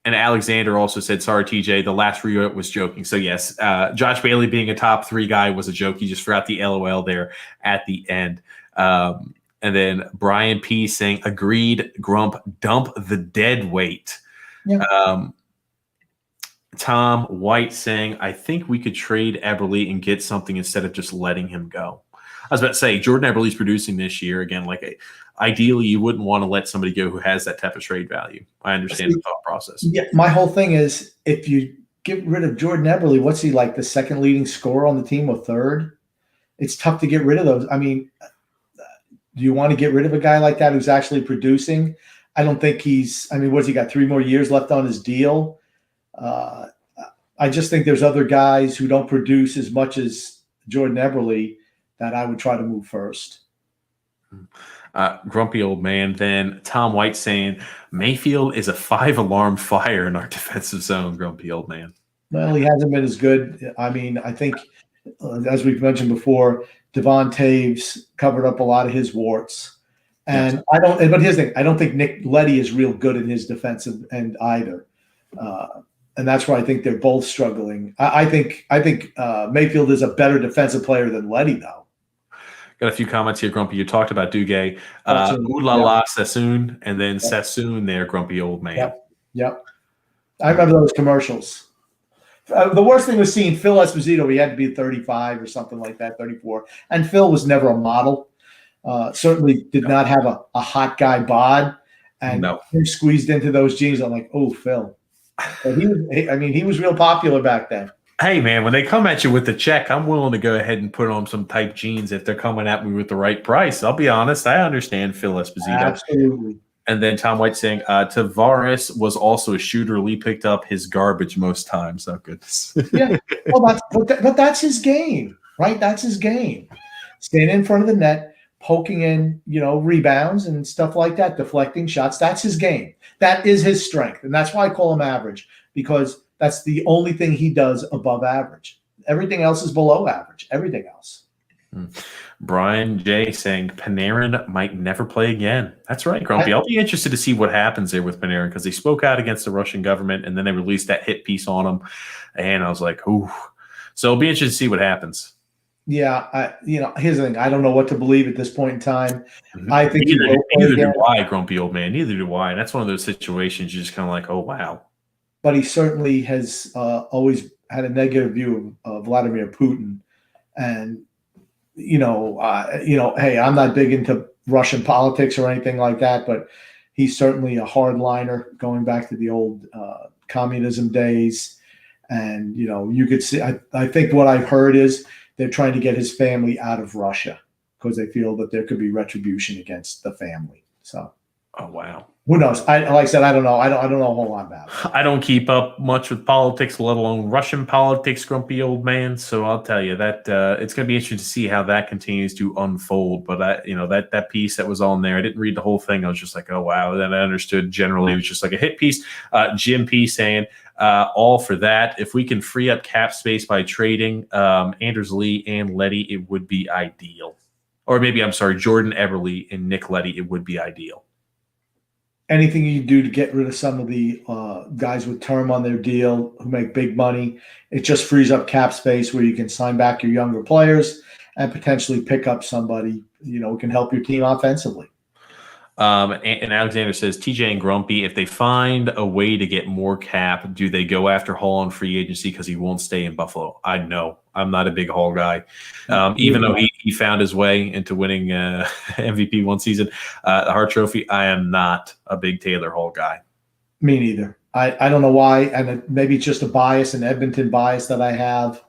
And Alexander also said, sorry, TJ, the last read was joking. So, yes, Josh Bailey being a top 3 guy was a joke. He just forgot the LOL there at the end. And then Brian P. saying, agreed, Grump, dump the dead weight. Yeah. Tom White saying, I think we could trade Eberle and get something instead of just letting him go. I was about to say, Jordan Eberle's producing this year. Again, ideally, you wouldn't want to let somebody go who has that type of trade value. I understand the thought process. Yeah, my whole thing is, if you get rid of Jordan Eberle, what's he like, the second leading scorer on the team or third? It's tough to get rid of those. I mean, do you want to get rid of a guy like that who's actually producing? I don't think what's he got, 3 more years left on his deal? I just think there's other guys who don't produce as much as Jordan Eberle that I would try to move first. Grumpy old man. Then Tom White saying Mayfield is a 5-alarm fire in our defensive zone. Grumpy old man. Well, he hasn't been as good. I mean, I think, as we've mentioned before, Devon Taves covered up a lot of his warts. And yes. But here's the thing, I don't think Nick Leddy is real good in his defensive end either. And that's where I think they're both struggling. I think Mayfield is a better defensive player than Leddy, though. Got a few comments here, Grumpy. You talked about Duguay. Ooh la la, Sassoon, and then Sassoon there, Grumpy old man. Yep. I remember those commercials. The worst thing was seeing Phil Esposito. He had to be 35 or something like that, 34. And Phil was never a model. Certainly did not have a hot guy bod. And he squeezed into those jeans. I'm like, oh, Phil. But he was real popular back then. Hey, man, when they come at you with the check, I'm willing to go ahead and put on some type jeans if they're coming at me with the right price. I'll be honest. I understand Phil Esposito. Absolutely. And then Tom White saying, Tavares was also a shooter. Lee picked up his garbage most times. Oh, goodness. Yeah. Well, but that's his game, right? That's his game. Standing in front of the net, poking in, rebounds and stuff like that, deflecting shots. That's his game. That is his strength. And that's why I call him average, because that's the only thing he does above average. Everything else is below average. Everything else. Brian J. saying Panarin might never play again. That's right, Grumpy. I'll be interested to see what happens there with Panarin, because they spoke out against the Russian government and then they released that hit piece on him. And I was like, ooh. So it'll be interesting to see what happens. Yeah, here's the thing. I don't know what to believe at this point in time. I think neither do I, grumpy old man. Neither do I. And that's one of those situations you're just kind of like, oh, wow. But he certainly has always had a negative view of Vladimir Putin. And, hey, I'm not big into Russian politics or anything like that, but he's certainly a hardliner going back to the old communism days. And, you could see, I think what I've heard is they're trying to get his family out of Russia because they feel that there could be retribution against the family. So, oh, wow. Who knows? Like I said, I don't know. I don't know a whole lot about it. I don't keep up much with politics, let alone Russian politics, grumpy old man. So I'll tell you that it's going to be interesting to see how that continues to unfold. But that piece that was on there, I didn't read the whole thing. I was just like, oh wow. Then I understood generally it was just like a hit piece. Jim P saying, all for that. If we can free up cap space by trading Anders Lee and Leddy, it would be ideal. Or maybe Jordan Eberle and Nick Leddy, it would be ideal. Anything you do to get rid of some of the guys with term on their deal who make big money, it just frees up cap space where you can sign back your younger players and potentially pick up somebody, who can help your team offensively. And Alexander says, TJ and Grumpy, if they find a way to get more cap, do they go after Hall on free agency because he won't stay in Buffalo? I know. I'm not a big Hall guy. Even though he found his way into winning MVP one season, the Hart Trophy, I am not a big Taylor Hall guy. Me neither. I don't know why, and maybe it's just a bias, an Edmonton bias that I have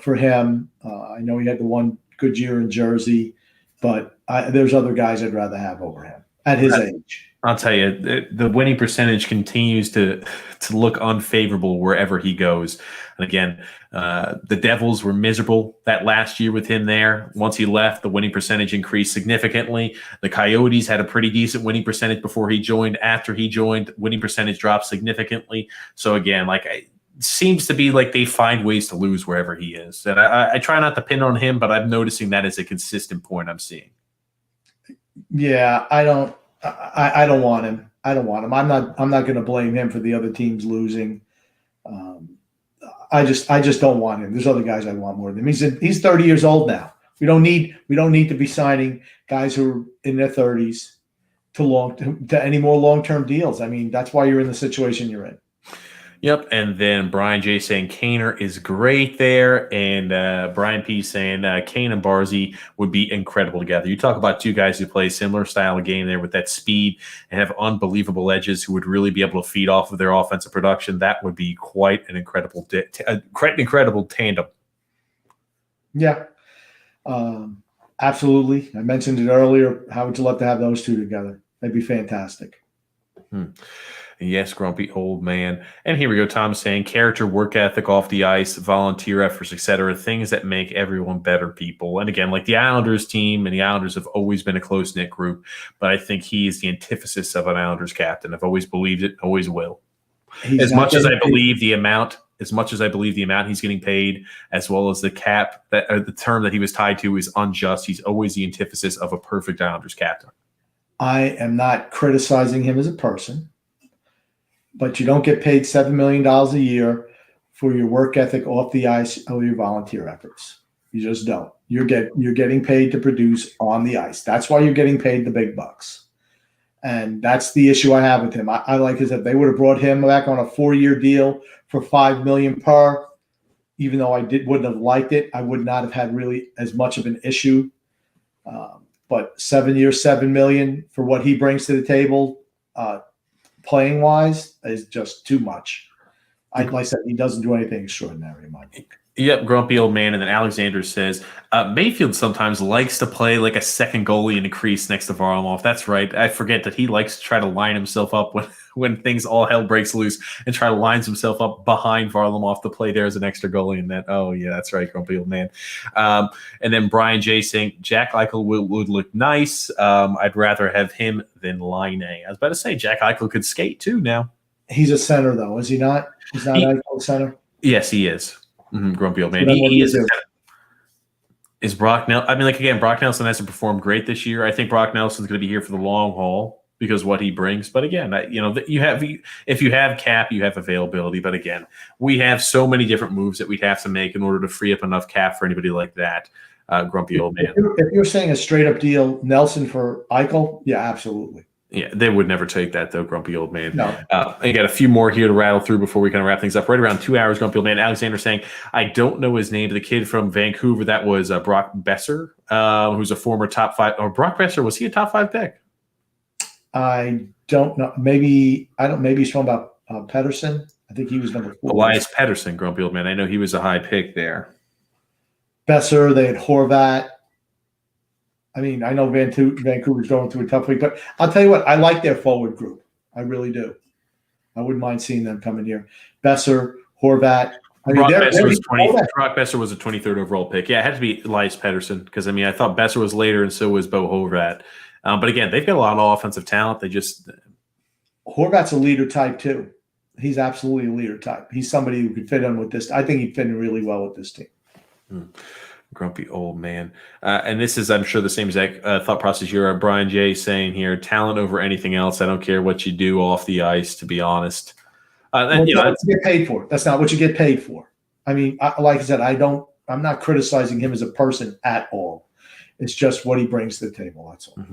for him. I know he had the one good year in Jersey, but there's other guys I'd rather have over him at his age. I'll tell you, the winning percentage continues to look unfavorable wherever he goes. And again, the Devils were miserable that last year with him there. Once he left, the winning percentage increased significantly. The Coyotes had a pretty decent winning percentage before he joined. After he joined, winning percentage dropped significantly. So again, it seems to be like they find ways to lose wherever he is. And I try not to pin on him, but I'm noticing that as a consistent point I'm seeing. Yeah, I don't want him. I don't want him. I'm not going to blame him for the other teams losing. I just don't want him. There's other guys I want more than him. He's 30 years old now. We don't need to be signing guys who are in their 30s to any more long-term deals. I mean, that's why you're in the situation you're in. Yep, and then Brian J saying Kaner is great there, and Brian P saying Kane and Barzy would be incredible together. You talk about two guys who play similar style of game there with that speed and have unbelievable edges who would really be able to feed off of their offensive production. That would be quite an incredible tandem. Yeah, absolutely. I mentioned it earlier. How would you love to have those two together? That'd be fantastic. Yes, grumpy old man. And here we go. Tom saying character, work ethic off the ice, volunteer efforts, etc. Things that make everyone better people. And again, like the Islanders team, and the Islanders have always been a close-knit group, but I think he is the antithesis of an Islanders captain. I've always believed it, always will. As much as I believe the amount he's getting paid, as well as the cap, the term that he was tied to is unjust, he's always the antithesis of a perfect Islanders captain. I am not criticizing him as a person, but you don't get paid $7 million a year for your work ethic off the ice or your volunteer efforts. You just don't. You're getting paid to produce on the ice. That's why you're getting paid the big bucks. And that's the issue I have with him. I like is if they would have brought him back on a 4-year deal for $5 million per, even though I wouldn't have liked it, I would not have had really as much of an issue. But 7 years, $7 million for what he brings to the table, playing wise, is just too much. Like I said, he doesn't do anything extraordinary in my book. Yep, grumpy old man. And then Alexander says, Mayfield sometimes likes to play like a second goalie in the crease next to Varlamov. That's right. I forget that he likes to try to line himself up when things all hell breaks loose and try to line himself up behind Varlamov to play there as an extra goalie in that. Oh, yeah, that's right, grumpy old man. And then Brian J. saying, Jack Eichel would look nice. I'd rather have him than Line A. I was about to say, Jack Eichel could skate too now. He's a center, though, is he not? He's not Eichel a center? Yes, he is. Grumpy old man. He is. Is Brock Nelson? I mean, again, Brock Nelson hasn't performed great this year. I think Brock Nelson's going to be here for the long haul because what he brings. But again, if you have cap, you have availability. But again, we have so many different moves that we'd have to make in order to free up enough cap for anybody like that. Grumpy old man. If you're saying a straight up deal, Nelson for Eichel, yeah, absolutely. Yeah, they would never take that, though, grumpy old man. No. I got a few more here to rattle through before we kind of wrap things up. Right around 2 hours, grumpy old man. Alexander saying, I don't know his name. The kid from Vancouver, that was Brock Besser, who's a former top 5. Or Brock Besser, was he a top 5 pick? I don't know. Maybe he's talking about Pedersen. I think he was number 4. Elias Pettersson, grumpy old man. I know he was a high pick there. Besser, they had Horvat. I mean, I know Vancouver's going through a tough week, but I'll tell you what, I like their forward group. I really do. I wouldn't mind seeing them coming here. Besser, Horvat. I mean, Brock Besser was a 23rd overall pick. Yeah, it had to be Elias Pettersson because, I thought Besser was later and so was Bo Horvat. But again, they've got a lot of offensive talent. Horvat's a leader type too. He's absolutely a leader type. He's somebody who could fit in with this. I think he'd fit in really well with this team. Grumpy old man. And this is, I'm sure, the same exact thought process you're Brian J. saying here. Talent over anything else. I don't care what you do off the ice, to be honest. That's not what you get paid for. That's not what you get paid for. I mean, like I said, I'm not criticizing him as a person at all. It's just what he brings to the table. That's all.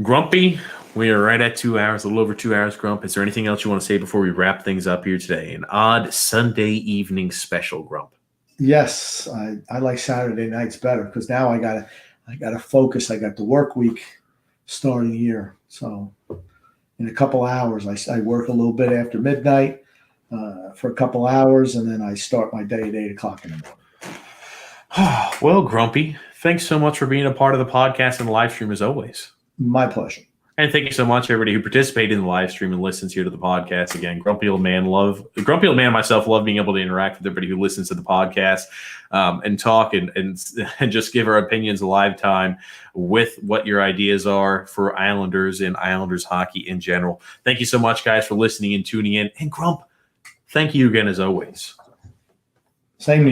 Grumpy, we are right at 2 hours, a little over 2 hours, Grump. Is there anything else you want to say before we wrap things up here today? An odd Sunday evening special, Grump. Yes, I like Saturday nights better because now I gotta focus. I got the work week starting here. So in a couple hours, I work a little bit after midnight for a couple hours, and then I start my day at 8 o'clock in the morning. Well, Grumpy, thanks so much for being a part of the podcast and the live stream as always. My pleasure. And thank you so much, everybody who participated in the live stream and listens here to the podcast. Again, Grumpy Old Man and myself love being able to interact with everybody who listens to the podcast and talk and just give our opinions a live time with what your ideas are for Islanders and Islanders hockey in general. Thank you so much, guys, for listening and tuning in. And Grump, thank you again as always. Same to you.